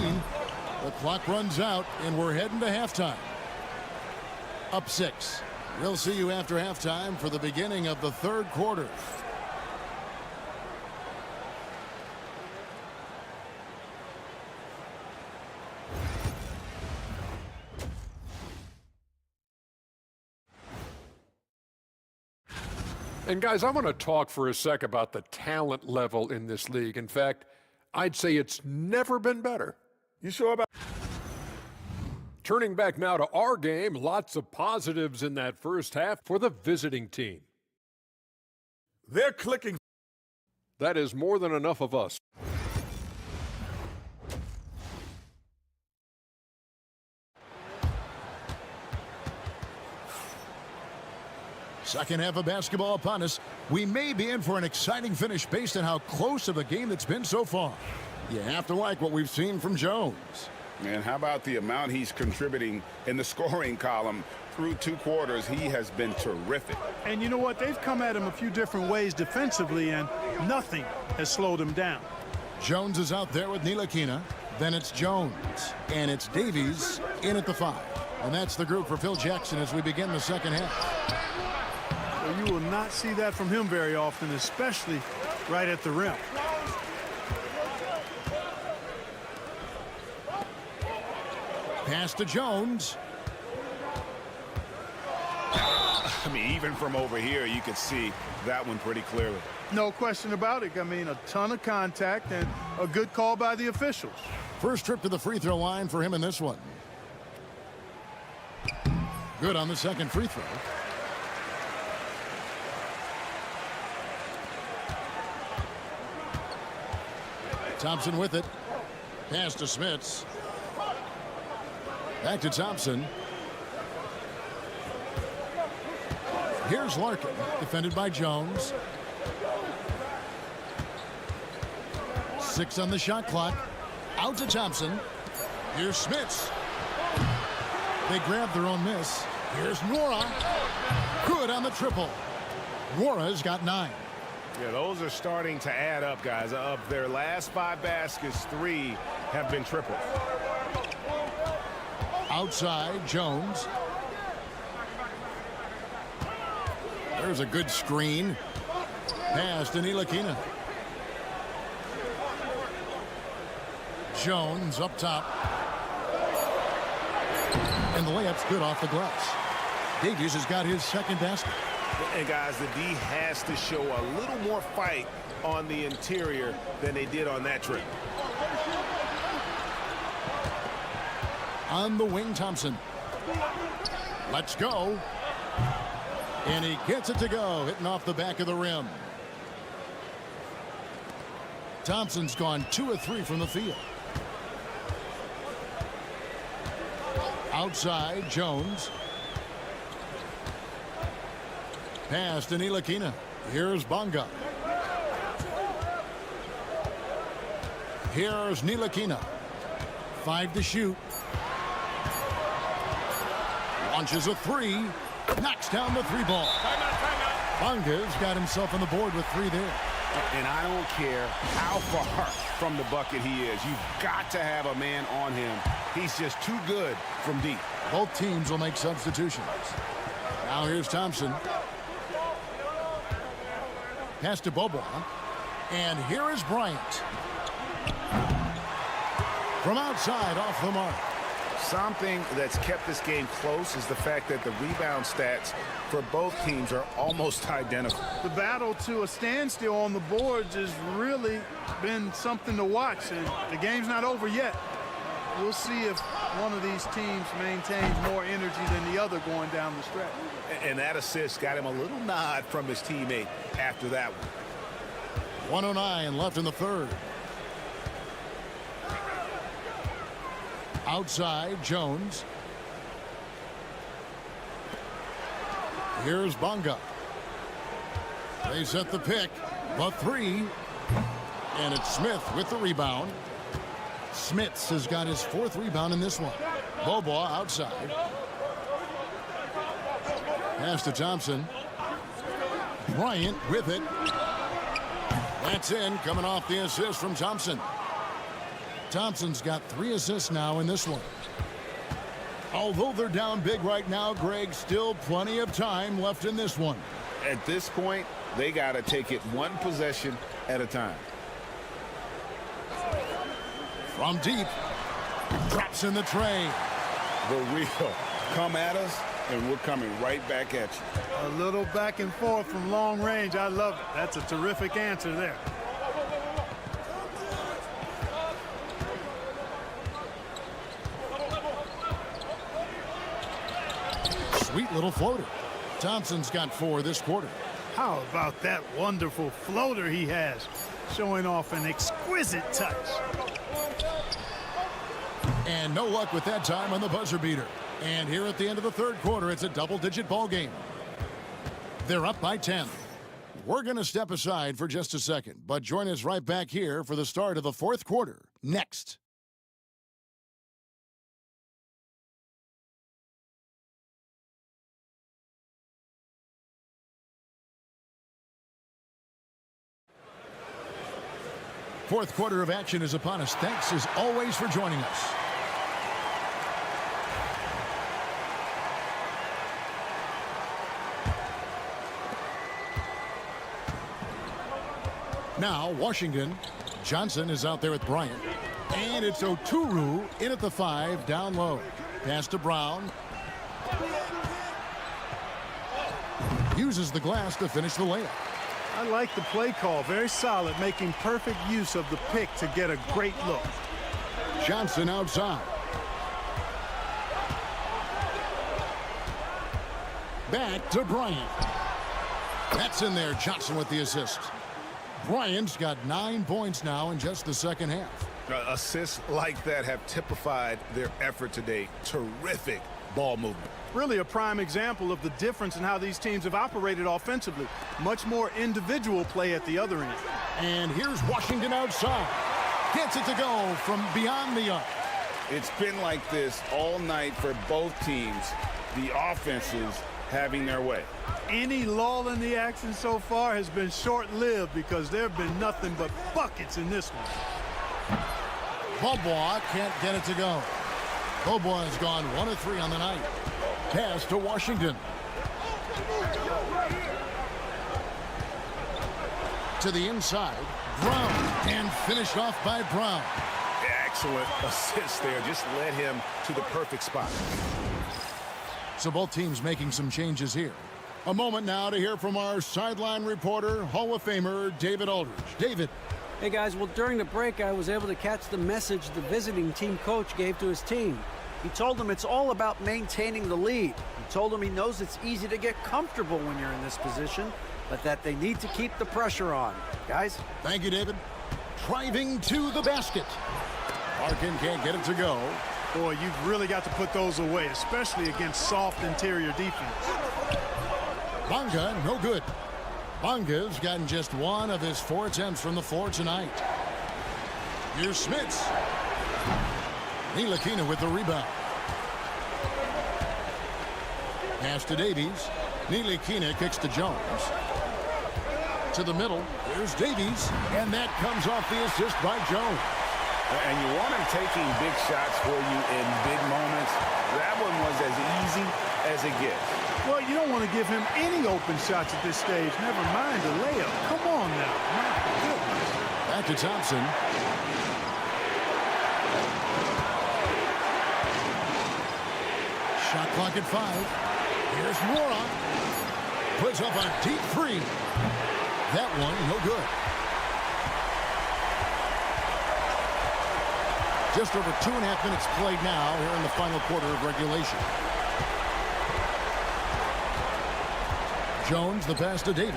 The clock runs out, and we're heading to halftime. Up 6. We'll see you after halftime for the beginning of the third quarter. And guys, I want to talk for a sec about the talent level in this league. In fact, I'd say it's never been better. You sure about? Turning back now to our game, lots of positives in that first half for the visiting team. They're clicking. That is more than enough of us. Second half of basketball upon us. We may be in for an exciting finish based on how close of a game it's been so far. You have to like what we've seen from Jones. And how about the amount he's contributing in the scoring column through 2 quarters? He has been terrific. And you know what? They've come at him a few different ways defensively, and nothing has slowed him down. Jones is out there with Ntilikina. Then it's Jones. And it's Davies in at the 5. And that's the group for Phil Jackson as we begin the second half. Well, you will not see that from him very often, especially right at the rim. Pass to Jones. I mean, even from over here, you can see that one pretty clearly. No question about it. I mean, a ton of contact and a good call by the officials. First trip to the free throw line for him in this one. Good on the second free throw. Thompson with it. Pass to Smits. Back to Thompson. Here's Larkin, defended by Jones. 6 on the shot clock. Out to Thompson. Here's Smits. They grab their own miss. Here's Nora. Good on the triple. Nora's got 9. Yeah, those are starting to add up, guys. Of their last 5 baskets, 3 have been triples. Outside, Jones. There's a good screen. Pass to Ntilikina. Jones up top. And the layup's good off the glass. Davies has got his second basket. And guys, the D has to show a little more fight on the interior than they did on that trip. On the wing, Thompson. Let's go. And he gets it to go, hitting off the back of the rim. Thompson's gone 2 of 3 from the field. Outside, Jones. Pass to Ntilikina. Here's Bonga. Here's Ntilikina. 5 to shoot. Launches a 3. Knocks down the 3 ball. Bonga's got himself on the board with 3 there. And I don't care how far from the bucket he is. You've got to have a man on him. He's just too good from deep. Both teams will make substitutions. Now here's Thompson. Pass to Bobois. And here is Bryant. From outside, off the mark. Something that's kept this game close is the fact that the rebound stats for both teams are almost identical. The battle to a standstill on the boards has really been something to watch, and the game's not over yet. We'll see if one of these teams maintains more energy than the other going down the stretch. And that assist got him a little nod from his teammate after that one. 1:09 left in the third. Outside, Jones. Here's Bonga. They set the pick. The 3. And it's Smith with the rebound. Smits has got his 4th rebound in this one. Bobois outside. Pass to Thompson. Bryant with it. That's in, coming off the assist from Thompson. Thompson's got 3 assists now in this one. Although they're down big right now, Greg, still plenty of time left in this one. At this point, they got to take it 1 possession at a time. From deep, drops in the tray. The real. Come at us, and we're coming right back at you. A little back and forth from long range. I love it. That's a terrific answer there. Sweet little floater. Thompson's got 4 this quarter. How about that wonderful floater he has, showing off an exquisite touch. And no luck with that time on the buzzer beater. And here at the end of the third quarter, it's a double-digit ball game. They're up by 10. We're going to step aside for just a second, but join us right back here for the start of the fourth quarter next. Fourth quarter of action is upon us. Thanks as always for joining us. Now Washington. Johnson is out there with Bryant. And it's Oturu in at the 5, down low. Pass to Brown. Uses the glass to finish the layup. I like the play call. Very solid, making perfect use of the pick to get a great look. Johnson outside. Back to Bryant. That's in there. Johnson with the assist. Bryant's got 9 points now in just the second half. Assists like that have typified their effort today. Terrific ball movement. Really a prime example of the difference in how these teams have operated offensively. Much more individual play at the other end. And here's Washington outside. Gets it to go from beyond the arc. It's been like this all night for both teams. The offenses having their way. Any lull in the action so far has been short-lived because there have been nothing but buckets in this one. Bobois can't get it to go. Bobois has gone 1 of 3 on the night. Pass to Washington. To the inside. Brown. And finished off by Brown. Excellent assist there. Just led him to the perfect spot. So both teams making some changes here. A moment now to hear from our sideline reporter, Hall of Famer David Aldridge. David. Hey guys, well during the break I was able to catch the message the visiting team coach gave to his team. He told them it's all about maintaining the lead. He told them he knows it's easy to get comfortable when you're in this position, but that they need to keep the pressure on. Guys? Thank you, David. Driving to the basket. Larkin can't get it to go. Boy, you've really got to put those away, especially against soft interior defense. Bonga, no good. Bonga's gotten just 1 of his 4 attempts from the floor tonight. Here's Smits. Ntilikina with the rebound. Pass to Davies. Ntilikina kicks to Jones. To the middle. Here's Davies. And that comes off the assist by Jones. And you want him taking big shots for you in big moments. That one was as easy as it gets. Well, you don't want to give him any open shots at this stage. Never mind a layup. Come on now. My goodness. Back to Thompson. Shot clock at 5. Here's Mora. Puts up a deep 3. That one, no good. Just over 2.5 minutes played now here in the final quarter of regulation. Jones, the pass to Davies.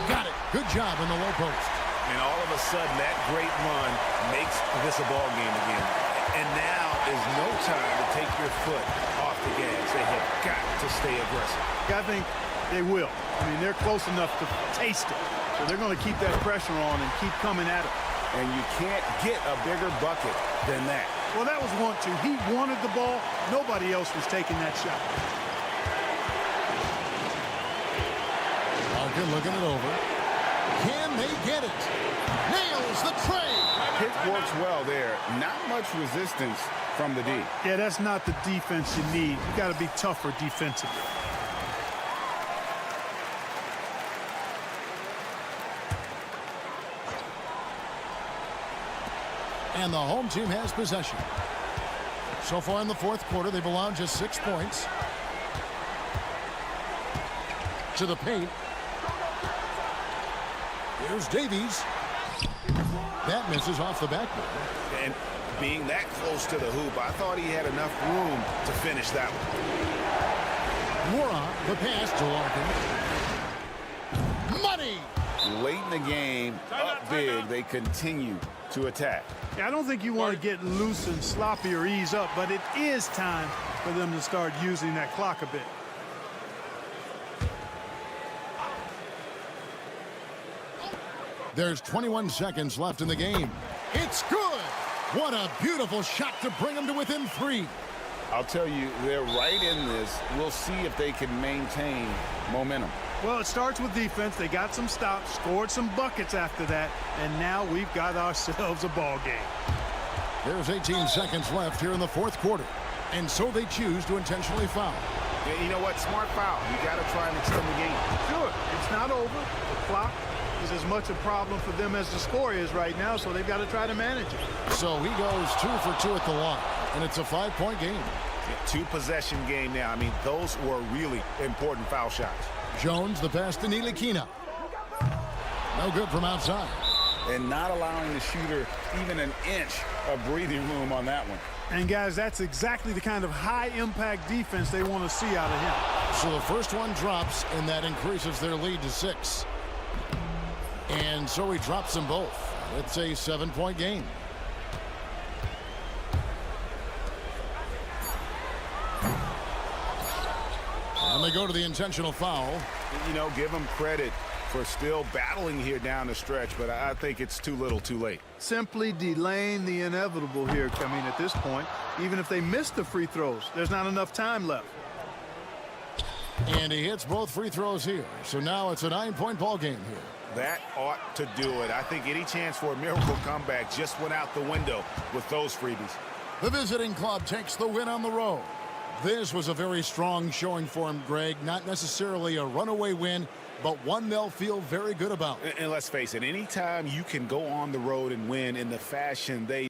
Got it. Good job in the low post. And all of a sudden, that great run makes this a ball game again. And now is no time to take your foot off the gas. They have got to stay aggressive. I think they will. I mean, they're close enough to taste it. So they're going to keep that pressure on and keep coming at it. And you can't get a bigger bucket than that. Well, that was 1-2. He wanted the ball. Nobody else was taking that shot. Larkin looking it over. Can they get it? Nails the tray. Pick works well there. Not much resistance from the D. Yeah, that's not the defense you need. You got to be tougher defensively. And the home team has possession. So far in the fourth quarter, they've allowed just 6 points. To the paint. Here's Davies. That misses off the backboard. And being that close to the hoop, I thought he had enough room to finish that one. Mora, the pass to Larkin. Money! Late in the game, up big, they continue to attack. Yeah, I don't think you want to get loose and sloppy or ease up, but it is time for them to start using that clock a bit. There's 21 seconds left in the game. It's good! What a beautiful shot to bring them to within 3. I'll tell you, they're right in this. We'll see if they can maintain momentum. Well, it starts with defense. They got some stops, scored some buckets after that, and now we've got ourselves a ball game. There's 18 seconds left here in the fourth quarter, and so they choose to intentionally foul. Yeah, you know what? Smart foul. You got to try and extend the game. Sure, it's not over. The clock is as much a problem for them as the score is right now, so they've got to try to manage it. So he goes 2 for 2 at the line, and it's a 5-point game. Yeah, 2-possession game now. I mean, those were really important foul shots. Jones, the pass to Ntilikina. No good from outside. And not allowing the shooter even an inch of breathing room on that one. And, guys, that's exactly the kind of high-impact defense they want to see out of him. So the first one drops, and that increases their lead to 6. And so he drops them both. It's a 7-point game. And they go to the intentional foul. You know, give him credit for still battling here down the stretch, but I think it's too little too late. Simply delaying the inevitable here coming at this point. Even if they miss the free throws, there's not enough time left. And he hits both free throws here. So now it's a 9-point ball game here. That ought to do it. I think any chance for a miracle comeback just went out the window with those freebies. The visiting club takes the win on the road. This was a very strong showing for him, Greg. Not necessarily a runaway win, but one they'll feel very good about. And let's face it, anytime you can go on the road and win in the fashion they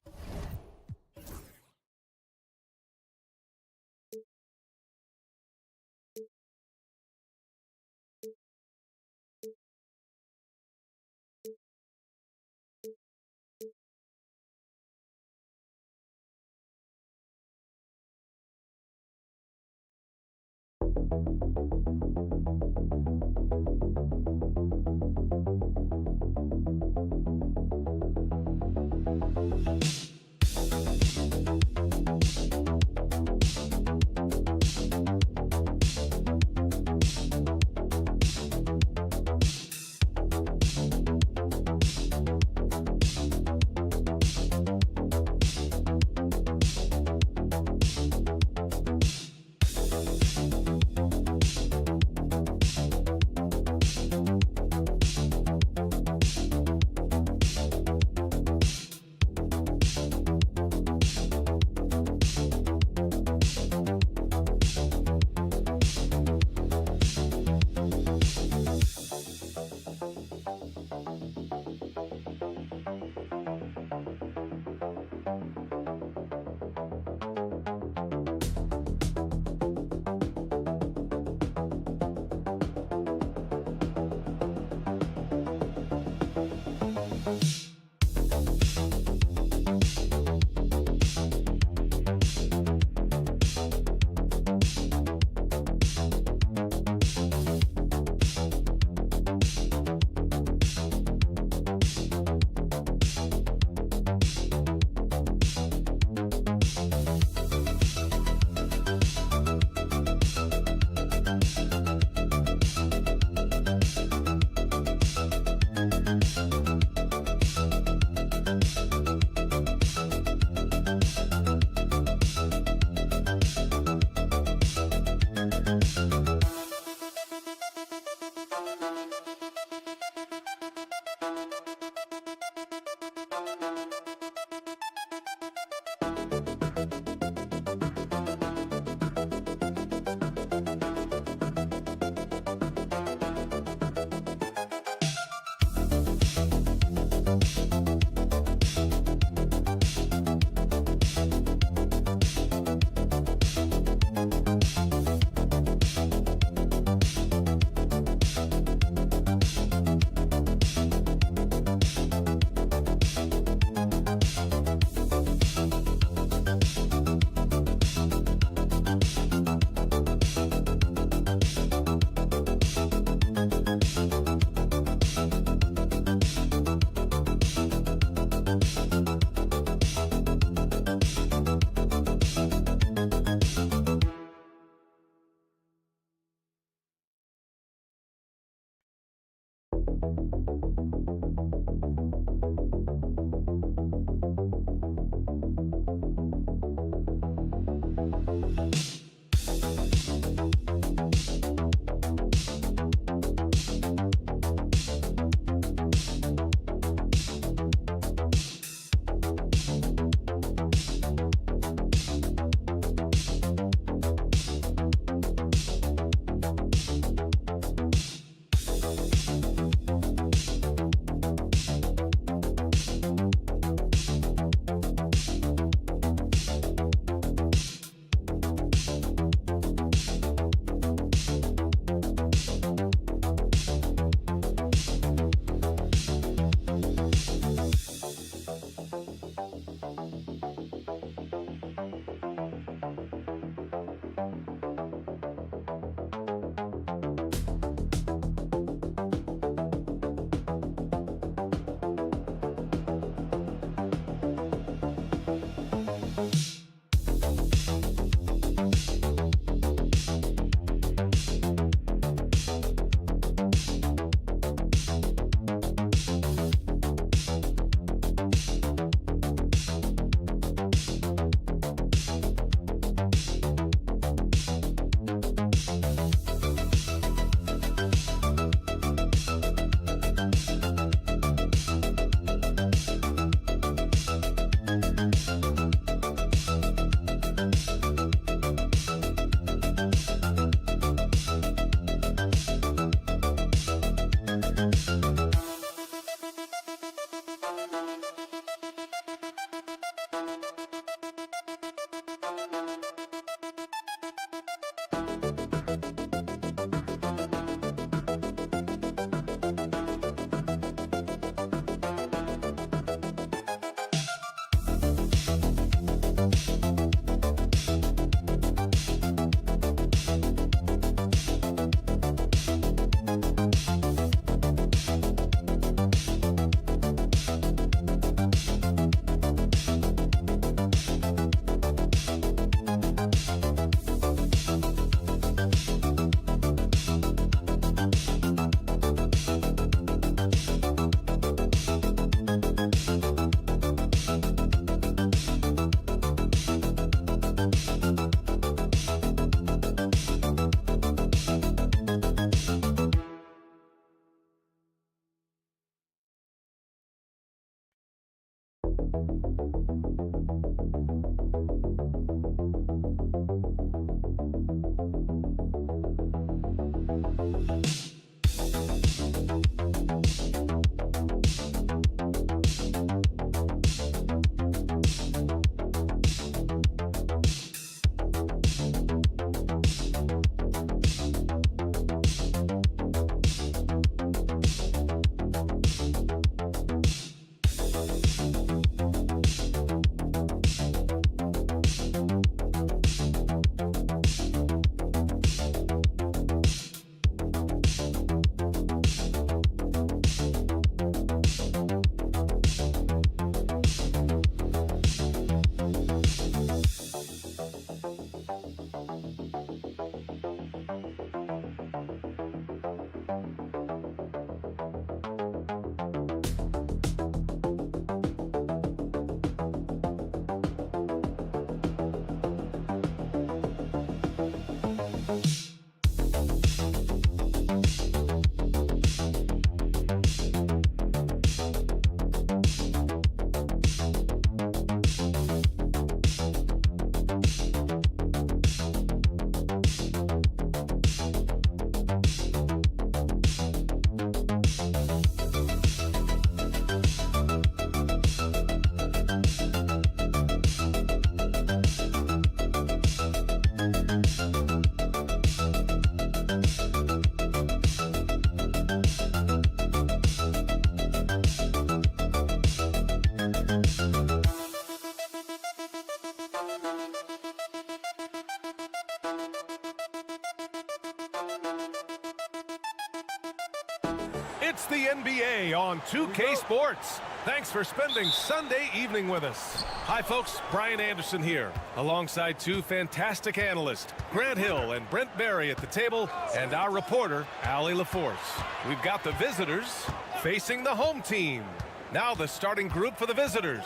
It's the NBA on 2K Sports. Thanks for spending Sunday evening with us. Hi, folks. Brian Anderson here, alongside two fantastic analysts, Grant Hill and Brent Barry at the table, and our reporter, Allie LaForce. We've got the visitors facing the home team. Now the starting group for the visitors.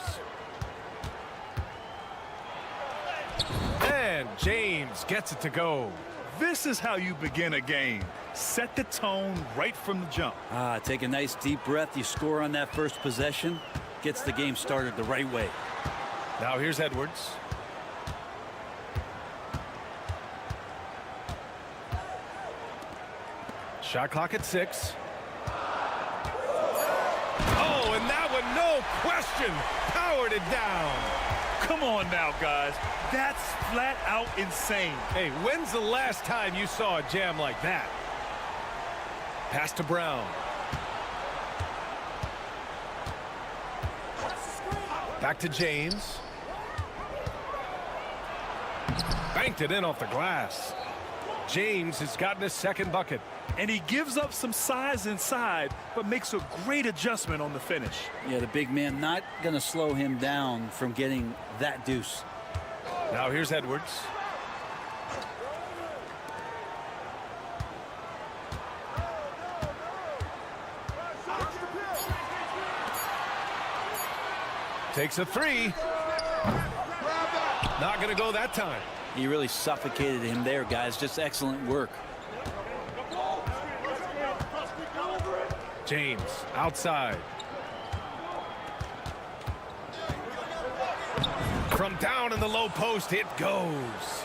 And James gets it to go. This is how you begin a game. Set the tone right from the jump. Take a nice deep breath. You score on that first possession. Gets the game started the right way. Now here's Edwards. Shot clock at 6. Oh, and that one, no question, powered it down. Come on now, guys. That's flat out insane. Hey, when's the last time you saw a jam like that? Pass to Brown. Back to James. Banked it in off the glass. James has gotten his second bucket. And he gives up some size inside, but makes a great adjustment on the finish. Yeah, the big man not going to slow him down from getting that deuce. Now here's Edwards. Takes a 3. Not going to go that time. He really suffocated him there, guys. Just excellent work. James outside. From down in the low post, it goes.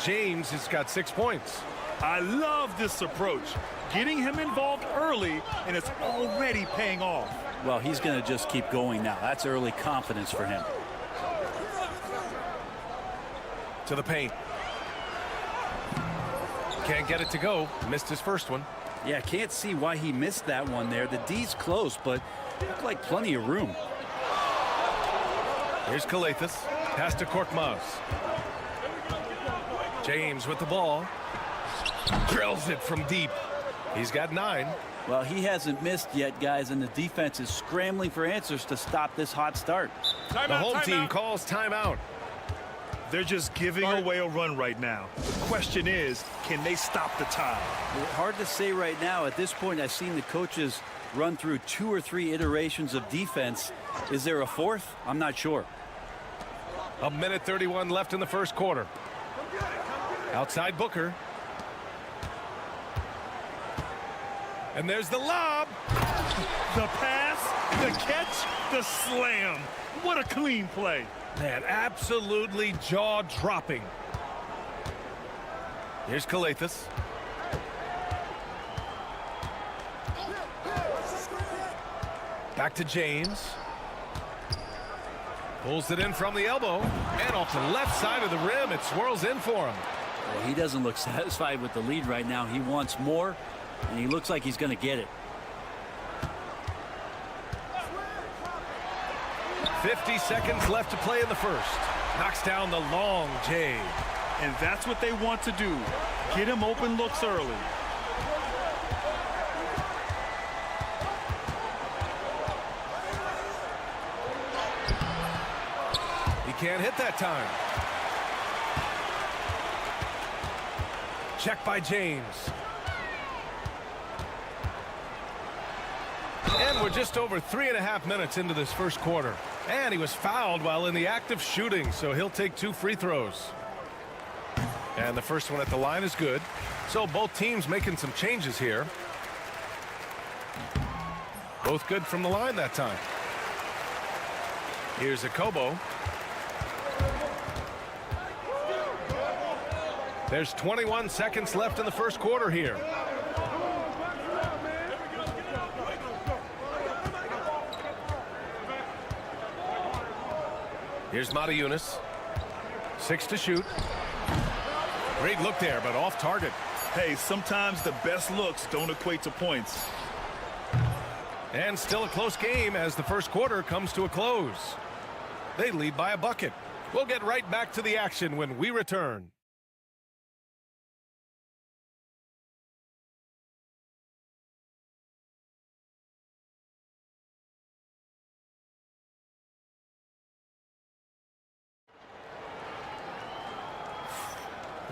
James has got 6 points. I love this approach. Getting him involved early, and it's already paying off. Well, he's going to just keep going now. That's early confidence for him. To the paint. Can't get it to go. Missed his first one. Yeah, can't see why he missed that one there. The D's close, but looked like plenty of room. Here's Kalathis. Pass to Korkmaz. James with the ball. Drills it from deep. He's got 9. Well, he hasn't missed yet, guys, and the defense is scrambling for answers to stop this hot start. The home team calls timeout. They're just giving away a run right now. The question is, can they stop the time? Hard to say right now. At this point, I've seen the coaches run through 2 or 3 iterations of defense. Is there a fourth? I'm not sure. 1:31 left in the first quarter. Outside Booker. And there's the lob. The pass, the catch, the slam. What a clean play. Man, absolutely jaw-dropping. Here's Kalathis. Back to James. Pulls it in from the elbow. And off the left side of the rim, it swirls in for him. Well, he doesn't look satisfied with the lead right now. He wants more, and he looks like he's going to get it. 50 seconds left to play in the first. Knocks down the long J. And that's what they want to do. Get him open looks early. He can't hit that time. Check by James. And we're just over 3.5 minutes into this first quarter. And he was fouled while in the act of shooting, so he'll take 2 free throws. And the first one at the line is good. So both teams making some changes here. Both good from the line that time. Here's Akobo. There's 21 seconds left in the first quarter here. Here's Mata-Yunus. 6 to shoot. Great look there, but off target. Hey, sometimes the best looks don't equate to points. And still a close game as the first quarter comes to a close. They lead by a bucket. We'll get right back to the action when we return.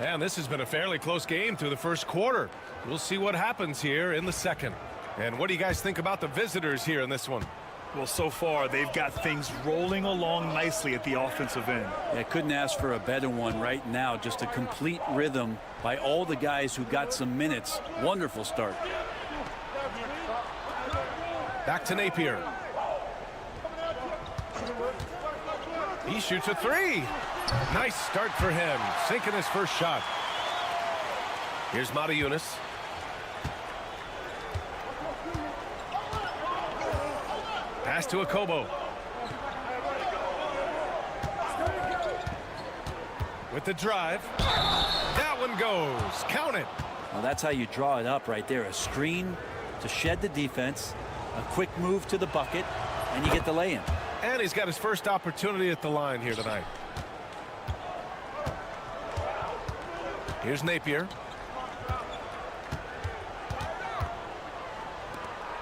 And this has been a fairly close game through the first quarter. We'll see what happens here in the second. And what do you guys think about the visitors here in this one? Well, so far, they've got things rolling along nicely at the offensive end. Yeah, couldn't ask for a better one right now. Just a complete rhythm by all the guys who got some minutes. Wonderful start. Back to Napier. He shoots a 3. Nice start for him, sinking his first shot. Here's Mata-Yunus. Pass to Akobo. With the drive. That one goes. Count it. Well, that's how you draw it up right there. A screen to shed the defense, a quick move to the bucket, and you get the lay-in. And he's got his first opportunity at the line here tonight. Here's Napier.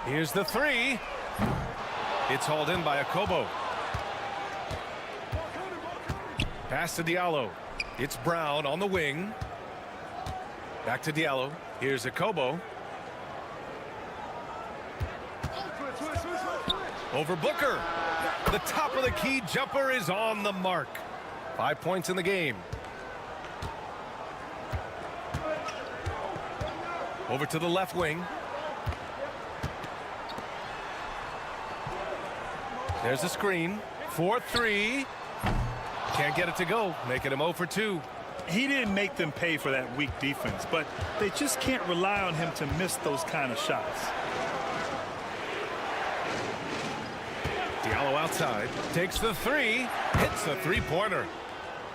Here's the 3. It's hauled in by Akobo. Pass to Diallo. It's Brown on the wing. Back to Diallo. Here's Akobo. Over Booker. The top of the key jumper is on the mark. 5 points in the game. Over to the left wing. There's a screen. 4-3. Can't get it to go, making him 0 for 2. He didn't make them pay for that weak defense, but they just can't rely on him to miss those kind of shots. Diallo outside. Takes the 3. Hits the three-pointer.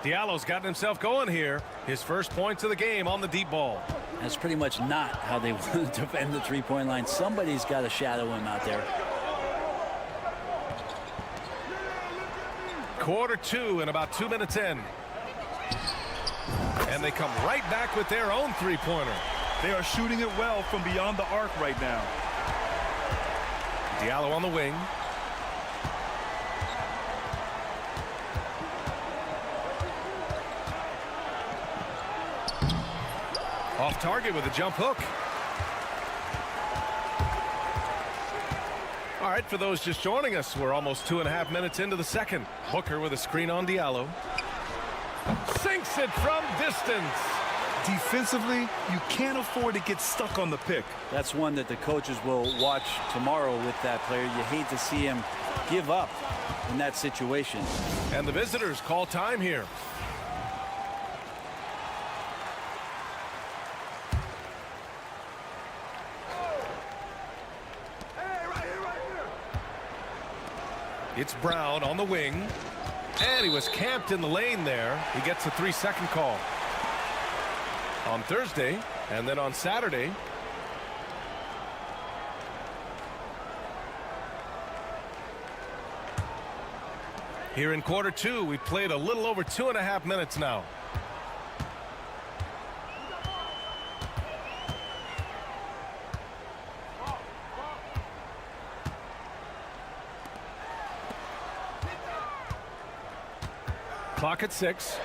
Diallo's gotten himself going here. His first points of the game on the deep ball. That's pretty much not how they want to defend the three-point line. Somebody's got to shadow him out there. Quarter 2 and about 2 minutes in. And they come right back with their own three-pointer. They are shooting it well from beyond the arc right now. Diallo on the wing. Off target with a jump hook. All right, for those just joining us, we're almost 2.5 minutes into the second. Booker with a screen on Diallo. Sinks it from distance. Defensively, you can't afford to get stuck on the pick. That's one that the coaches will watch tomorrow with that player. You hate to see him give up in that situation. And the visitors call time here. It's Brown on the wing. And he was camped in the lane there. He gets a 3-second call. On Thursday, and then on Saturday. Here in quarter 2, we played a little over 2.5 minutes now. Clock at 6.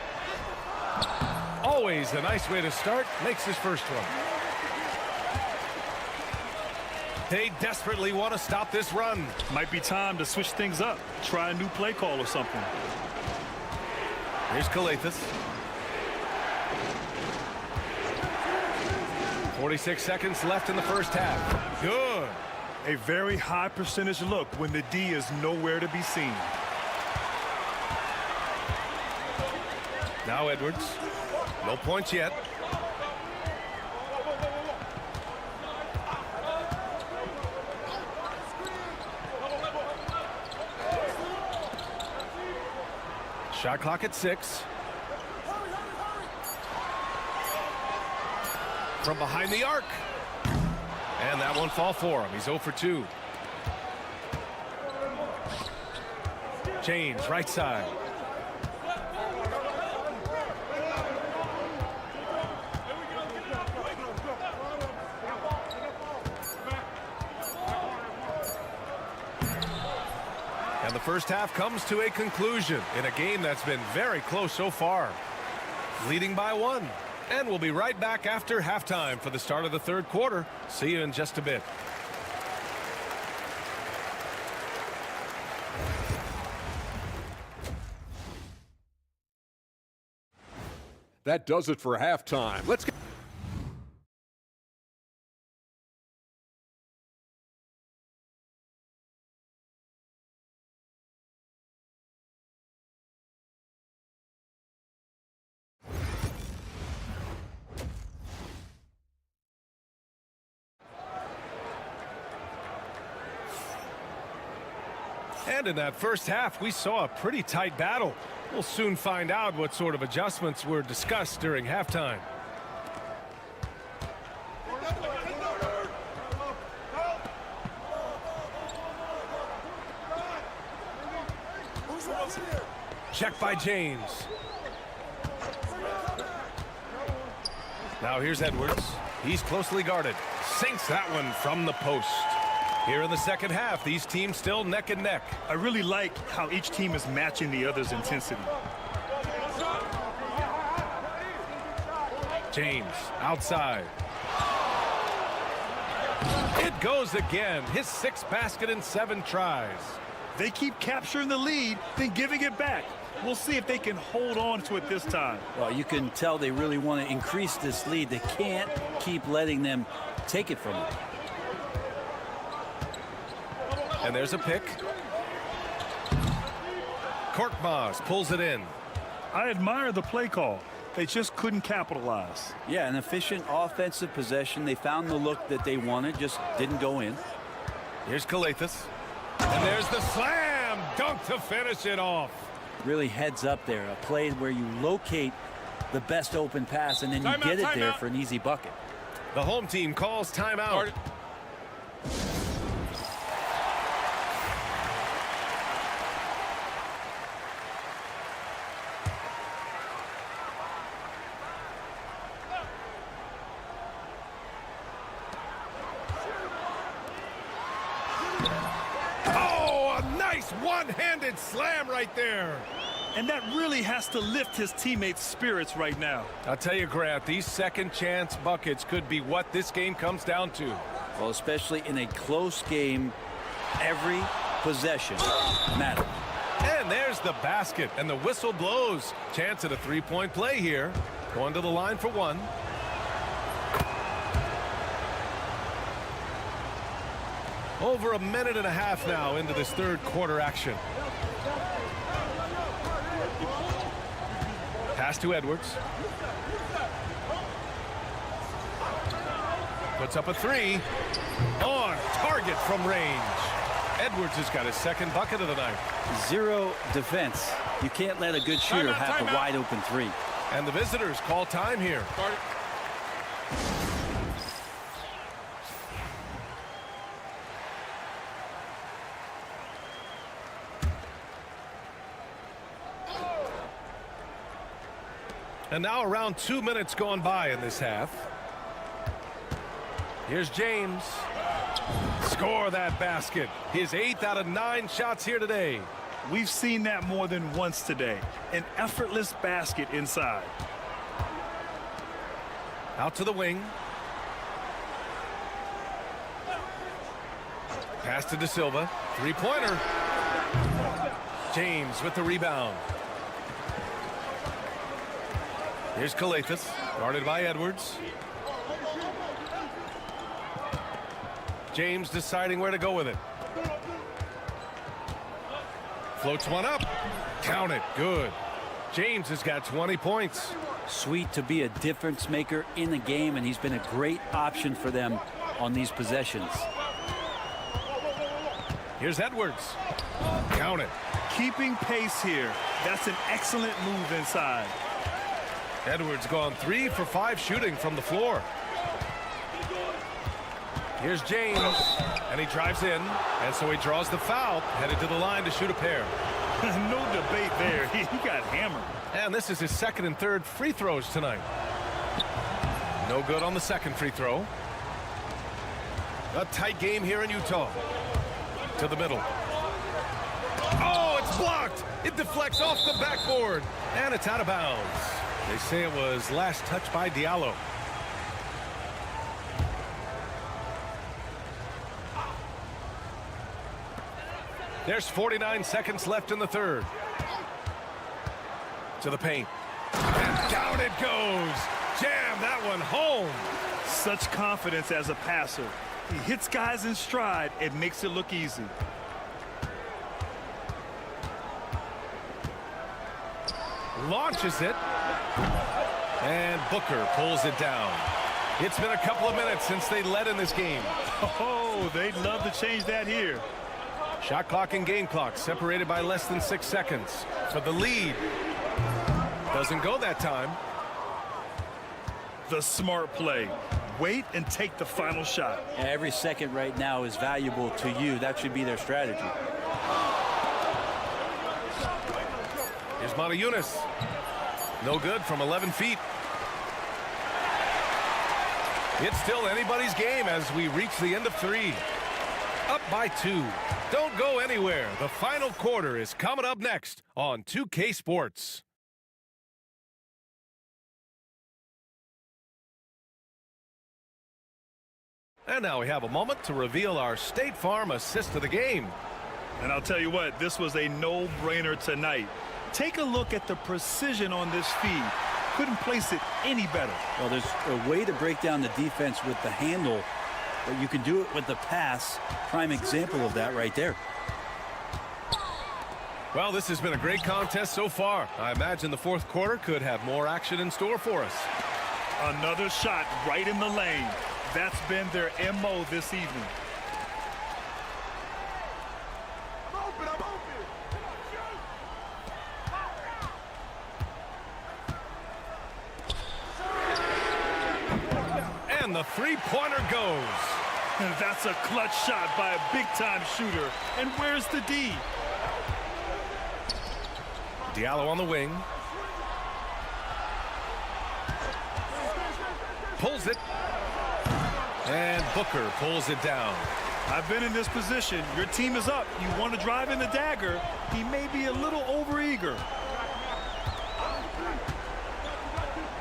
Always a nice way to start. Makes his first one. They desperately want to stop this run. Might be time to switch things up. Try a new play call or something. Here's Calathis. 46 seconds left in the first half. Good. A very high percentage look when the D is nowhere to be seen. Now Edwards. No points yet. Shot clock at 6. From behind the arc. And that won't fall for him. He's 0 for 2. James, right side. And the first half comes to a conclusion in a game that's been very close so far. Leading by 1. And we'll be right back after halftime for the start of the third quarter. See you in just a bit. That does it for halftime. Let's get... And in that first half, we saw a pretty tight battle. We'll soon find out what sort of adjustments were discussed during halftime. Check by James. Now here's Edwards. He's closely guarded. Sinks that one from the post. Here in the second half, these teams still neck and neck. I really like how each team is matching the other's intensity. James, outside. It goes again. His 6th basket in 7 tries. They keep capturing the lead, then giving it back. We'll see if they can hold on to it this time. Well, you can tell they really want to increase this lead. They can't keep letting them take it from them. And there's a pick. Korkmaz pulls it in. I admire the play call. They just couldn't capitalize. Yeah, an efficient offensive possession. They found the look that they wanted, just didn't go in. Here's Kalathis. And there's the slam dunk to finish it off. Really heads up there. A play where you locate the best open pass and then you get it there for an easy bucket. The home team calls timeout. One-handed slam right there. And that really has to lift his teammates' spirits right now. I'll tell you, Grant, these second chance buckets could be what this game comes down to. Well, especially in a close game, every possession matters. And there's the basket, and the whistle blows. Chance at a three-point play here. Going to the line for 1. Over a minute and a half now into this third quarter action. Pass to Edwards. Puts up a 3. On target from range. Edwards has got his 2nd bucket of the night. 0 defense. You can't let a good shooter have a wide open 3. And the visitors call time here. And now around 2 minutes gone by in this half. Here's James. Score that basket. His 8th out of 9 shots here today. We've seen that more than once today. An effortless basket inside. Out to the wing. Pass to De Silva. 3-pointer. James with the rebound. Here's Kalathis, guarded by Edwards. James deciding where to go with it. Floats one up. Count it. Good. James has got 20 points. Sweet to be a difference maker in the game, and he's been a great option for them on these possessions. Here's Edwards. Count it. Keeping pace here. That's an excellent move inside. Edwards gone 3 for 5 shooting from the floor. Here's James, and he drives in, and so he draws the foul, headed to the line to shoot a pair. No debate there. He got hammered. And this is his second and third free throws tonight. No good on the second free throw. A tight game here in Utah. To the middle. Oh, it's blocked. It deflects off the backboard, and it's out of bounds. They say it was last touched by Diallo. There's 49 seconds left in the third. To the paint. And down it goes. Jam that one home. Such confidence as a passer. He hits guys in stride and makes it look easy. Launches it. And Booker pulls it down. It's been a couple of minutes since they led in this game. Oh, they'd love to change that here. Shot clock and game clock separated by less than 6 seconds for the lead. Doesn't go that time. The smart play. Wait and take the final shot. Every second right now is valuable to you. That should be their strategy. Here's Yunus. No good from 11 feet. It's still anybody's game as we reach the end of 3. Up by 2. Don't go anywhere. The final quarter is coming up next on 2K Sports. And now we have a moment to reveal our State Farm assist of the game. And I'll tell you what, this was a no-brainer tonight. Take a look at the precision on this feed. Couldn't place it any better. Well, there's a way to break down the defense with the handle, but you can do it with the pass. Prime example of that right there. Well, this has been a great contest so far. I imagine the fourth quarter could have more action in store for us. Another shot right in the lane. That's been their MO this evening. And the three-pointer goes. And that's a clutch shot by a big-time shooter. And where's the D? Diallo on the wing. Pulls it. And Booker pulls it down. I've been in this position. Your team is up. You want to drive in the dagger. He may be a little overeager.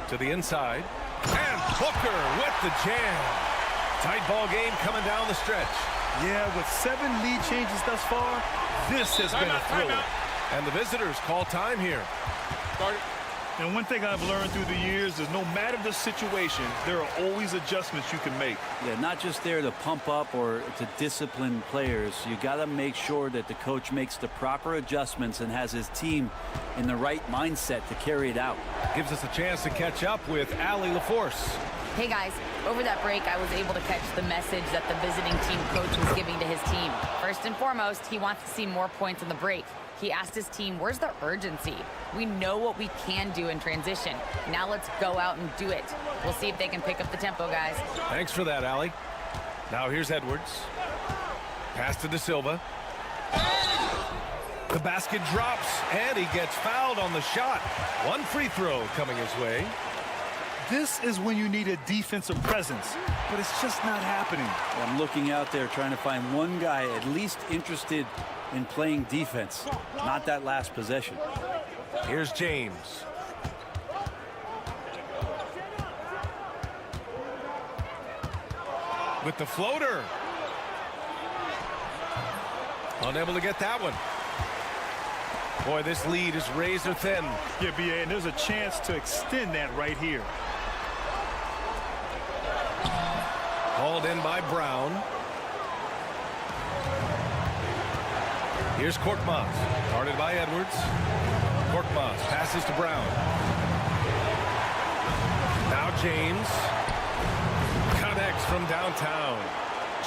To the inside. And Booker with the jam. Tight ball game coming down the stretch. Yeah, with 7 lead changes thus far, this has been a thriller. And the visitors call time here. And one thing I've learned through the years is no matter the situation, there are always adjustments you can make. Yeah, not just there to pump up or to discipline players. You got to make sure that the coach makes the proper adjustments and has his team in the right mindset to carry it out. Gives us a chance to catch up with Allie LaForce. Hey guys, over that break I was able to catch the message that the visiting team coach was giving to his team. First and foremost, he wants to see more points in the break. He asked his team, where's the urgency? We know what we can do in transition. Now let's go out and do it. We'll see if they can pick up the tempo, guys. Thanks for that, Allie. Now here's Edwards. Pass to De Silva. The basket drops, and he gets fouled on the shot. One free throw coming his way. This is when you need a defensive presence, but it's just not happening. I'm looking out there trying to find one guy at least interested in playing defense, not that last possession. Here's James. With the floater. Unable to get that one. Boy, this lead is razor thin. Yeah, BA, and there's a chance to extend that right here. Hauled in by Brown. Here's Korkmaz, guarded by Edwards. Korkmaz passes to Brown. Now James connects from downtown.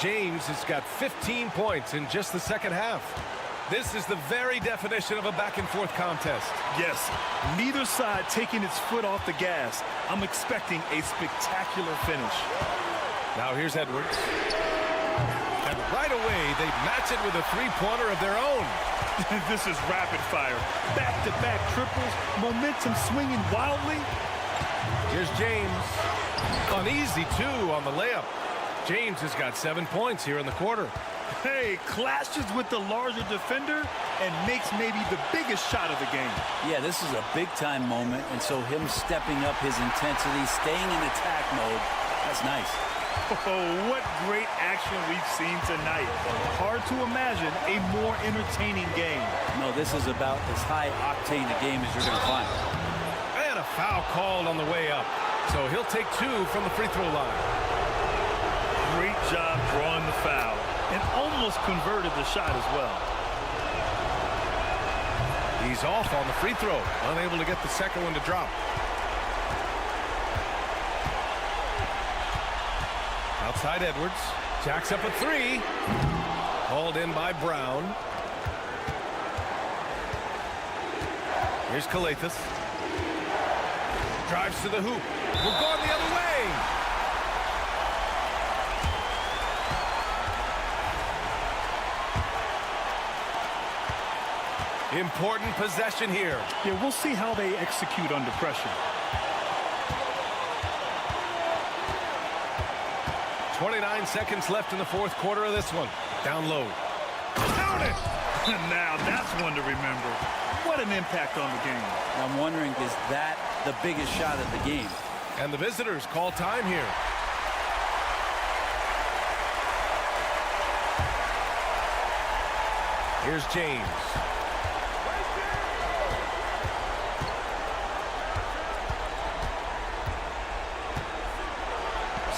James has got 15 points in just the second half. This is the very definition of a back-and-forth contest. Yes, neither side taking its foot off the gas. I'm expecting a spectacular finish. Now here's Edwards. And right away, they match it with a three-pointer of their own. This is rapid fire. Back-to-back triples, momentum swinging wildly. Here's James. Uneasy, too, on the layup. James has got 7 points here in the quarter. Hey, clashes with the larger defender and makes maybe the biggest shot of the game. Yeah, this is a big-time moment, and so him stepping up his intensity, staying in attack mode, that's nice. Oh, what great action we've seen tonight. Hard to imagine a more entertaining game. No, this is about as high-octane a game as you're going to find. And a foul called on the way up. So he'll take 2 from the free throw line. Great job drawing the foul and almost converted the shot as well. He's off on the free throw, unable to get the second one to drop. Outside Edwards, jacks up a 3. Hauled in by Brown. Here's Calathes. Drives to the hoop. We're going the other way. Important possession here. Yeah, we'll see how they execute under pressure. 29 seconds left in the fourth quarter of this one. Down low. Count it! Now that's one to remember. What an impact on the game. I'm wondering, is that the biggest shot of the game? And the visitors call time here. Here's James.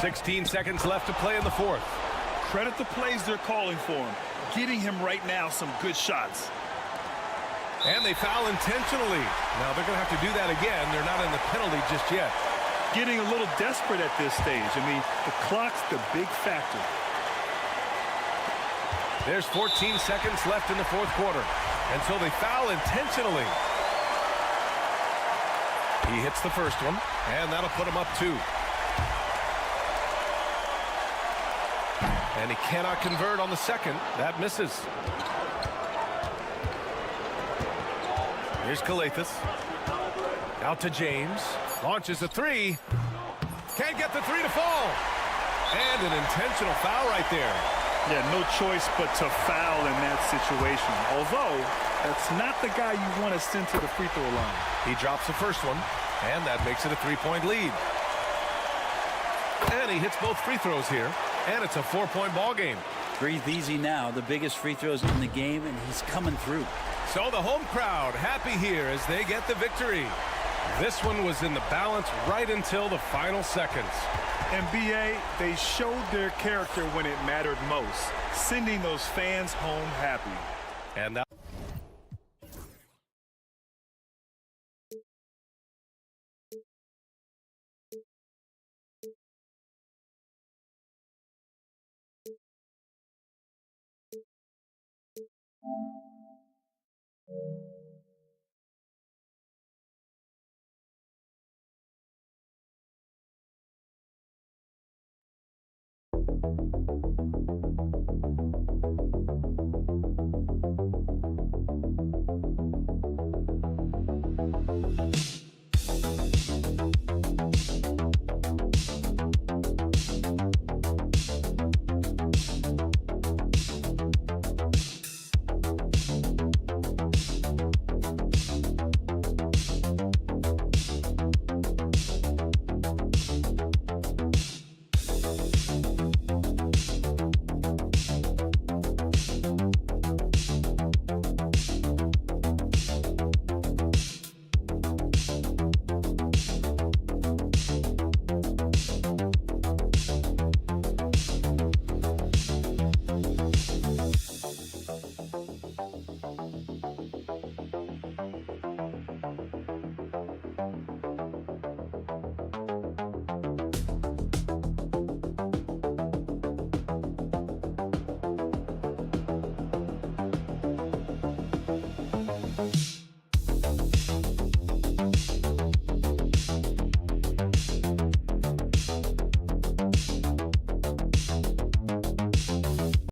.16 seconds left to play in the fourth. Credit the plays they're calling for him. Getting him right now some good shots. And they foul intentionally. Now they're going to have to do that again. They're not in the penalty just yet. Getting a little desperate at this stage. I mean, the clock's the big factor. There's 14 seconds left in the fourth quarter. And so they foul intentionally. He hits the first one, and that'll put him up 2. And he cannot convert on the second. That misses. Here's Calathes. Out to James. Launches a 3. Can't get the 3 to fall. And an intentional foul right there. Yeah, no choice but to foul in that situation. Although, that's not the guy you want to send to the free throw line. He drops the first one, and that makes it a 3-point lead. And he hits both free throws here, and it's a 4-point ball game. Breathe easy now. The biggest free throws in the game, and he's coming through. So the home crowd happy here as they get the victory. This one was in the balance right until the final seconds. NBA, they showed their character when it mattered most, sending those fans home happy. And that Bye.